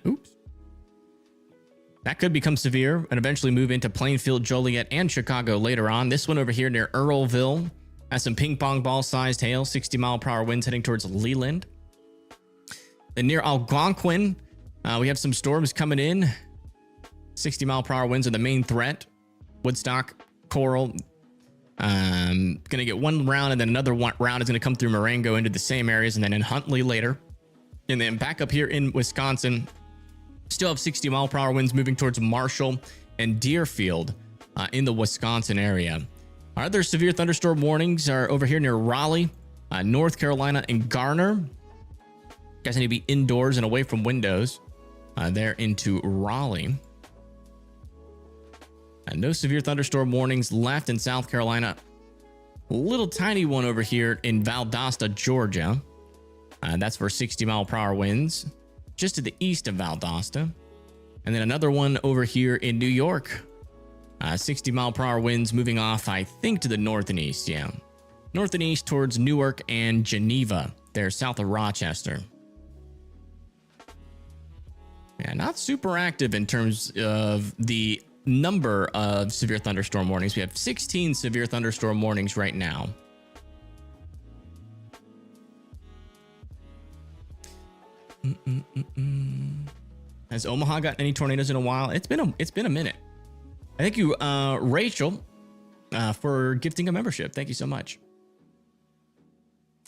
Speaker 1: Oops. That could become severe and eventually move into Plainfield, Joliet, and Chicago later on. This one over here near Earlville has some ping pong ball sized hail, 60-mile-per-hour winds heading towards Leland. Then near Algonquin, we have some storms coming in. 60-mile-per-hour winds are the main threat. Woodstock, Coral. Gonna get one round, and then another round is gonna come through Marengo into the same areas, and then in Huntley later. And then back up here in Wisconsin, still have 60-mile-per-hour winds moving towards Marshall and Deerfield in the Wisconsin area. Our other severe thunderstorm warnings are over here near Raleigh, North Carolina, and Garner. You guys need to be indoors and away from windows. There into Raleigh. No severe thunderstorm warnings left in South Carolina. A little tiny one over here in Valdosta, Georgia. That's for 60-mile-per-hour winds, just to the east of Valdosta. And then another one over here in New York. 60-mile-per-hour winds moving off, I think, to the north and east. Yeah. North and east towards Newark and Geneva. They're south of Rochester. Yeah, not super active in terms of the number of severe thunderstorm warnings. We have 16 severe thunderstorm warnings right now. Has Omaha gotten any tornadoes in a while? It's been a minute. Thank you, Rachel, for gifting a membership. Thank you so much.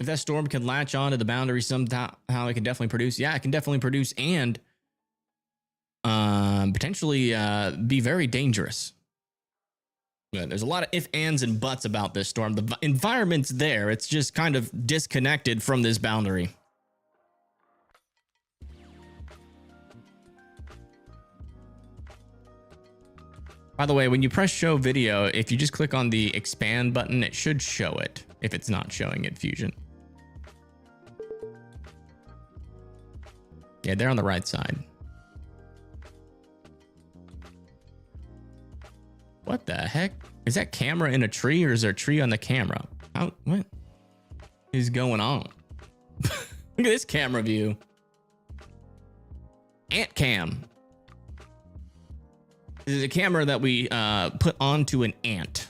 Speaker 1: If that storm can latch on to the boundary somehow, it can definitely produce. Yeah, it can definitely produce and potentially be very dangerous. Yeah, there's a lot of ifs, ands, and buts about this storm. The environment's there. It's just kind of disconnected from this boundary. By the way, when you press show video, if you just click on the expand button, it should show it if it's not showing it, Fusion. Yeah, they're on the right side. What the heck? Is that camera in a tree, or is there a tree on the camera? What is going on? Look at this camera view. Ant cam. This is a camera that we put onto an ant,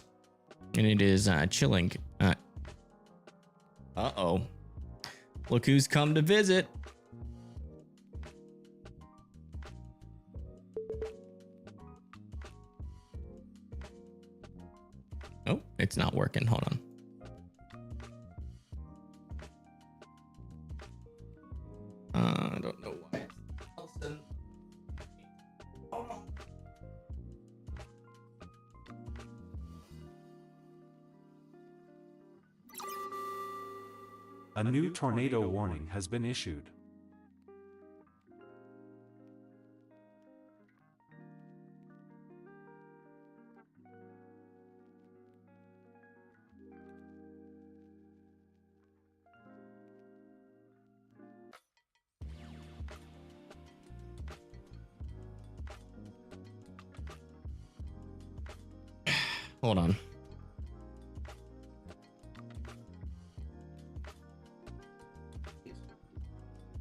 Speaker 1: and it is chilling. Uh-oh. Look who's come to visit. Oh, it's not working. Hold on. I don't know why. Hold on.
Speaker 2: A new tornado warning has been issued.
Speaker 1: Hold on.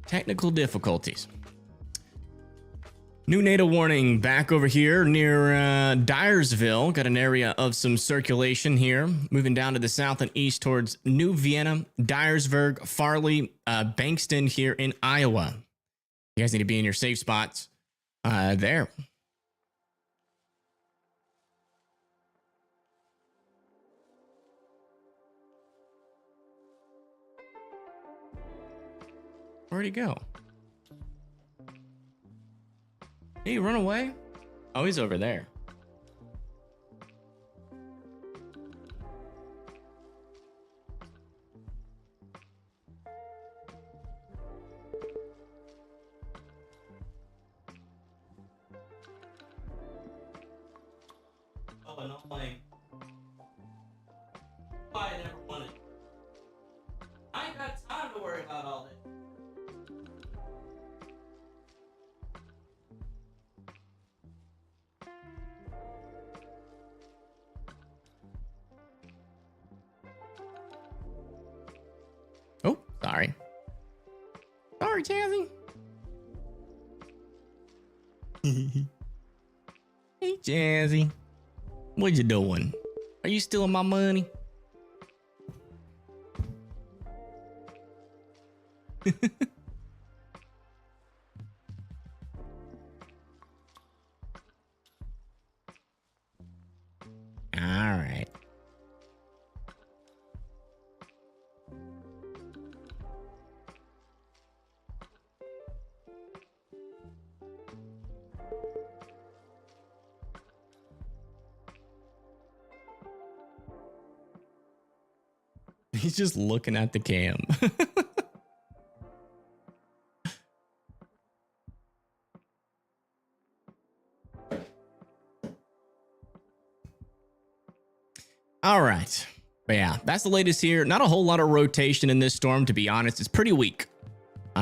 Speaker 1: Technical difficulties. New NATO warning back over here near Dyersville. Got an area of some circulation here. Moving down to the south and east towards New Vienna, Dyersburg, Farley, Bankston here in Iowa. You guys need to be in your safe spots there. Where'd he go? Hey, run away? Oh, he's over there. Oh, annoying. Why I never wanted. about all this. Oh, sorry. Sorry, Jazzy. Hey, Jazzy. What you doing? Are you stealing my money? All right. He's just looking at the cam. All right. But yeah, that's the latest here. Not a whole lot of rotation in this storm, to be honest. It's pretty weak. We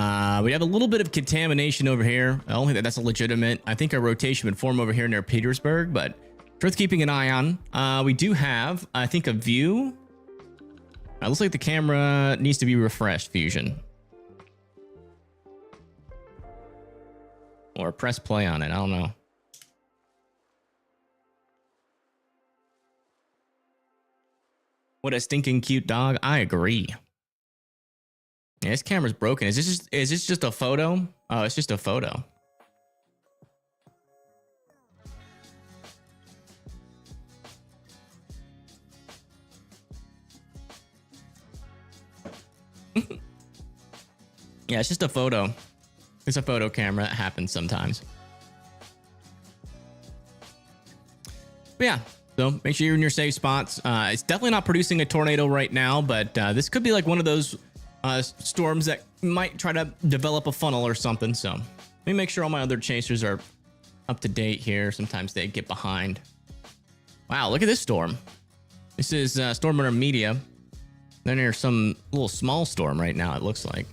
Speaker 1: have a little bit of contamination over here. I don't think that's a legitimate. I think our rotation would form over here near Petersburg, but it's worth keeping an eye on. We do have, I think, a view. It looks like the camera needs to be refreshed, Fusion. Or press play on it. I don't know. What a stinking cute dog. I agree. Yeah, this camera's broken. Is this just a photo? Oh, it's just a photo. Yeah, it's just a photo. It's a photo camera. That happens sometimes. But yeah, so make sure you're in your safe spots. It's definitely not producing a tornado right now, but this could be like one of those storms that might try to develop a funnel or something. So let me make sure all my other chasers are up to date here. Sometimes they get behind. Wow, look at this storm. This is Storm Runner Media. Then there's some little small storm right now, it looks like.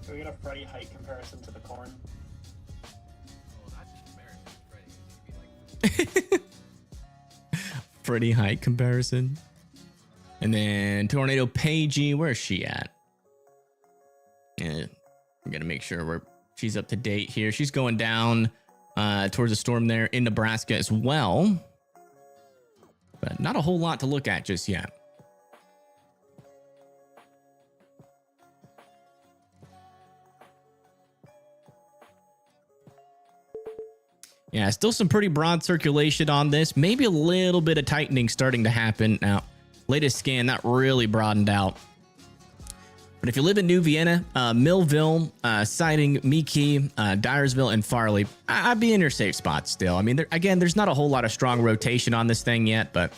Speaker 4: Can we get a Freddy height comparison to the corn?
Speaker 1: Freddy height comparison. And then Tornado Pagey, where's she at? Yeah, I'm gonna make sure she's up to date here. She's going down towards the storm there in Nebraska as well. But not a whole lot to look at just yet. Yeah, still some pretty broad circulation on this. Maybe a little bit of tightening starting to happen. Now, latest scan, that really broadened out. But if you live in New Vienna, Millville, Siding, Meeke, Dyersville, and Farley, I'd be in your safe spot still. I mean, again, there's not a whole lot of strong rotation on this thing yet, but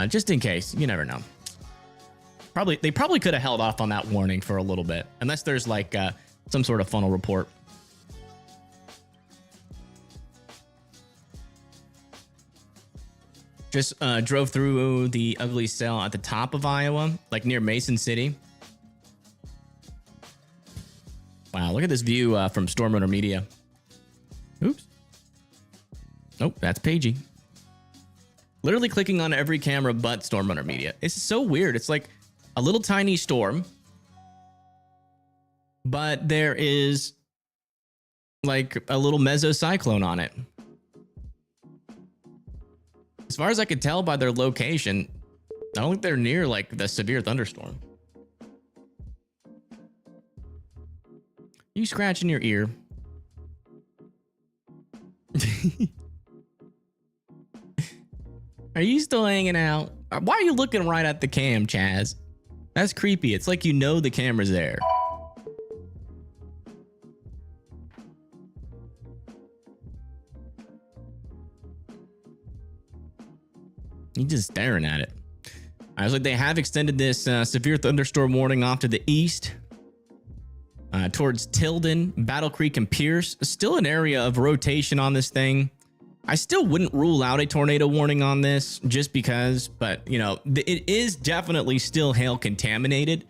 Speaker 1: just in case, you never know. They probably could have held off on that warning for a little bit, unless there's like some sort of funnel report. Just drove through the ugly cell at the top of Iowa, like near Mason City. Wow, look at this view from Storm Runner Media. Oops. Nope, that's Pagey. Literally clicking on every camera but Storm Runner Media. It's so weird. It's like a little tiny storm, but there is like a little mesocyclone on it. As far as I could tell by their location, I don't think they're near like the severe thunderstorm. You scratching your ear? Are you still hanging out? Why are you looking right at the cam, Chaz? That's creepy. It's like you know the camera's there. You're just staring at it. I was like, they have extended this severe thunderstorm warning off to the east. Towards Tilden, Battle Creek, and Pierce. Still an area of rotation on this thing. I still wouldn't rule out a tornado warning on this just because, but you know, it is definitely still hail contaminated.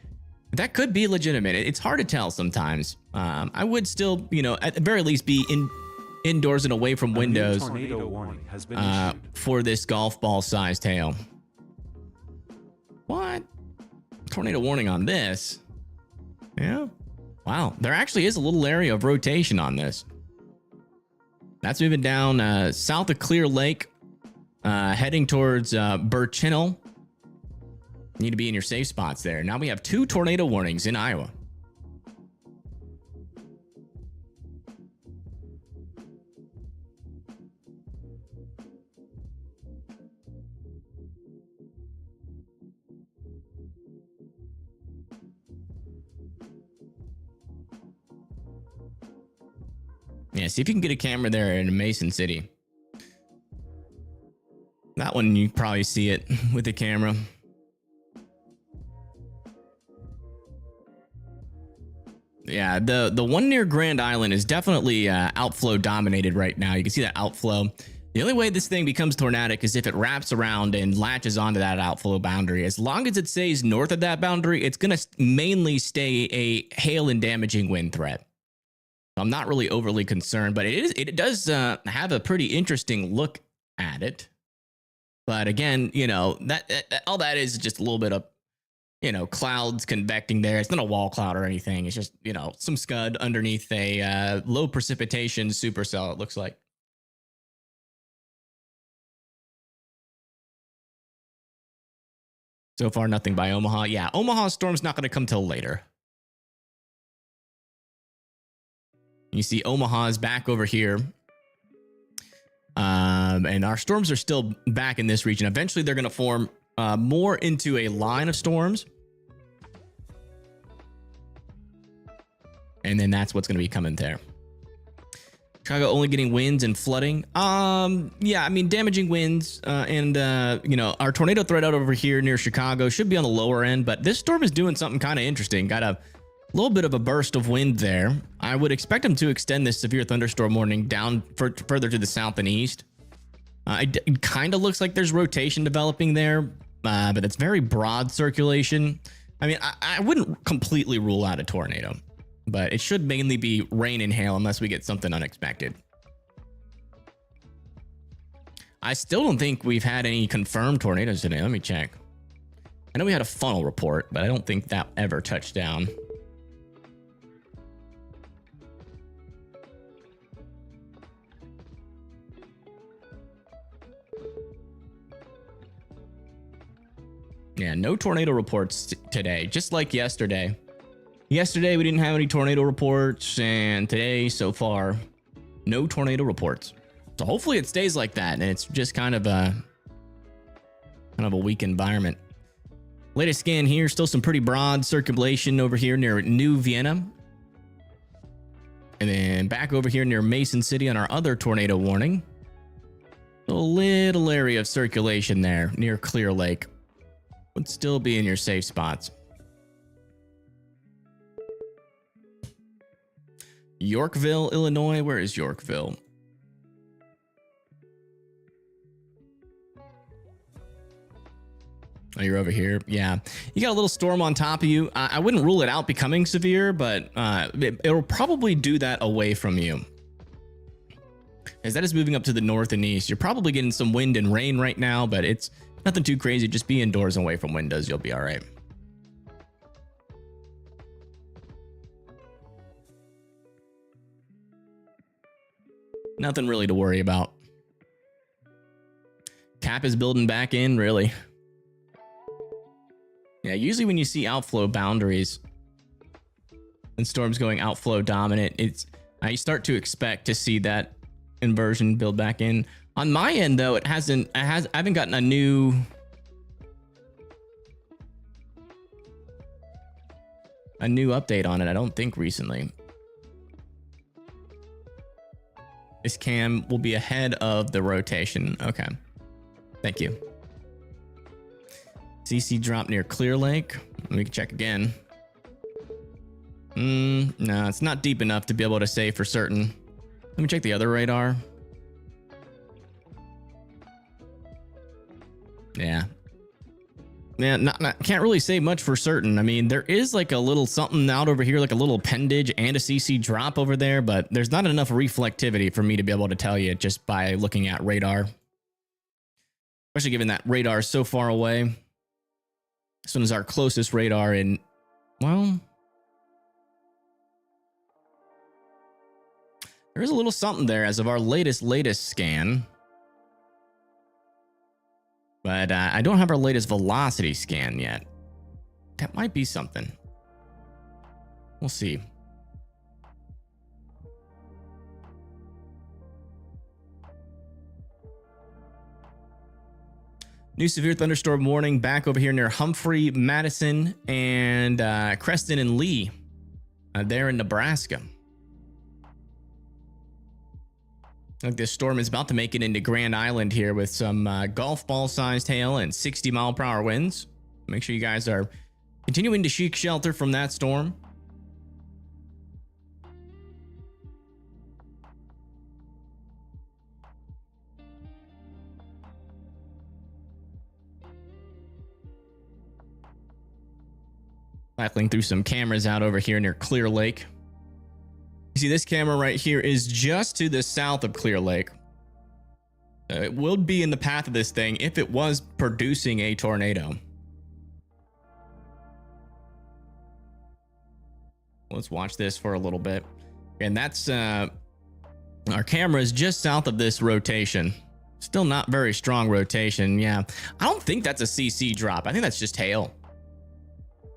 Speaker 1: That could be legitimate. It's hard to tell sometimes. I would still, you know, at the very least be indoors and away from windows
Speaker 2: Tornado warning has been issued.
Speaker 1: for this golf ball sized hail. What? Tornado warning on this? Yeah. Wow. There actually is a little area of rotation on this. That's moving down south of Clear Lake, heading towards Burchennell. Need to be in your safe spots there. Now we have 2 tornado warnings in Iowa. Yeah, see if you can get a camera there in Mason City. That one, you probably see it with the camera. Yeah, the one near Grand Island is definitely outflow dominated right now. You can see that outflow. The only way this thing becomes tornadic is if it wraps around and latches onto that outflow boundary. As long as it stays north of that boundary, it's going to mainly stay a hail and damaging wind threat. I'm not really overly concerned, but it does have a pretty interesting look at it. But again, you know, that all that is just a little bit of, you know, clouds convecting there. It's not a wall cloud or anything. It's just, you know, some scud underneath a low precipitation supercell, it looks like. So far, nothing by Omaha. Yeah, Omaha storm's not going to come till later. You see Omaha's back over here. And our storms are still back in this region. Eventually, they're going to form more into a line of storms. And then that's what's going to be coming there. Chicago only getting winds and flooding. Yeah, I mean, damaging winds. You know, our tornado threat out over here near Chicago should be on the lower end. But this storm is doing something kind of interesting. Got a little bit of a burst of wind there. I would expect them to extend this severe thunderstorm warning down further to the south and east. It kind of looks like there's rotation developing there, but it's very broad circulation. I mean, I wouldn't completely rule out a tornado, but it should mainly be rain and hail unless we get something unexpected. I still don't think we've had any confirmed tornadoes today. Let me check. I know we had a funnel report, but I don't think that ever touched down. Yeah, no tornado reports today, just like yesterday. Yesterday, we didn't have any tornado reports, and today, so far, no tornado reports. So hopefully it stays like that, and it's just kind of a weak environment. Latest scan here, still some pretty broad circulation over here near New Vienna. And then back over here near Mason City on our other tornado warning. A little area of circulation there near Clear Lake. Would still be in your safe spots. Yorkville, Illinois. Where is Yorkville? Oh, you're over here. Yeah. You got a little storm on top of you. I wouldn't rule it out becoming severe, but it'll probably do that away from you. As that is moving up to the north and east, you're probably getting some wind and rain right now, but it's nothing too crazy. Just be indoors and away from windows. You'll be all right. Nothing really to worry about. Cap is building back in, really. Yeah, usually when you see outflow boundaries and storms going outflow dominant, it's you start to expect to see that inversion build back in. On my end, though, I haven't gotten a new update on it, I don't think, recently. This cam will be ahead of the rotation. Okay. Thank you. CC drop near Clear Lake. We can check again. No, it's not deep enough to be able to say for certain. Let me check the other radar. Man, can't really say much for certain. I mean, there is like a little something out over here, like a little appendage and a CC drop over there, but there's not enough reflectivity for me to be able to tell you just by looking at radar. Especially given that radar is so far away. This one is our closest radar in, well, there is a little something there as of our latest scan. But I don't have our latest velocity scan yet. That might be something. We'll see. New severe thunderstorm warning back over here near Humphrey, Madison, and Creston and Lee. There in Nebraska. Like this storm is about to make it into Grand Island here with some golf ball sized hail and 60-mile-per-hour winds. Make sure you guys are continuing to seek shelter from that storm. Cycling through some cameras out over here near Clear Lake. You see, this camera right here is just to the south of Clear Lake. It would be in the path of this thing if it was producing a tornado. Let's watch this for a little bit. And that's our camera is just south of this rotation. Still not very strong rotation. Yeah, I don't think that's a CC drop. I think that's just hail.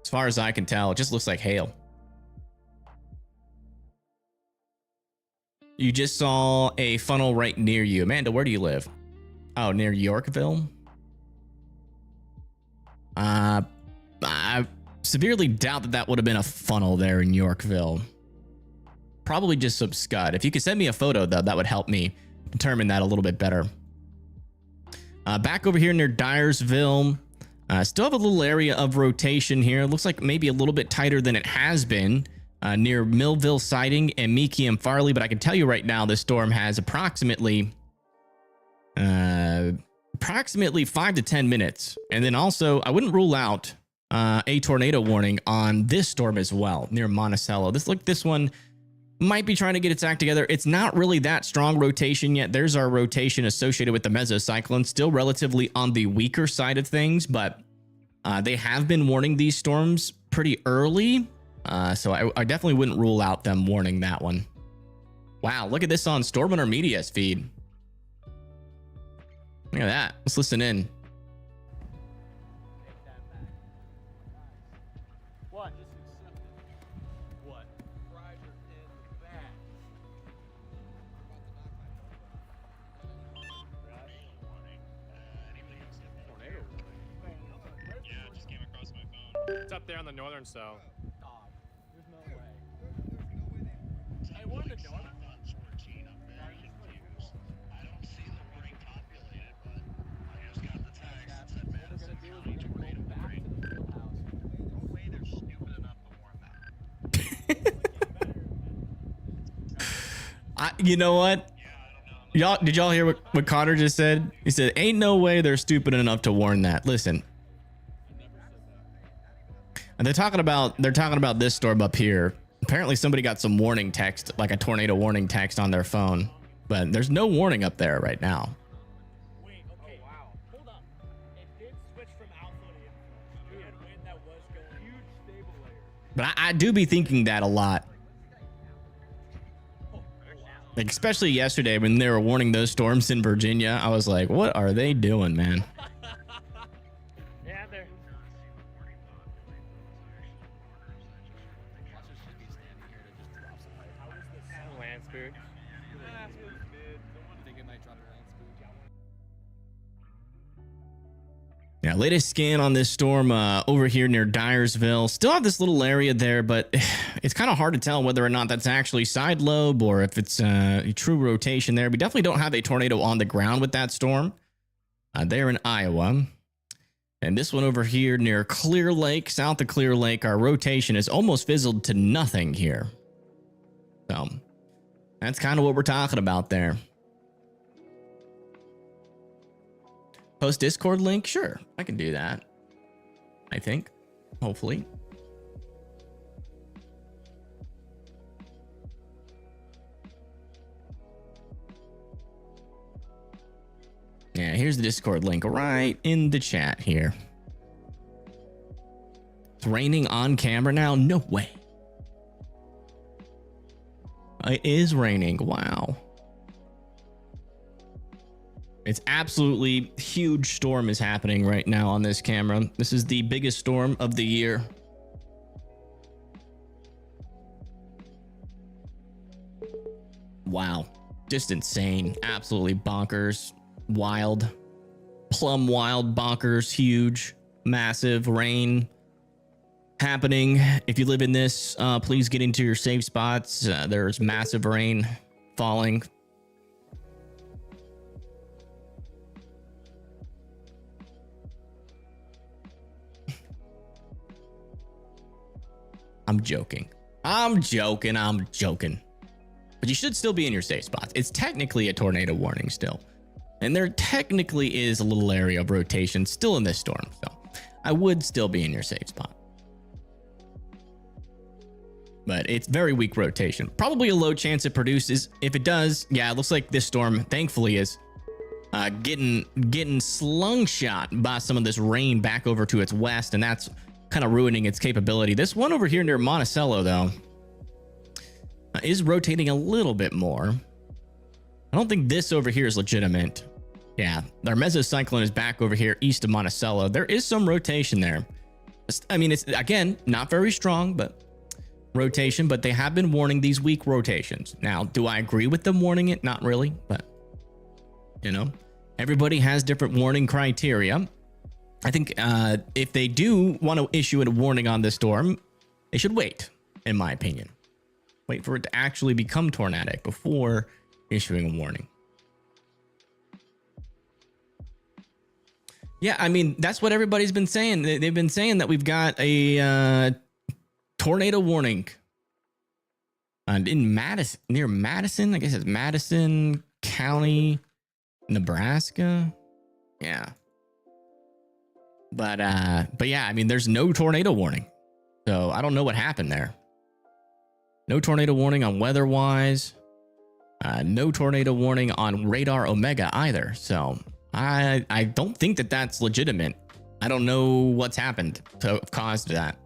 Speaker 1: As far as I can tell, it just looks like hail. You just saw a funnel right near you. Amanda, where do you live? Oh, near Yorkville? I severely doubt that would have been a funnel there in Yorkville. Probably just some scud. If you could send me a photo, though, that would help me determine that a little bit better. Back over here near Dyersville. Still have a little area of rotation here. It looks like maybe a little bit tighter than it has been. Near Millville Siding and Meekie and Farley, but I can tell you right now this storm has approximately 5 to 10 minutes. And then also, I wouldn't rule out a tornado warning on this storm as well, near Monticello. This one might be trying to get its act together. It's not really that strong rotation yet. There's our rotation associated with the mesocyclone, still relatively on the weaker side of things, but they have been warning these storms pretty early. So I definitely wouldn't rule out them warning that one. Wow, look at this on Storm Hunter Media's feed. Look at that. Let's listen in.
Speaker 5: What?
Speaker 6: What? Rider in the back.
Speaker 3: Yeah, it just came across my phone. It's up there on the northern cell.
Speaker 6: There's no way. I wanted to know.
Speaker 7: I don't see the warning populated, but I just got the text that said Madison County tornado warning. No way they're stupid enough to warn that.
Speaker 1: You know what? Did y'all hear what Connor just said? He said, ain't no way they're stupid enough to warn that. Listen. And they're talking about this storm up here. Apparently somebody got some warning text, like a tornado warning text on their phone, but there's no warning up there right now.
Speaker 5: Wait, okay. Oh, wow. Hold up. It did switch from alpha to we had wind that was going huge stable layer.
Speaker 1: But I do be thinking that a lot. Like, especially yesterday when they were warning those storms in Virginia, I was like, what are they doing, man?
Speaker 3: Yeah, they're. Land spook.
Speaker 1: Yeah, latest scan on this storm over here near Dyersville. Still have this little area there, but it's kind of hard to tell whether or not that's actually side lobe or if it's a true rotation there. We definitely don't have a tornado on the ground with that storm. There in Iowa. And this one over here near Clear Lake, south of Clear Lake, our rotation is almost fizzled to nothing here. So that's kind of what we're talking about there. Post Discord link? Sure, I can do that. I think. Hopefully. Yeah, here's the Discord link right in the chat here. It's raining on camera now? No way. It is raining. Wow. It's absolutely huge storm is happening right now on this camera. This is the biggest storm of the year. Wow. Just insane. Absolutely bonkers. Wild. Plumb wild, bonkers, huge, massive rain happening. If you live in this, please get into your safe spots. There's massive rain falling. I'm joking. I'm joking. But you should still be in your safe spots. It's technically a tornado warning still. And there technically is a little area of rotation still in this storm. So I would still be in your safe spot. But it's very weak rotation. Probably a low chance it produces. If it does, yeah, it looks like this storm, thankfully, is getting slungshot by some of this rain back over to its west. And that's kind of ruining its capability. This one over here near Monticello, though, is rotating a little bit more. I don't think this over here is legitimate. Yeah, our mesocyclone is back over here east of Monticello. There is some rotation there. I mean, it's, again, not very strong, but rotation, but they have been warning these weak rotations. Now, do I agree with them warning it? Not really, but, you know, everybody has different warning criteria. I think if they do want to issue a warning on this storm, they should wait, in my opinion. Wait for it to actually become tornadic before issuing a warning. Yeah, I mean, that's what everybody's been saying. They've been saying that we've got a tornado warning in Madison, near Madison. I guess it's Madison County, Nebraska. Yeah. But yeah, I mean, there's no tornado warning. So I don't know what happened there. No tornado warning on weather-wise. No tornado warning on radar Omega either. So I don't think that that's legitimate. I don't know what's happened to have caused that.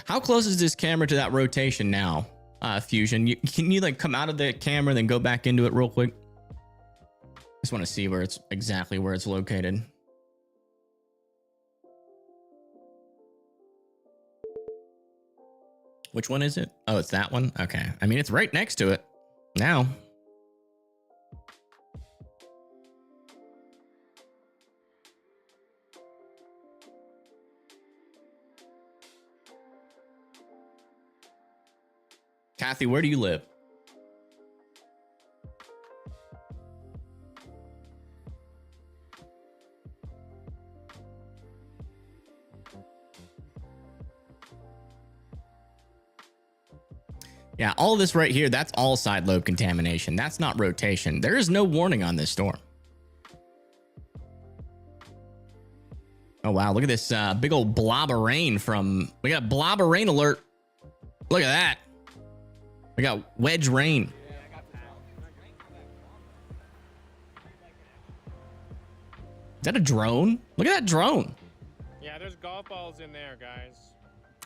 Speaker 1: How close is this camera to that rotation now, Fusion? Can you like come out of the camera and then go back into it real quick? Just want to see where it's exactly where it's located. Which one is it? Oh, it's that one. Okay. I mean, it's right next to it now. Kathy, where do you live? Yeah, all of this right here, that's all side lobe contamination. That's not rotation. There is no warning on this storm. Oh, wow. Look at this big old blob of rain from... We got blob of rain alert. Look at that. We got wedge rain. Is that a drone? Look at that drone.
Speaker 3: Yeah, there's golf balls in there, guys.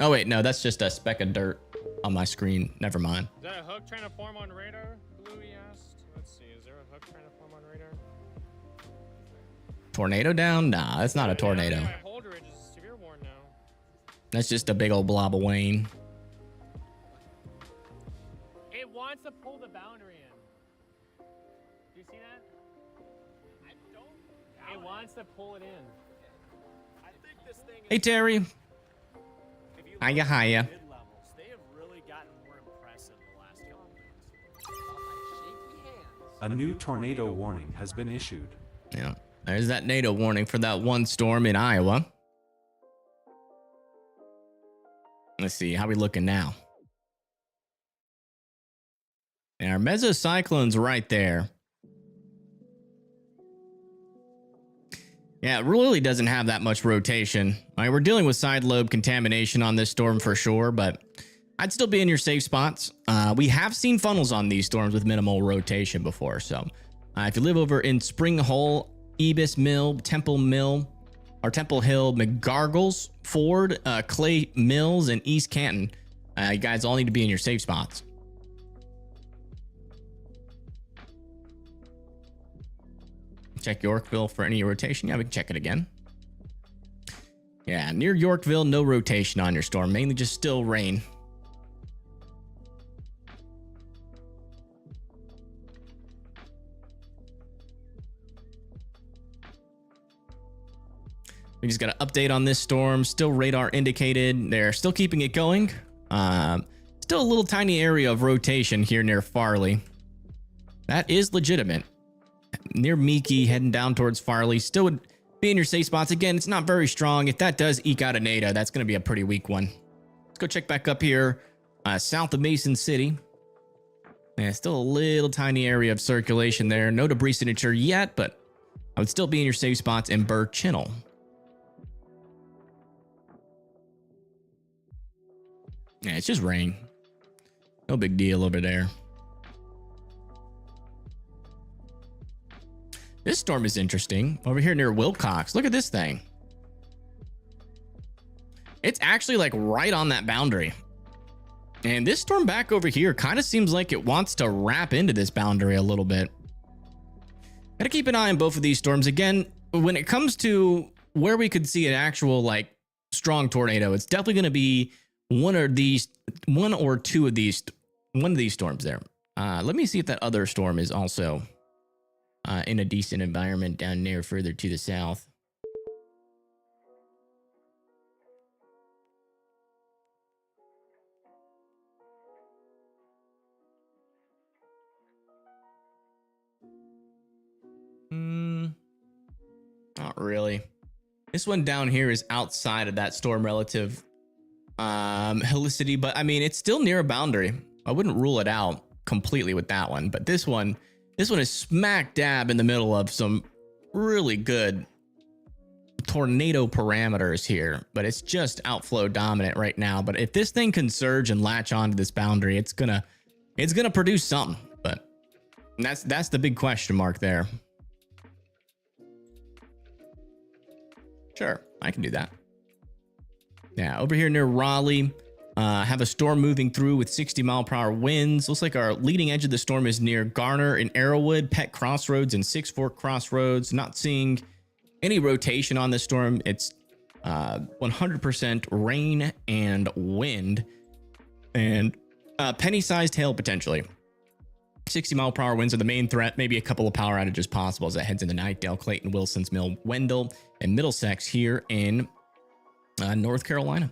Speaker 1: Oh, wait. No, that's just a speck of dirt on my screen. Never mind.
Speaker 3: Is that a hook trying to form on radar? Bluey asked. Let's see. Is there a hook trying to form on radar?
Speaker 1: Tornado down? Nah, that's not a tornado.
Speaker 3: My holder is severe warn now.
Speaker 1: That's just a big old blob of rain.
Speaker 3: It wants to pull the boundary in. Do you see that? I don't. It wants to pull it in.
Speaker 5: I think this thing is,
Speaker 1: Hey, Terry. Hiya, hiya.
Speaker 5: mid-levels, they have really gotten more impressive the last couple minutes.
Speaker 2: A new tornado warning has been issued.
Speaker 1: Yeah, there's that NATO warning for that one storm in Iowa. Let's see, how we looking now? And our mesocyclone's right there. Yeah, it really doesn't have that much rotation. All right, we're dealing with side lobe contamination on this storm for sure, but I'd still be in your safe spots. We have seen funnels on these storms with minimal rotation before. So if you live over in Spring Hole, Ebis Mill, Temple Mill, or Temple Hill, McGargles, Ford, Clay Mills, and East Canton, you guys all need to be in your safe spots. Check Yorkville for any rotation. Yeah, we can check it again. Yeah, near Yorkville, no rotation on your storm. Mainly just still rain. We just got an update on this storm. Still radar indicated. They're still keeping it going. Still a little tiny area of rotation here near Farley. That is legitimate. Near Meekie, heading down towards Farley. Still would be in your safe spots. Again, it's not very strong. If that does eke out a NADA, that's going to be a pretty weak one. Let's go check back up here south of Mason City. Yeah, still a little tiny area of circulation there. No debris signature yet, but I would still be in your safe spots in Burchinnell. Yeah, it's just rain. No big deal over there. This storm is interesting. Over here near Wilcox. Look at this thing. It's actually like right on that boundary. And this storm back over here kind of seems like it wants to wrap into this boundary a little bit. Gotta keep an eye on both of these storms. Again, when it comes to where we could see an actual like strong tornado, it's definitely going to be one of these storms there. Let me see if that other storm is also in a decent environment down there further to the south. Not really. This one down here is outside of that storm relative helicity, but I mean, it's still near a boundary. I wouldn't rule it out completely with that one, but this one is smack dab in the middle of some really good tornado parameters here, but it's just outflow dominant right now. But if this thing can surge and latch onto this boundary, it's gonna produce something. But that's the big question mark there. Sure, I can do that. Yeah, over here near Raleigh, have a storm moving through with 60-mile-per-hour winds. Looks like our leading edge of the storm is near Garner and Arrowwood, Peck Crossroads, and Six Fork Crossroads. Not seeing any rotation on this storm. It's 100% rain and wind, and penny-sized hail potentially. 60-mile-per-hour winds are the main threat. Maybe a couple of power outages possible as it heads into Nightdale, Clayton, Wilsons Mill, Wendell, and Middlesex here in North Carolina.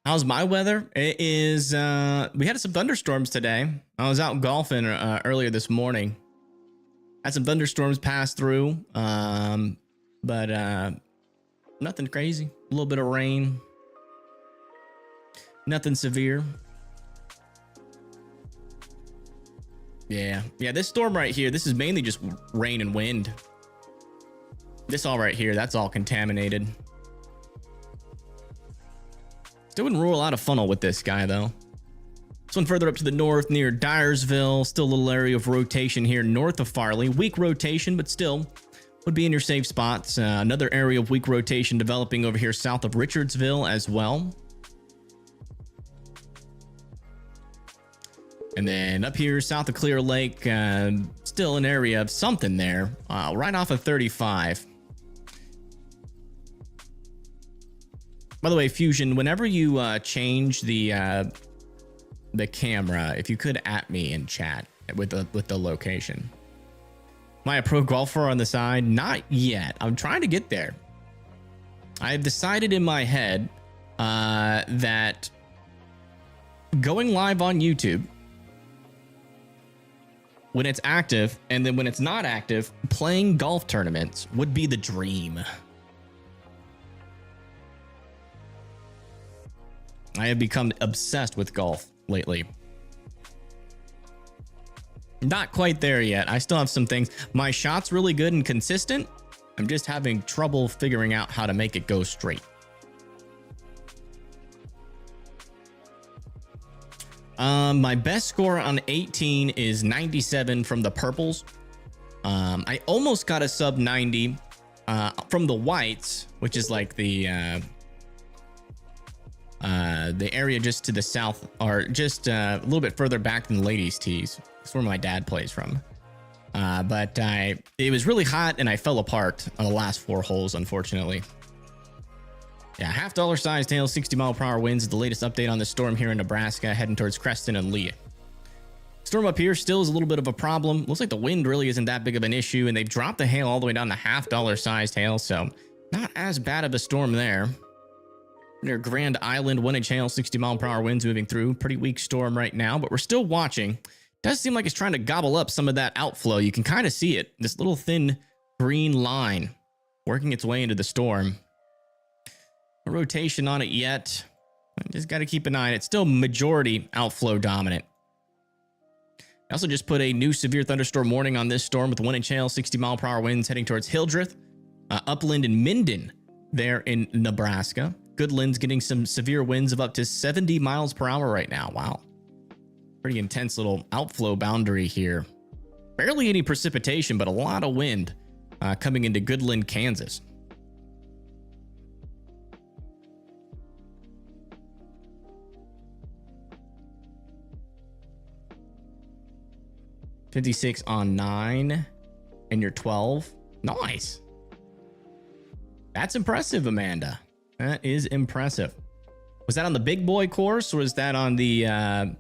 Speaker 1: How's my weather? It is, we had some thunderstorms today. I was out golfing earlier this morning. Had some thunderstorms pass through, but nothing crazy. A little bit of rain. Nothing severe. Yeah, this storm right here, this is mainly just rain and wind. This all right here, that's all contaminated. Still wouldn't rule out a funnel with this guy, though. This one further up to the north near Dyersville. Still a little area of rotation here north of Farley. Weak rotation, but still would be in your safe spots. Another area of weak rotation developing over here south of Richardsville as well. And then up here south of Clear Lake, still an area of something there, right off of 35. By the way, Fusion, whenever you change the the camera, if you could at me in chat with the location. Am I a pro golfer on the side? Not yet. I'm trying to get there. I have decided in my head that going live on YouTube when it's active, and then when it's not active, playing golf tournaments would be the dream. I have become obsessed with golf lately. Not quite there yet. I still have some things. My shot's really good and consistent. I'm just having trouble figuring out how to make it go straight. My best score on 18 is 97 from the purples. I almost got a sub 90 from the whites, which is like the area just to the south, or just a little bit further back than the ladies' tees. That's where my dad plays from. But it was really hot and I fell apart on the last 4 holes, unfortunately. Yeah, $half sized hail, 60-mile-per-hour winds is the latest update on the storm here in Nebraska, heading towards Creston and Lee. Storm up here still is a little bit of a problem. Looks like the wind really isn't that big of an issue, and they've dropped the hail all the way down to $half sized hail, so not as bad of a storm there. Near Grand Island, 1-inch hail, 60-mile-per-hour winds moving through. Pretty weak storm right now, but we're still watching. Does seem like it's trying to gobble up some of that outflow. You can kind of see it, this little thin green line working its way into the storm. No rotation on it yet. I just got to keep an eye on it. It's still majority outflow dominant. I also just put a new severe thunderstorm warning on this storm with 1-inch hail, 60-mile-per-hour winds heading towards Hildreth, Upland, and Minden there in Nebraska. Goodland's getting some severe winds of up to 70 miles per hour right now. Wow. Pretty intense little outflow boundary here. Barely any precipitation, but a lot of wind coming into Goodland, Kansas. $56 on 9, and you're 12. Nice. That's impressive, Amanda. That is impressive. Was that on the big boy course, or was that on the par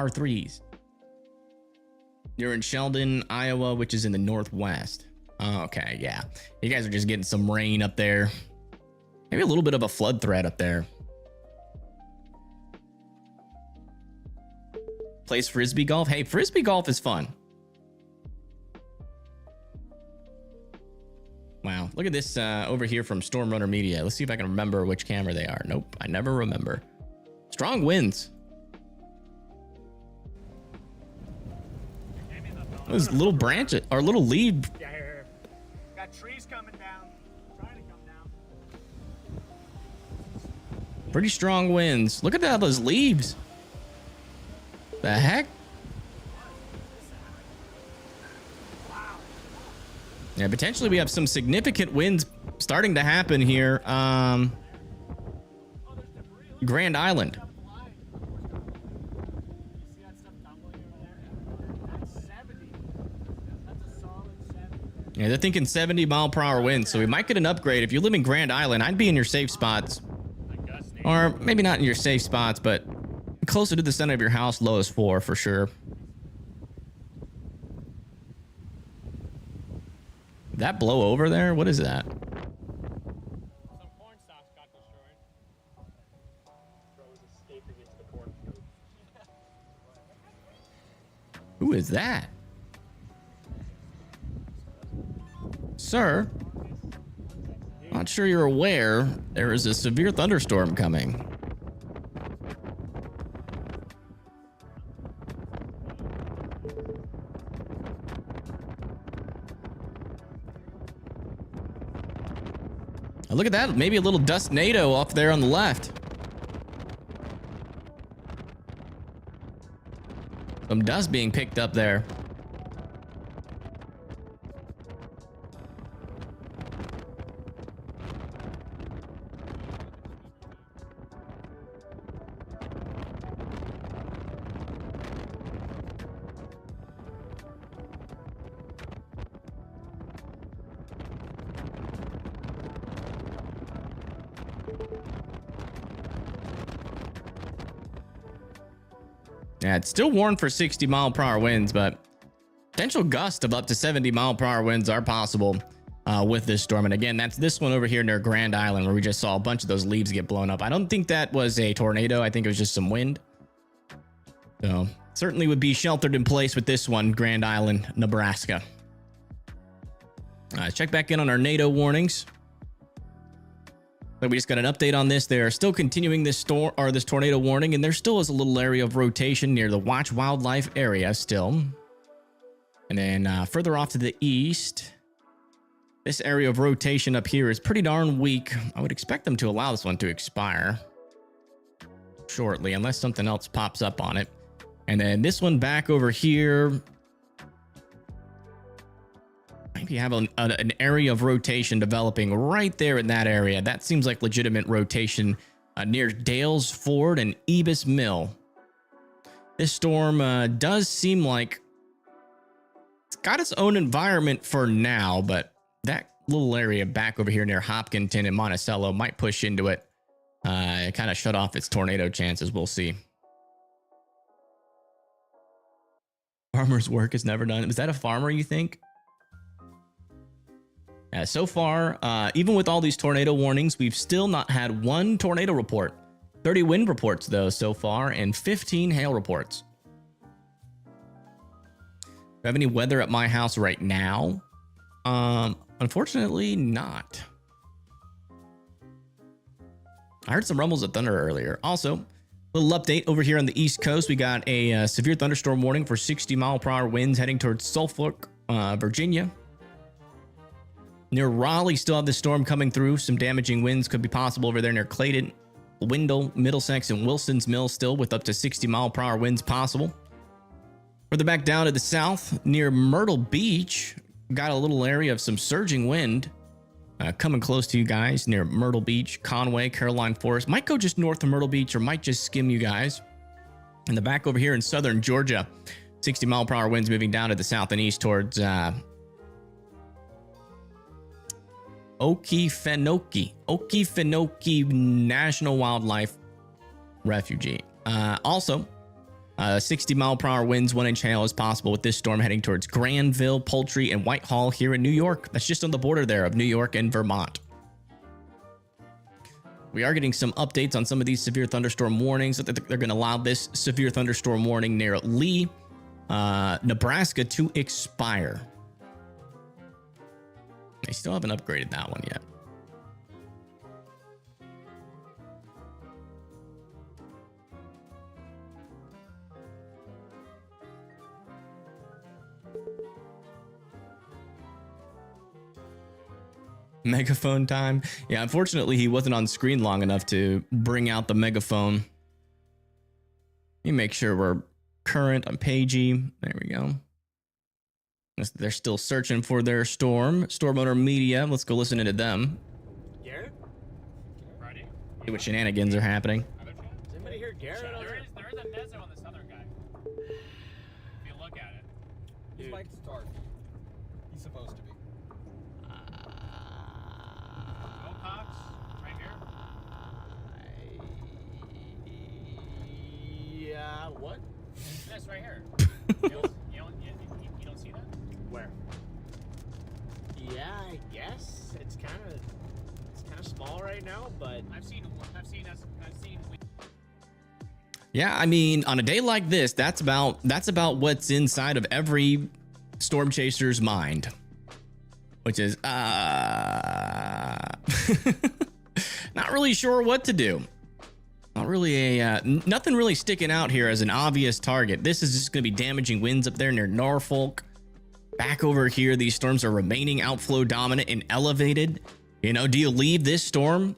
Speaker 1: 3s? You're in Sheldon, Iowa, which is in the northwest. Oh, okay, yeah. You guys are just getting some rain up there. Maybe a little bit of a flood threat up there. Plays frisbee golf. Hey, frisbee golf is fun. Wow, look at this over here from Storm Runner Media. Let's see if I can remember which camera they are. Nope, I never remember. Strong winds. Those little branches, or little leaf.
Speaker 4: Yeah, here. Got trees coming down. Trying to come down.
Speaker 1: Pretty strong winds. Look at that, those leaves. The heck? Yeah, potentially we have some significant winds starting to happen here. Grand Island.
Speaker 6: See that stuff tumbling over there? That's 70. That's a solid 70.
Speaker 1: Yeah, they're thinking 70-mile-per-hour winds, so we might get an upgrade. If you live in Grand Island, I'd be in your safe spots. Or maybe not in your safe spots, but closer to the center of your house, lowest 4 for sure. That blow over there? What is that?
Speaker 3: Some corn stalks got destroyed.
Speaker 4: Crows escaping into the cornfield.
Speaker 1: Who is that? Sir, not sure you're aware there is a severe thunderstorm coming. Oh, look at that. Maybe a little dust NATO off there on the left. Some dust being picked up there. Yeah, it's still warned for 60-mile-per-hour winds, but potential gusts of up to 70-mile-per-hour winds are possible with this storm. And again, that's this one over here near Grand Island, where we just saw a bunch of those leaves get blown up. I don't think that was a tornado. I think it was just some wind. So certainly would be sheltered in place with this one, Grand Island, Nebraska. Check back in on our NATO warnings. But we just got an update on this. They're still continuing this storm or this tornado warning, and there still is a little area of rotation near the Watch Wildlife area still. And then further off to the east, this area of rotation up here is pretty darn weak. I would expect them to allow this one to expire shortly, unless something else pops up on it. And then this one back over here, maybe have an area of rotation developing right there in that area. That seems like legitimate rotation near Dales Ford and Ebis Mill. This storm does seem like it's got its own environment for now, but that little area back over here near Hopkinton and Monticello might push into it. Kind of shut off its tornado chances. We'll see. Farmer's work is never done. Is that a farmer, you think? So far, even with all these tornado warnings, we've still not had one tornado report. 30 wind reports, though, so far, and 15 hail reports. Do I have any weather at my house right now? Unfortunately, not. I heard some rumbles of thunder earlier. Also, little update over here on the East Coast. We got a severe thunderstorm warning for 60-mile-per-hour winds heading towards Suffolk, Virginia. Near Raleigh, still have the storm coming through. Some damaging winds could be possible over there near Clayton, Wendell, Middlesex, and Wilson's Mill still with up to 60-mile-per-hour winds possible. Further back down to the south, near Myrtle Beach, got a little area of some surging wind coming close to you guys near Myrtle Beach, Conway, Caroline Forest. Might go just north of Myrtle Beach or might just skim you guys. In the back over here in southern Georgia, 60-mile-per-hour winds moving down to the south and east towards Okefenokee National Wildlife Refuge. Also, 60-mile-per-hour winds, 1-inch hail is possible with this storm heading towards Granville, Poultry, and Whitehall here in New York. That's just on the border there of New York and Vermont. We are getting some updates on some of these severe thunderstorm warnings. They're going to allow this severe thunderstorm warning near Lee, Nebraska to expire. They still haven't upgraded that one yet. Megaphone time. Yeah, unfortunately, he wasn't on screen long enough to bring out the megaphone. Let me make sure we're current on Pagey. There we go. They're still searching for their storm. Storm Owner Media. Let's go listen to them.
Speaker 5: Garrett?
Speaker 3: Friday?
Speaker 1: See what shenanigans are happening.
Speaker 5: Does anybody hear Garrett?
Speaker 3: There is a mezzo on this other guy. If you look at it.
Speaker 6: His mic's dark. He's supposed to be.
Speaker 3: Go Cox, right here.
Speaker 5: Yeah, what?
Speaker 3: This right here. You don't see that?
Speaker 5: Where? Yeah, I guess it's kind of small right now, but
Speaker 3: I've seen.
Speaker 1: Yeah, I mean, on a day like this, that's about what's inside of every storm chaser's mind, which is not really sure what to do. Not really nothing really sticking out here as an obvious target. This is just going to be damaging winds up there near Norfolk. Back over here, these storms are remaining outflow dominant and elevated. You know, do you leave this storm?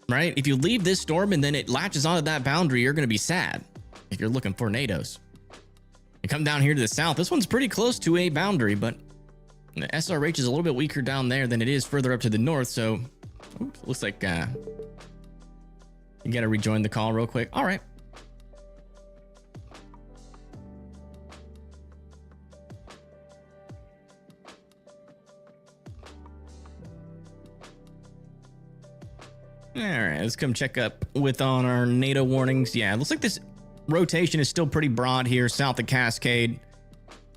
Speaker 1: Right? If you leave this storm and then it latches onto that boundary, you're going to be sad if you're looking for tornadoes. You come down here to the south. This one's pretty close to a boundary, but the SRH is a little bit weaker down there than it is further up to the north. So, oops, looks like you got to rejoin the call real quick. All right. All right, let's come check up with on our NATO warnings. Yeah, it looks like this rotation is still pretty broad here south of Cascade.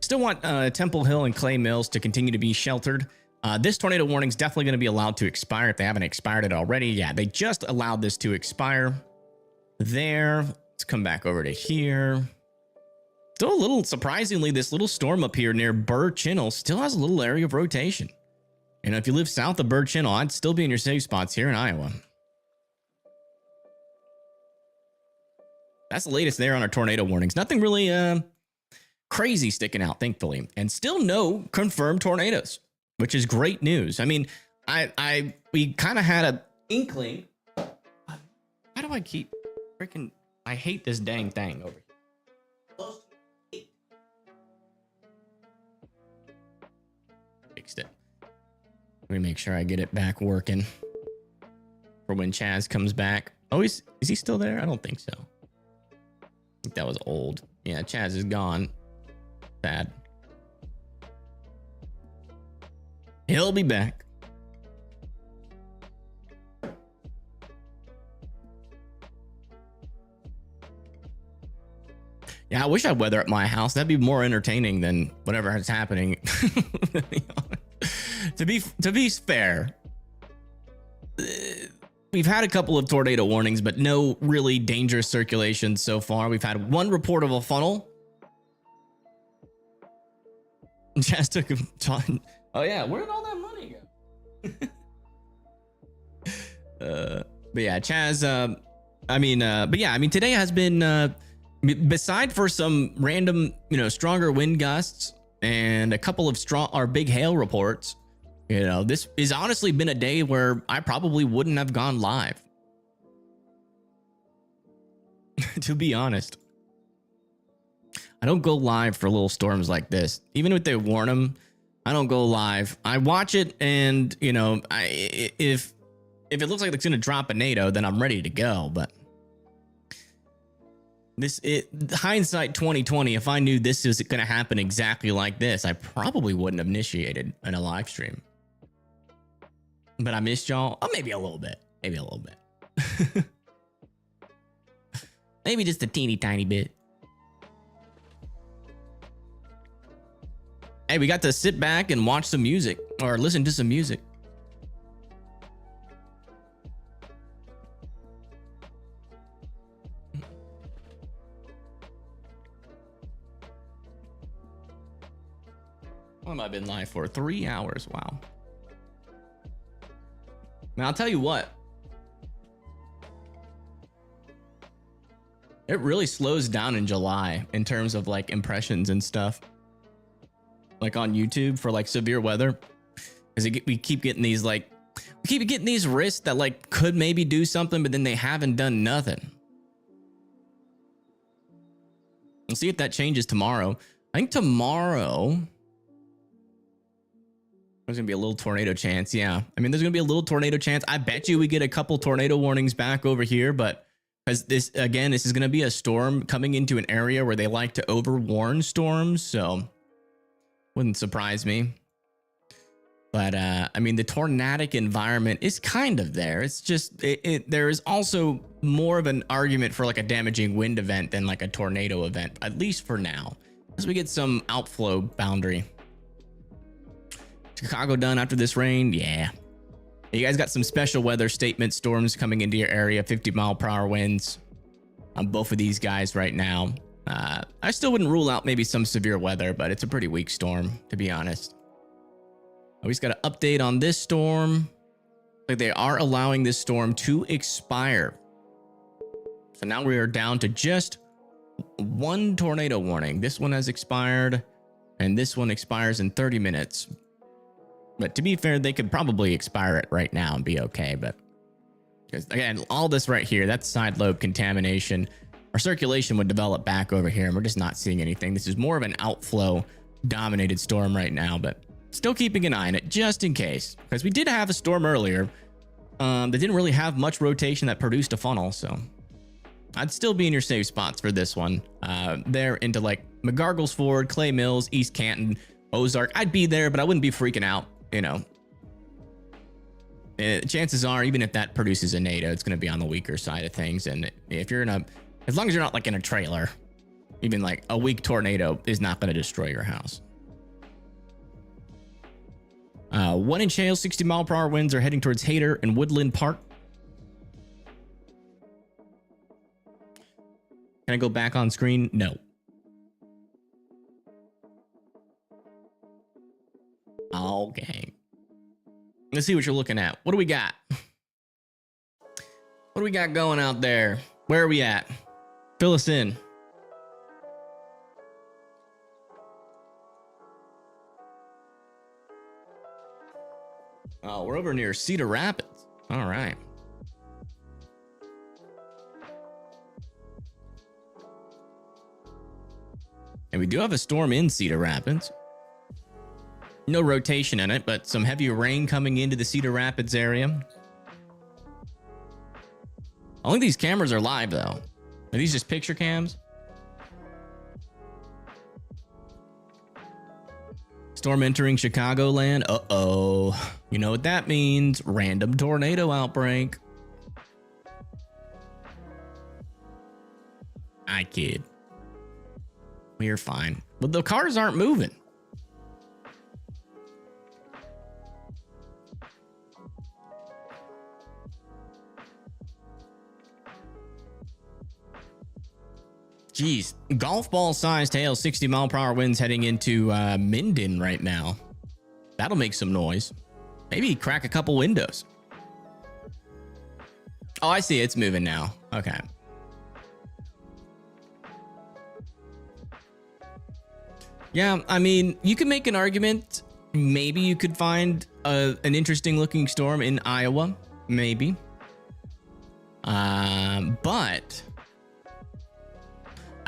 Speaker 1: Still want Temple Hill and Clay Mills to continue to be sheltered. This tornado warning is definitely going to be allowed to expire if they haven't expired it already. Yeah, they just allowed this to expire there. Let's come back over to here. Still a little, surprisingly, this little storm up here near Burr Channel still has a little area of rotation. You know, if you live south of Burr Channel, I'd still be in your safe spots here in Iowa. That's the latest there on our tornado warnings. Nothing really crazy sticking out, thankfully. And still no confirmed tornadoes, which is great news. I mean, we kind of had an inkling. How do I keep freaking... I hate this dang thing over here. Fixed it. Let me make sure I get it back working for when Chaz comes back. Oh, is he still there? I don't think so. I think that was old. Yeah, Chaz is gone. Bad. He'll be back. Yeah, I wish I'd weather at my house. That'd be more entertaining than whatever is happening. To be fair, we've had a couple of tornado warnings, but no really dangerous circulation so far. We've had one report of a funnel. Chaz took a ton. Oh yeah, where did all that money go? But yeah, Chaz. But yeah, I mean, today has been. Beside for some random, stronger wind gusts and a couple of strong or big hail reports, this has honestly been a day where I probably wouldn't have gone live. To be honest, I don't go live for little storms like this. Even if they warn them, I don't go live. I watch it, and if it looks like it's gonna drop a NATO, then I'm ready to go. But hindsight 2020, if I knew this was going to happen exactly like this, I probably wouldn't have initiated a live stream. But I missed y'all. Oh, maybe a little bit. Maybe a little bit. Maybe just a teeny tiny bit. Hey, we got to sit back and watch some music or listen to some music. What have I been live for? 3 hours. Wow. Now, I'll tell you what. It really slows down in July in terms of like impressions and stuff. Like on YouTube for like severe weather. Because we keep getting these risks that like could maybe do something, but then they haven't done nothing. We'll see if that changes tomorrow. I think tomorrow... There's gonna be a little tornado chance. Yeah, I mean, there's gonna be a little tornado chance. I bet you we get a couple tornado warnings back over here, but because this is gonna be a storm coming into an area where they like to overwarn storms, so wouldn't surprise me. But I mean, the tornadic environment is kind of there. It's just there is also more of an argument for like a damaging wind event than like a tornado event, at least for now, as we get some outflow boundary. Chicago done after this rain? Yeah. You guys got some special weather statement storms coming into your area, 50-mile-per-hour winds on both of these guys right now. I still wouldn't rule out maybe some severe weather, but it's a pretty weak storm, to be honest. We just got an update on this storm. Like they are allowing this storm to expire. So now we are down to just one tornado warning. This one has expired, and this one expires in 30 minutes. But to be fair, they could probably expire it right now and be okay. But because again, all this right here, that's side lobe contamination. Our circulation would develop back over here, and we're just not seeing anything. This is more of an outflow dominated storm right now, but still keeping an eye on it just in case, because we did have a storm earlier that didn't really have much rotation that produced a funnel. So I'd still be in your safe spots for this one. There into like McGargles Ford, Clay Mills, East Canton, Ozark. I'd be there, but I wouldn't be freaking out. Chances are, even if that produces a NATO, it's going to be on the weaker side of things. And if you're in a As long as you're not like in a trailer, even like a weak tornado is not going to destroy your house. 1 inch hail, 60-mile-per-hour winds are heading towards Hayter and Woodland Park. Can I go back on screen? No. Okay. Let's see what you're looking at. What do we got? What do we got going out there? Where are we at? Fill us in. Oh, we're over near Cedar Rapids. All right. And we do have a storm in Cedar Rapids. No rotation in it, but some heavy rain coming into the Cedar Rapids area. I think these cameras are live, though. Are these just picture cams? Storm entering Chicagoland. Uh-oh. You know what that means. Random tornado outbreak. I kid. We're fine. But the cars aren't moving. Jeez, golf ball sized hail, 60-mile-per-hour winds heading into Minden right now. That'll make some noise. Maybe crack a couple windows. Oh, I see. It's moving now. Okay. Yeah, I mean, you could make an argument. Maybe you could find an interesting looking storm in Iowa. Maybe. But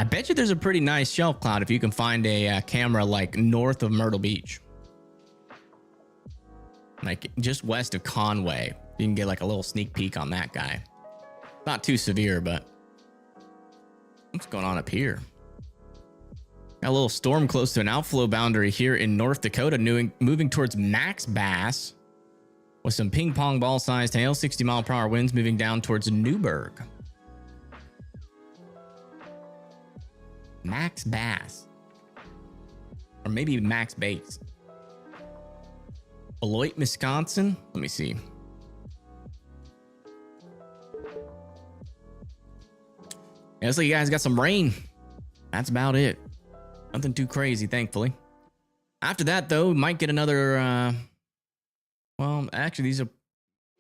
Speaker 1: I bet you there's a pretty nice shelf cloud if you can find a camera like north of Myrtle Beach. Like just west of Conway. You can get like a little sneak peek on that guy. Not too severe, but what's going on up here? Got a little storm close to an outflow boundary here in North Dakota, moving towards Max Bass with some ping pong ball sized hail, 60-mile-per-hour winds moving down towards Newburgh. Max Bass. Or maybe Max Bass. Beloit, Wisconsin. Let me see. Yeah, looks like you guys got some rain. That's about it. Nothing too crazy, thankfully. After that, though, we might get another... well, actually, these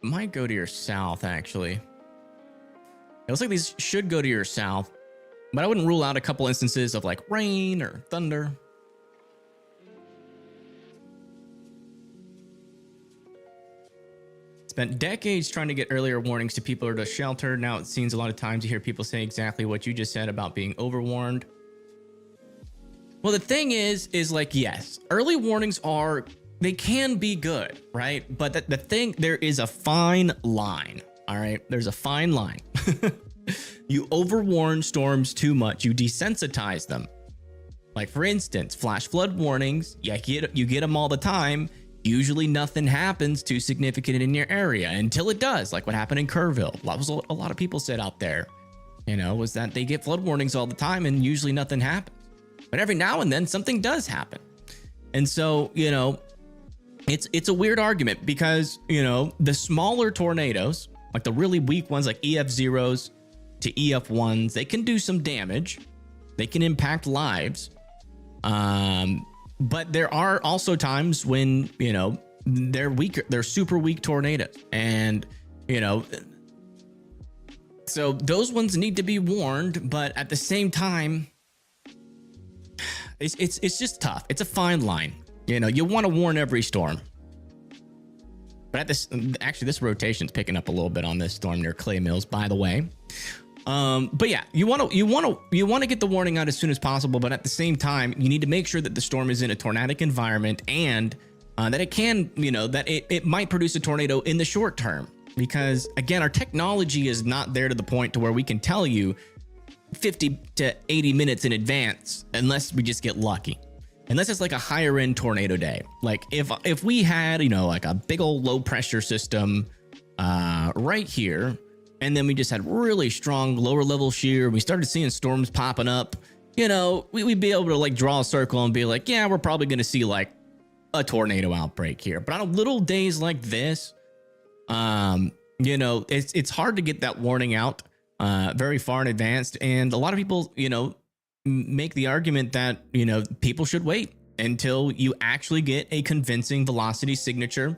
Speaker 1: might go to your south, actually. It looks like these should go to your south. But I wouldn't rule out a couple instances of like rain or thunder. Spent decades trying to get earlier warnings to people to shelter. Now it seems a lot of times you hear people say exactly what you just said about being overwarned. Well, the thing is like, yes, early warnings they can be good, right? But the thing, there is a fine line, all right? There's a fine line. You overwarn storms too much. You desensitize them. Like for instance, flash flood warnings. You get them all the time. Usually nothing happens too significant in your area until it does. Like what happened in Kerrville. A lot of people said out there, was that they get flood warnings all the time and usually nothing happens. But every now and then something does happen. And so, it's a weird argument because, the smaller tornadoes, like the really weak ones like EF0s to EF1s, they can do some damage. They can impact lives. But there are also times when, they're weaker. They're super weak tornadoes. And, so those ones need to be warned. But at the same time, it's just tough. It's a fine line. You want to warn every storm. But this rotation's picking up a little bit on this storm near Clay Mills, by the way. But yeah, you want to get the warning out as soon as possible. But at the same time, you need to make sure that the storm is in a tornadic environment and that it can, that it might produce a tornado in the short term. Because again, our technology is not there to the point to where we can tell you 50 to 80 minutes in advance, unless we just get lucky. Unless it's like a higher end tornado day. Like if we had, like a big old low pressure system right here, And then we just had really strong lower level shear. We started seeing storms popping up. You know, we'd be able to like draw a circle and be like, yeah, we're probably going to see like a tornado outbreak here. But on little days like this, you know, it's hard to get that warning out very far in advance. And a lot of people, you know, make the argument that, you know, people should wait until you actually get a convincing velocity signature.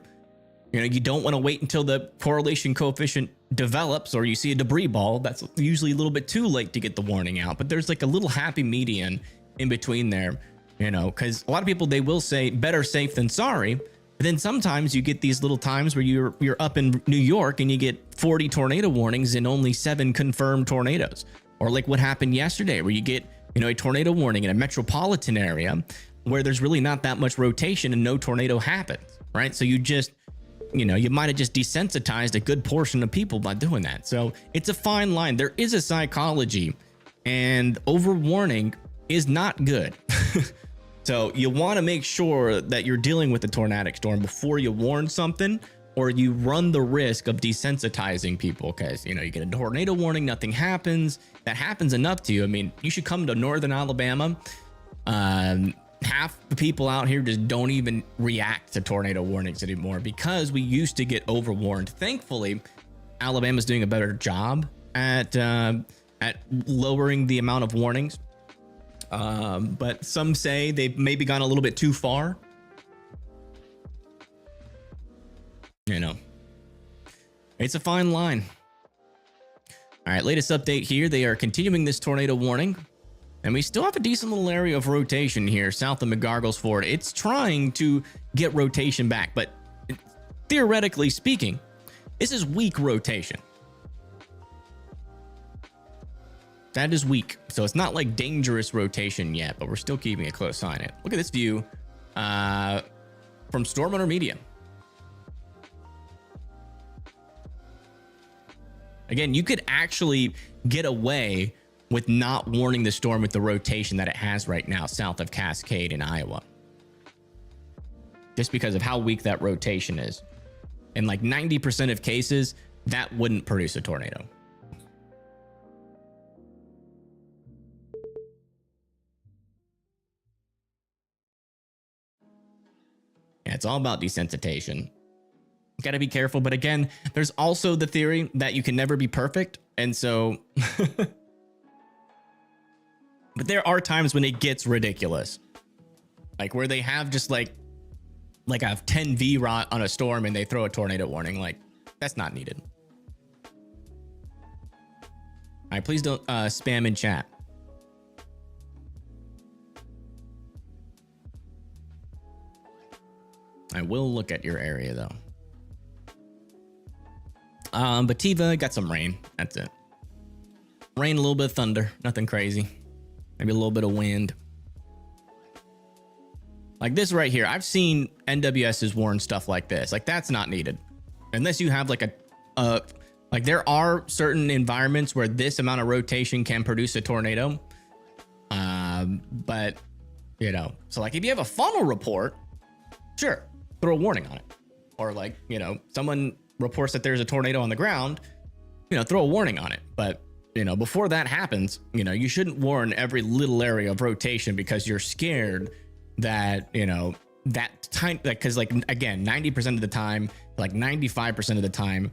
Speaker 1: You know, you don't want to wait until the correlation coefficient develops or you see a debris ball. That's usually a little bit too late to get the warning out. But there's like a little happy median in between there, you know, because a lot of people, they will say better safe than sorry. But then sometimes you get these little times where you're up in New York and you get 40 tornado warnings and only 7 confirmed tornadoes. Or like what happened yesterday where you get, you know, a tornado warning in a metropolitan area where there's really not that much rotation and no tornado happens, right? So you just, you know, you might have just desensitized a good portion of people by doing that. So it's a fine line. There is a psychology, and overwarning is not good. So you want to make sure that you're dealing with a tornadic storm before you warn something, or you run the risk of desensitizing people. Because, you know, you get a tornado warning, nothing happens. That happens enough to you. I mean, you should come to northern Alabama. Half the people out here just don't even react to tornado warnings anymore because we used to get overwarned. Thankfully, Alabama's doing a better job at lowering the amount of warnings. But some say they've maybe gone a little bit too far. You know, it's a fine line. All right, latest update here. They are continuing this tornado warning. And we still have a decent little area of rotation here south of McGargles Ford. It's trying to get rotation back, but theoretically speaking, this is weak rotation. That is weak. So it's not like dangerous rotation yet, but we're still keeping a close eye on it. Look at this view from Storm Runner Media. Again, you could actually get away with not warning the storm with the rotation that it has right now south of Cascade in Iowa. Just because of how weak that rotation is. In like 90% of cases, that wouldn't produce a tornado. Yeah, it's all about desensitization. Got to be careful. But again, there's also the theory that you can never be perfect. And so... But there are times when it gets ridiculous. Like where they have just like a 10 V rot on a storm and they throw a tornado warning. Like, that's not needed. All right, please don't spam in chat. I will look at your area though. Bativa got some rain. That's it. Rain, a little bit of thunder. Nothing crazy. Maybe a little bit of wind. Like this right here. I've seen NWS's warn stuff like this. Like that's not needed. Unless you have like like there are certain environments where this amount of rotation can produce a tornado. But you know, so like if you have a funnel report, sure, throw a warning on it. Or like, you know, someone reports that there's a tornado on the ground, you know, throw a warning on it. But you know, before that happens, you know, you shouldn't warn every little area of rotation because you're scared that, you know, that time, because like, again, 90% of the time, like 95% of the time,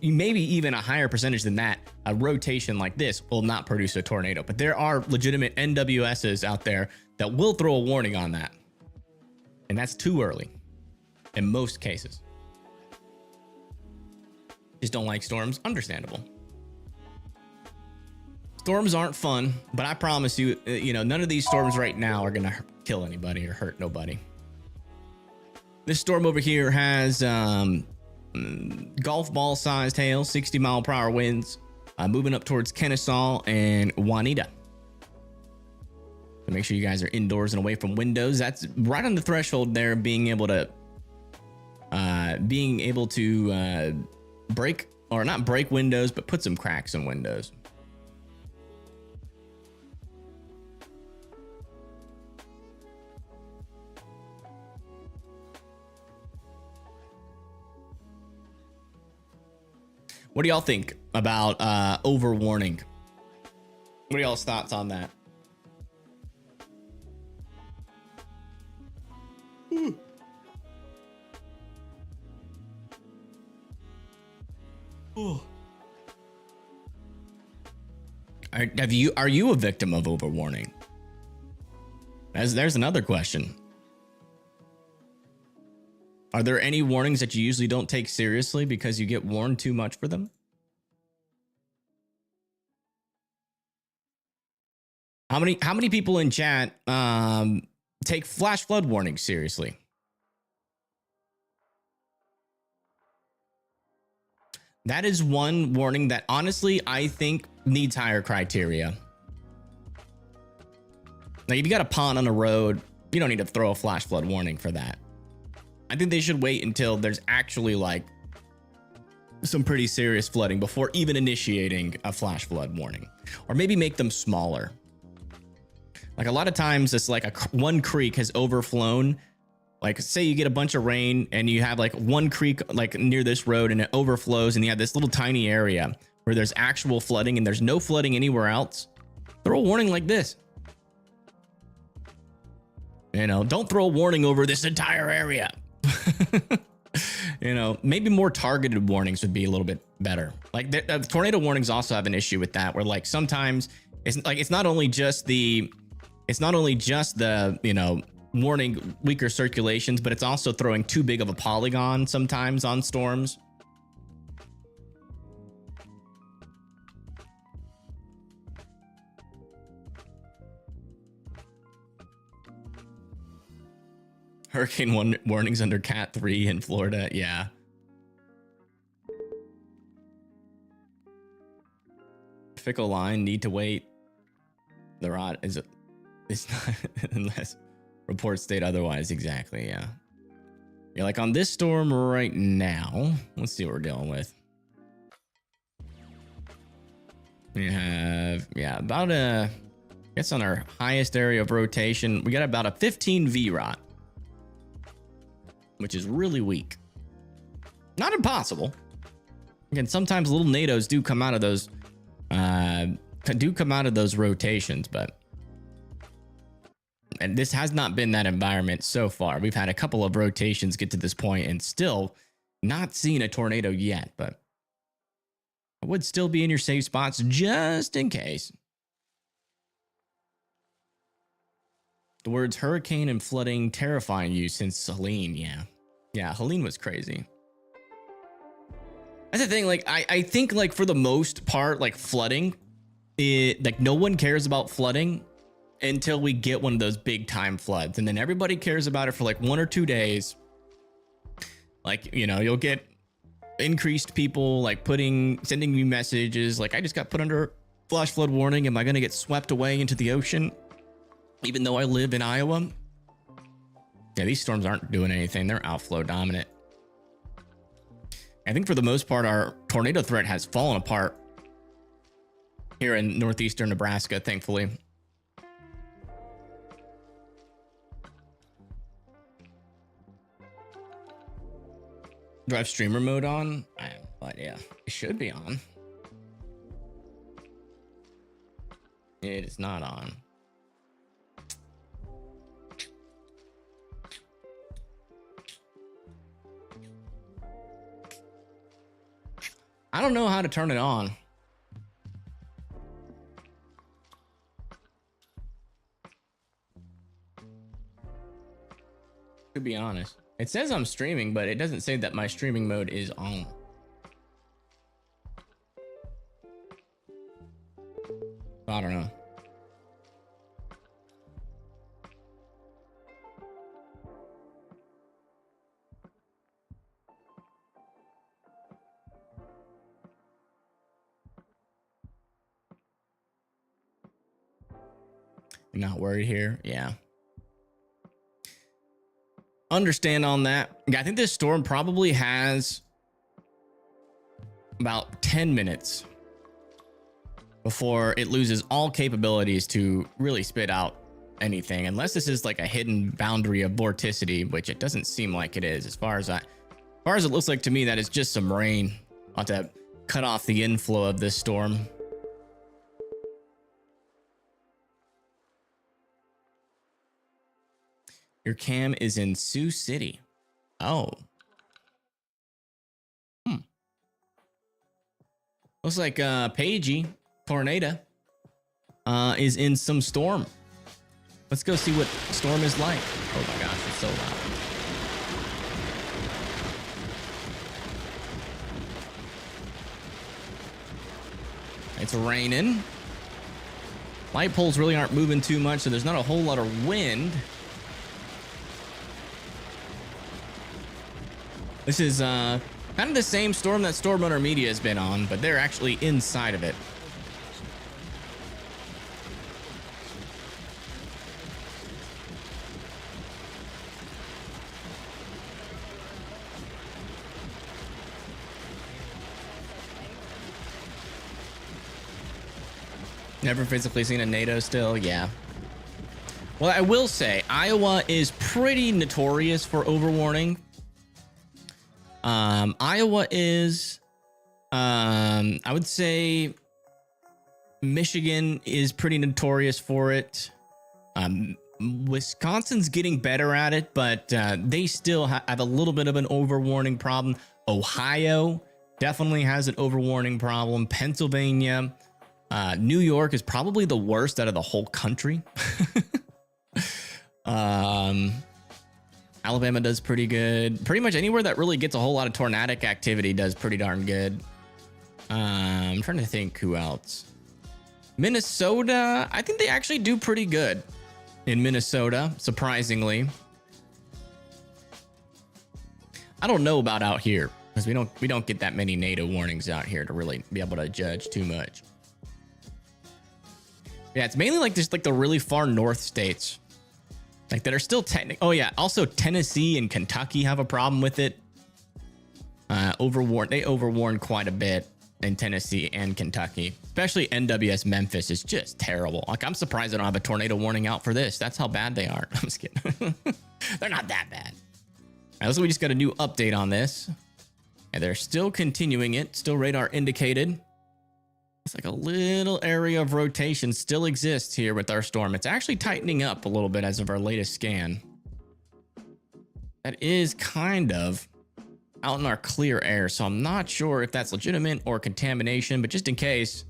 Speaker 1: maybe even a higher percentage than that, a rotation like this will not produce a tornado. But there are legitimate NWSs out there that will throw a warning on that. And that's too early in most cases. Just don't like storms. Understandable. Storms aren't fun, but I promise you, you know, none of these storms right now are going to kill anybody or hurt nobody. This storm over here has golf ball sized hail, 60-mile-per-hour winds, moving up towards Kennesaw and Juanita. So make sure you guys are indoors and away from windows. That's right on the threshold there, being able to break, or not break windows, but put some cracks in windows. What do y'all think about overwarning? What are y'all's thoughts on that? Are you a victim of overwarning? There's another question. Are there any warnings that you usually don't take seriously because you get warned too much for them? How many people in chat take flash flood warnings seriously? That is one warning that honestly I think needs higher criteria. Like if you got a pond on the road, you don't need to throw a flash flood warning for that. I think they should wait until there's actually like some pretty serious flooding before even initiating a flash flood warning, or maybe make them smaller. Like a lot of times it's like one creek has overflown. Like say you get a bunch of rain and you have like one creek like near this road and it overflows and you have this little tiny area where there's actual flooding and there's no flooding anywhere else. Throw a warning like this. You know, don't throw a warning over this entire area. You know, maybe more targeted warnings would be a little bit better. Like tornado warnings also have an issue with that, where like sometimes it's not only just the you know, warning weaker circulations, but it's also throwing too big of a polygon sometimes on storms. Hurricane warnings under Cat 3 in Florida. Yeah. Fickle line, need to wait. The rod is it's not unless reports state otherwise. Exactly. Yeah. Yeah. Like on this storm right now, let's see what we're dealing with. We have, yeah, about I guess on our highest area of rotation, we got about a 15 V-rot, which is really weak. Not impossible. Again, sometimes little NATOs do come out of those rotations, but and this has not been that environment so far. We've had a couple of rotations get to this point and still not seen a tornado yet, but I would still be in your safe spots just in case. The words hurricane and flooding terrifying you since Helene. Yeah, Helene was crazy. That's the thing. Like, I think like for the most part, like flooding, like no one cares about flooding until we get one of those big time floods. And then everybody cares about it for like 1 or 2 days. Like, you know, you'll get increased people like sending you messages. Like, I just got put under flash flood warning. Am I going to get swept away into the ocean? Even though I live in Iowa. Yeah, these storms aren't doing anything. They're outflow dominant. I think for the most part, our tornado threat has fallen apart here in northeastern Nebraska, thankfully. Do I have streamer mode on? I have no idea. It should be on. It is not on. I don't know how to turn it on. To be honest, it says I'm streaming, but it doesn't say that my streaming mode is on. I don't know. You're not worried here? Yeah. Understand on that. Yeah, I think this storm probably has about 10 minutes before it loses all capabilities to really spit out anything, unless this is like a hidden boundary of vorticity, which it doesn't seem like it is. As far as it looks like to me, that is just some rain. I'll have to cut off the inflow of this storm. Your cam is in Sioux City. Oh. Looks like Pagey, Tornado, is in some storm. Let's go see what storm is like. Oh my gosh, it's so loud. It's raining. Light poles really aren't moving too much, so there's not a whole lot of wind. This is kind of the same storm that Storm Runner Media has been on, but they're actually inside of it. Never physically seen a NATO still? Yeah. Well, I will say, Iowa is pretty notorious for overwarning. Iowa is, I would say Michigan is pretty notorious for it. Wisconsin's getting better at it, but they still have a little bit of an overwarning problem. Ohio definitely has an overwarning problem. Pennsylvania, New York is probably the worst out of the whole country. Alabama does pretty good. Pretty much anywhere that really gets a whole lot of tornadic activity does pretty darn good. I'm trying to think who else. Minnesota, I think they actually do pretty good in Minnesota, surprisingly. I don't know about out here because we don't get that many NATO warnings out here to really be able to judge too much. Yeah, it's mainly like just like the really far north states. Like that are still oh yeah, also Tennessee and Kentucky have a problem with it. They overwarn quite a bit in Tennessee and Kentucky. Especially NWS Memphis is just terrible. Like I'm surprised they don't have a tornado warning out for this. That's how bad they are. I'm just kidding. They're not that bad. All right, so we just got a new update on this. And they're still continuing it, still radar indicated. It's like a little area of rotation still exists here with our storm. It's actually tightening up a little bit as of our latest scan. That is kind of out in our clear air, so I'm not sure if that's legitimate or contamination, but just in case,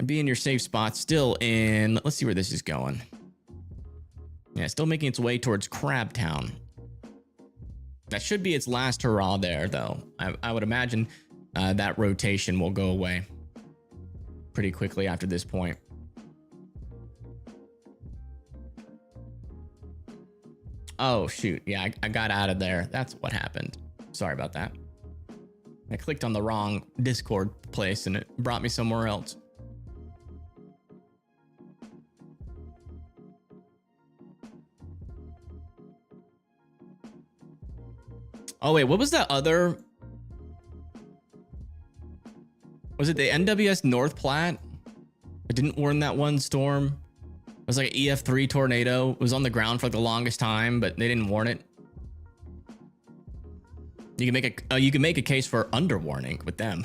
Speaker 1: be in your safe spot. Still in, let's see where this is going. Yeah, still making its way towards Crabtown. That should be its last hurrah there, though. I would imagine that rotation will go away pretty quickly after this point. Oh, shoot. Yeah, I got out of there. That's what happened. Sorry about that. I clicked on the wrong Discord place and it brought me somewhere else. Oh, wait, what was that other? Was it the NWS North Platte? It didn't warn that one storm. It was like an EF3 tornado. It was on the ground for like the longest time, but they didn't warn it. You can make a case for underwarning with them.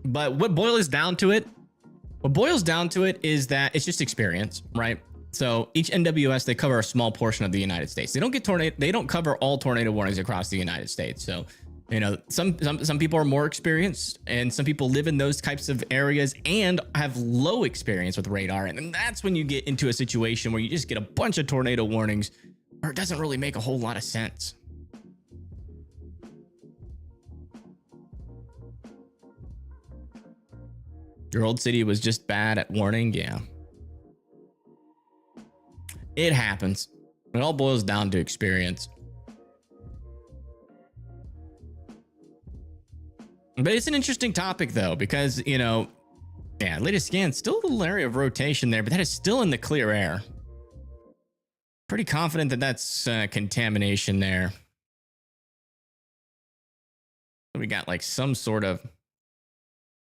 Speaker 1: But what boils down to it is that it's just experience, right? So each NWS, they cover a small portion of the United States. They don't cover all tornado warnings across the United States. So, you know, some people are more experienced and some people live in those types of areas and have low experience with radar. And then that's when you get into a situation where you just get a bunch of tornado warnings where it doesn't really make a whole lot of sense. Your old city was just bad at warning. Yeah. It happens. It all boils down to experience. But it's an interesting topic, though, because, you know, yeah, latest scan, still a little area of rotation there, but that is still in the clear air. Pretty confident that that's contamination there. We got like some sort of,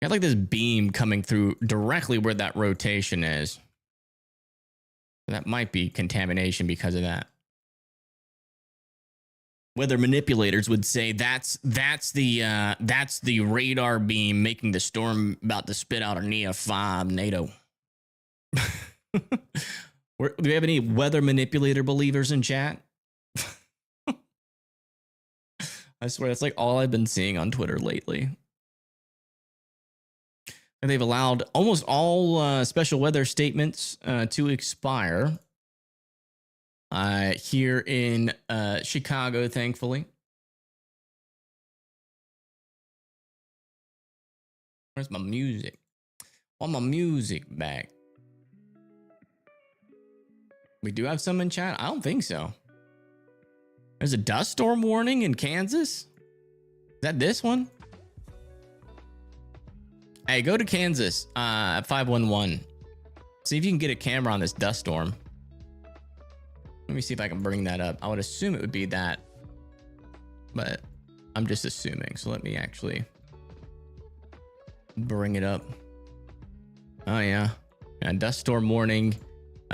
Speaker 1: got like this beam coming through directly where that rotation is. That might be contamination because of that. weather manipulators would say that's the radar beam making the storm about to spit out a NEA 5 NATO. Do we have any weather manipulator believers in chat? I swear that's like all I've been seeing on Twitter lately. And they've allowed almost all special weather statements to expire here in Chicago, thankfully. Where's my music? I want my music back. We do have some in chat? I don't think so. There's a dust storm warning in Kansas? Is that this one? Hey, go to Kansas at 511. See if you can get a camera on this dust storm. Let me see if I can bring that up. I would assume it would be that, but I'm just assuming. So let me actually bring it up. Oh yeah, dust storm warning.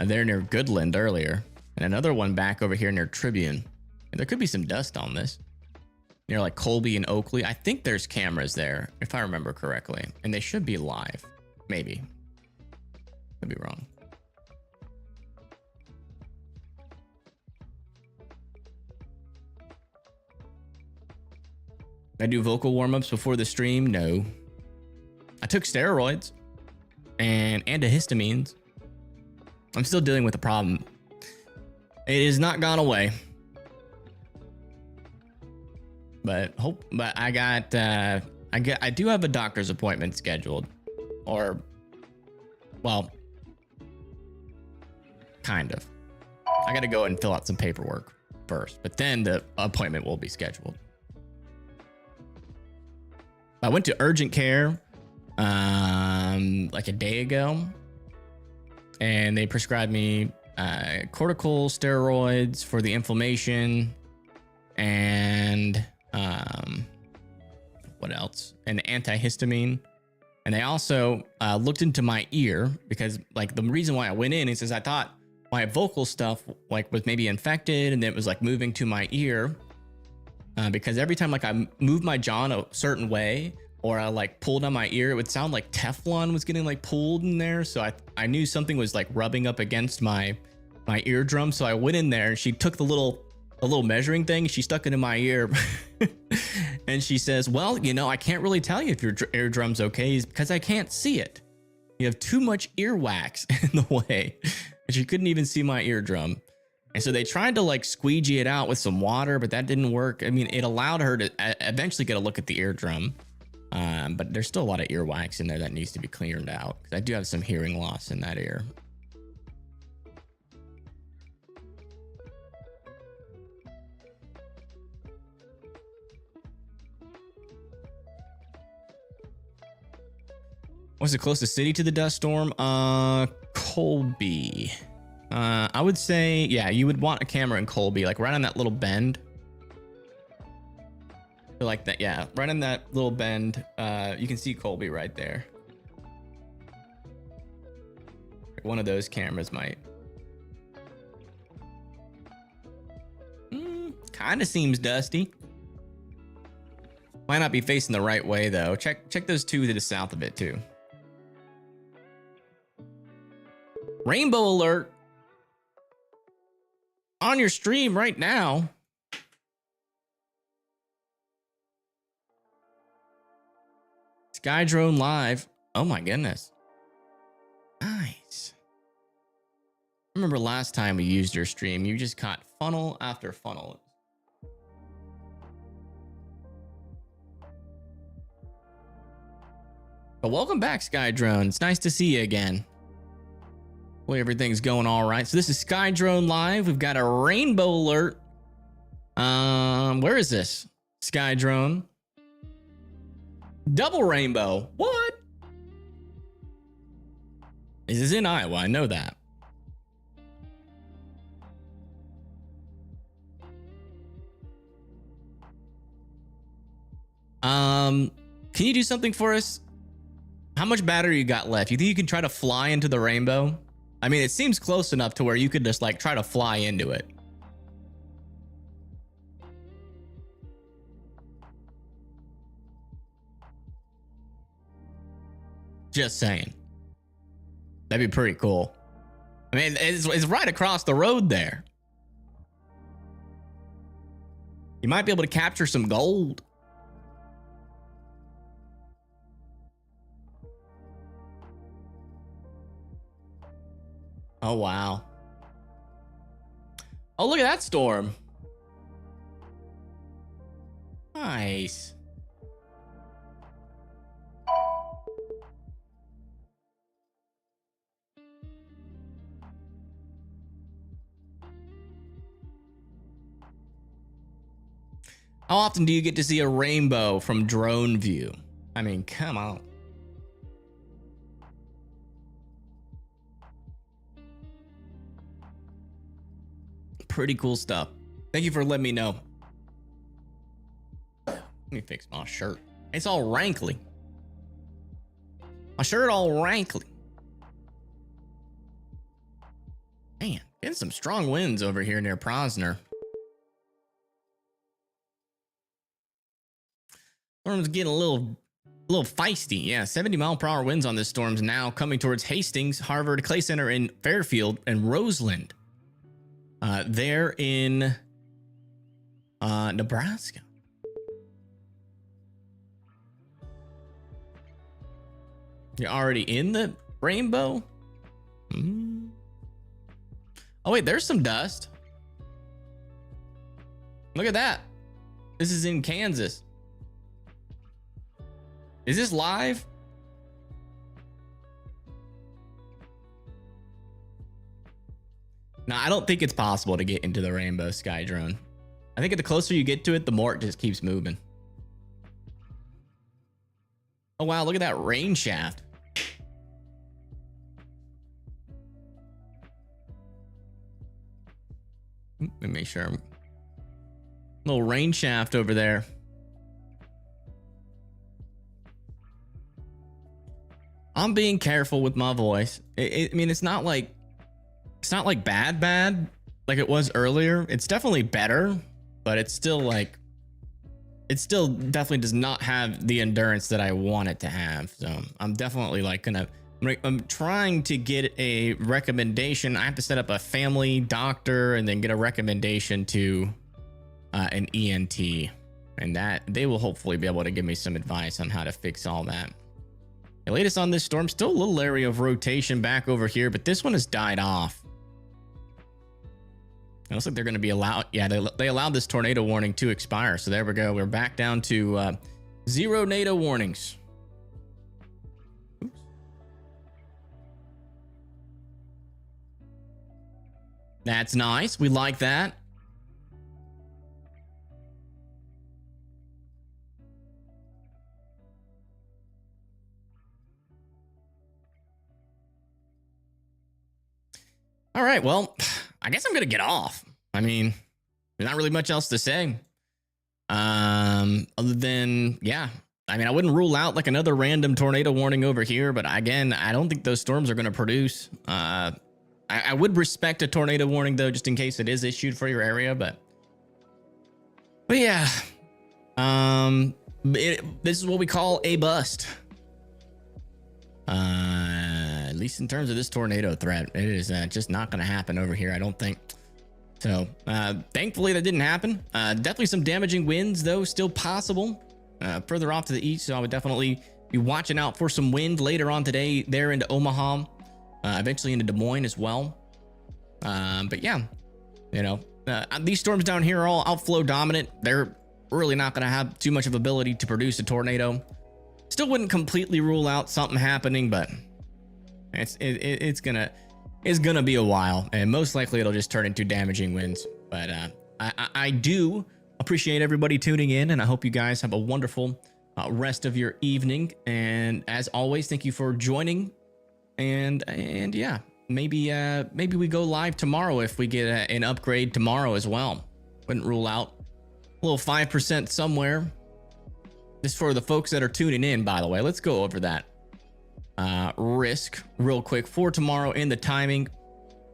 Speaker 1: They're near Goodland earlier, and another one back over here near Tribune. And there could be some dust on this near like Colby and Oakley. I think there's cameras there, if I remember correctly, and they should be live. Maybe. Could be wrong. I do vocal warm-ups before the stream? No. I took steroids and antihistamines. I'm still dealing with the problem. It has not gone away. But I do have a doctor's appointment scheduled. Or, well, kind of. I got to go and fill out some paperwork first, but then the appointment will be scheduled. I went to urgent care like a day ago, and they prescribed me corticosteroids for the inflammation, and what else? An antihistamine. And they also looked into my ear, because like the reason why I went in is I thought my vocal stuff like was maybe infected, and it was like moving to my ear. Because every time like I moved my jaw in a certain way, or I like pulled on my ear, it would sound like Teflon was getting like pulled in there. So I knew something was like rubbing up against my eardrum. So I went in there, and she took the little measuring thing, she stuck it in my ear. And she says, well, you know, I can't really tell you if your eardrum's okay because I can't see it. You have too much earwax in the way. And she couldn't even see my eardrum. And so they tried to like squeegee it out with some water, but that didn't work. I mean, it allowed her to eventually get a look at the eardrum. But there's still a lot of earwax in there that needs to be cleared out, because I do have some hearing loss in that ear. What's the closest city to the dust storm? Colby. I would say, yeah, you would want a camera in Colby, like right on that little bend. Like that, yeah, right on that little bend. You can see Colby right there. One of those cameras might. Kind of seems dusty. Might not be facing the right way though. Check those two to the south of it too. Rainbow alert on your stream right now. Sky Drone Live. Oh my goodness. Nice. I remember last time we used your stream, you just caught funnel after funnel. But welcome back, Sky Drone. It's nice to see you again. Hopefully everything's going all right. So this is Sky Drone Live. We've got a rainbow alert. Where is this? Sky Drone. Double rainbow. What? This is in Iowa. I know that. Can you do something for us? How much battery you got left? You think you can try to fly into the rainbow? I mean, it seems close enough to where you could just like try to fly into it. Just saying. That'd be pretty cool. I mean, it's right across the road there. You might be able to capture some gold. Oh, wow. Oh, look at that storm. Nice. How often do you get to see a rainbow from drone view? I mean, come on. Pretty cool stuff. Thank you for letting me know. Let me fix my shirt. It's all rankly. My shirt all rankly. Man, getting some strong winds over here near Prosner. Storm's getting a little feisty. Yeah, 70-mile-per-hour winds on this storm's now coming towards Hastings, Harvard, Clay Center, and Fairfield, and Roseland. They're in Nebraska. You're already in the rainbow? Oh, wait, there's some dust. Look at that. This is in Kansas. Is this live? No, I don't think it's possible to get into the rainbow sky drone. I think the closer you get to it, the more it just keeps moving. Oh, wow, look at that rain shaft. Let me make sure. Little rain shaft over there. I'm being careful with my voice. I mean, it's not like bad like it was earlier. It's definitely better, but it's still definitely does not have the endurance that I want it to have. So I'm definitely I'm trying to get a recommendation. I have to set up a family doctor and then get a recommendation to an ENT, and that they will hopefully be able to give me some advice on how to fix all that. The latest on this storm, still a little area of rotation back over here, but this one has died off. It looks like they're going to be allowed. Yeah, they allowed this tornado warning to expire. So there we go. We're back down to 0 NATO warnings. Oops. That's nice. We like that. All right, well, I guess I'm gonna get off. I mean, there's not really much else to say. Other than, yeah, I mean, I wouldn't rule out like another random tornado warning over here, but again, I don't think those storms are gonna produce. I would respect a tornado warning though, just in case it is issued for your area, but yeah, this is what we call a bust. At least in terms of this tornado threat, it is just not going to happen over here, I don't think. So thankfully that didn't happen. Definitely some damaging winds though, still possible further off to the east. So I would definitely be watching out for some wind later on today there into Omaha, eventually into Des Moines as well. But yeah, you know, these storms down here are all outflow dominant. They're really not going to have too much of ability to produce a tornado. Still wouldn't completely rule out something happening, but it's gonna be a while, and most likely it'll just turn into damaging winds. But I do appreciate everybody tuning in, and I hope you guys have a wonderful rest of your evening. And as always, thank you for joining. And yeah, maybe we go live tomorrow if we get an upgrade tomorrow as well. Wouldn't rule out a little 5% somewhere. This for the folks that are tuning in, by the way. Let's go over that risk real quick for tomorrow in the timing.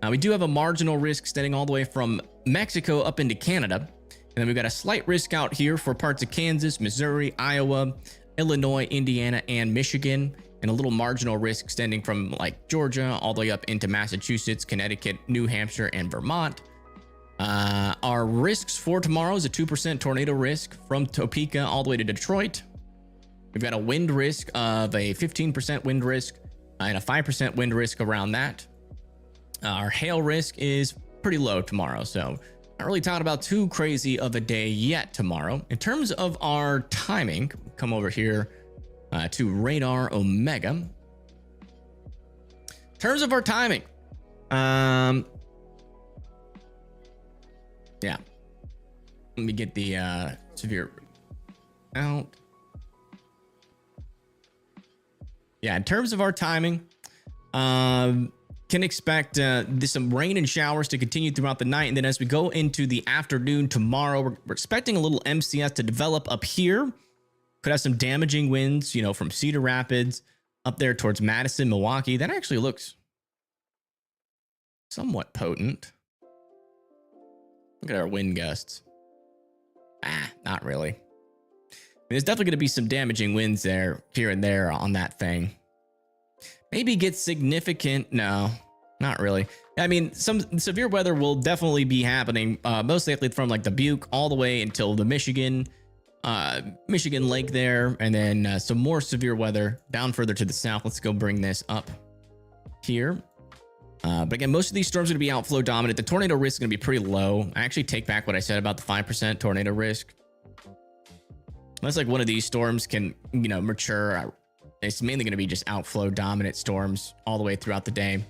Speaker 1: We do have a marginal risk extending all the way from Mexico up into Canada. And then we've got a slight risk out here for parts of Kansas, Missouri, Iowa, Illinois, Indiana, and Michigan. and a little marginal risk extending from like Georgia all the way up into Massachusetts, Connecticut, New Hampshire, and Vermont. Our risks for tomorrow is a 2% tornado risk from Topeka all the way to Detroit. We've got a wind risk of a 15% wind risk and a 5% wind risk around that. Our hail risk is pretty low tomorrow, so not really talking about too crazy of a day yet tomorrow. In terms of our timing, come over here to Radar Omega. In terms of our timing, yeah. Let me get the severe out. Yeah, in terms of our timing, can expect some rain and showers to continue throughout the night. And then as we go into the afternoon tomorrow, we're expecting a little MCS to develop up here. Could have some damaging winds, you know, from Cedar Rapids up there towards Madison, Milwaukee. That actually looks somewhat potent. Look at our wind gusts. Not really. I mean, there's definitely going to be some damaging winds there, here and there on that thing. Maybe get significant. No, not really. I mean, some severe weather will definitely be happening, most likely from like the Butte all the way until the Michigan Lake there, and then some more severe weather down further to the south. Let's go bring this up here. But again, most of these storms are going to be outflow dominant. The tornado risk is going to be pretty low. I actually take back what I said about the 5% tornado risk. Unless like one of these storms can, you know, mature, it's mainly going to be just outflow dominant storms all the way throughout the day.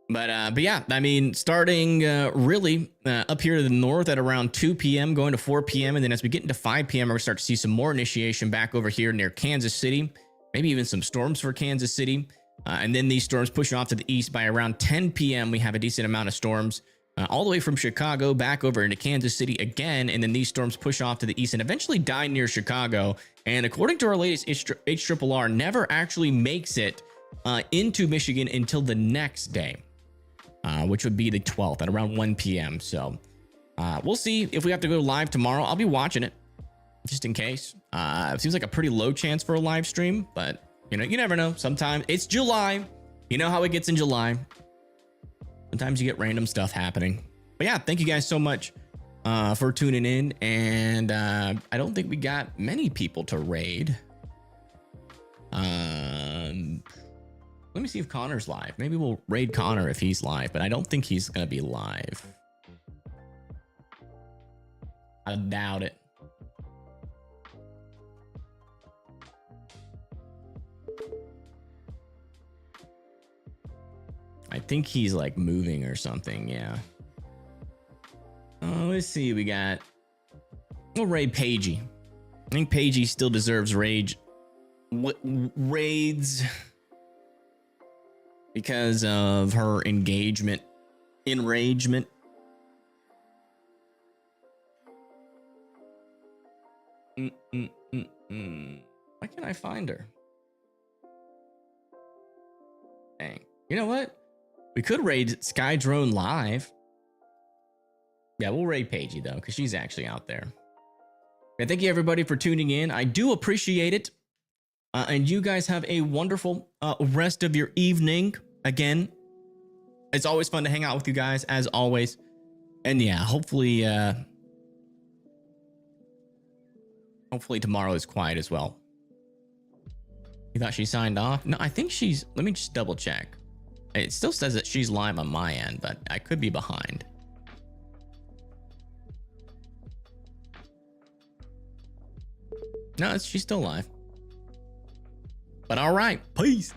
Speaker 1: But yeah, I mean, starting really up here to the north at around 2 p.m. going to 4 p.m. And then as we get into 5 p.m., we're going to start to see some more initiation back over here near Kansas City, maybe even some storms for Kansas City. And then these storms push off to the east by around 10 p.m. We have a decent amount of storms all the way from Chicago back over into Kansas City again. And then these storms push off to the east and eventually die near Chicago. And according to our latest HRRR, never actually makes it into Michigan until the next day, which would be the 12th at around 1 p.m. So we'll see if we have to go live tomorrow. I'll be watching it just in case. It seems like a pretty low chance for a live stream, but you know, you never know. Sometimes it's July. You know how it gets in July. Sometimes you get random stuff happening. But yeah, thank you guys so much for tuning in. And I don't think we got many people to raid. Let me see if Connor's live. Maybe we'll raid Connor if he's live, but I don't think he's going to be live. I doubt it. I think he's like moving or something. Yeah. Oh, let's see. We'll raid Paigey. I think Paigey still deserves raids because of her enragement. Why can't I find her? Dang. You know what? We could raid Skydrone live. Yeah, we'll raid Paigey though, because she's actually out there. And thank you everybody for tuning in. I do appreciate it. And you guys have a wonderful rest of your evening. Again, it's always fun to hang out with you guys, as always. And yeah, hopefully tomorrow is quiet as well. You thought she signed off? No, I think she's... Let me just double check. It still says that she's live on my end, but I could be behind. No, she's still live. But all right, peace.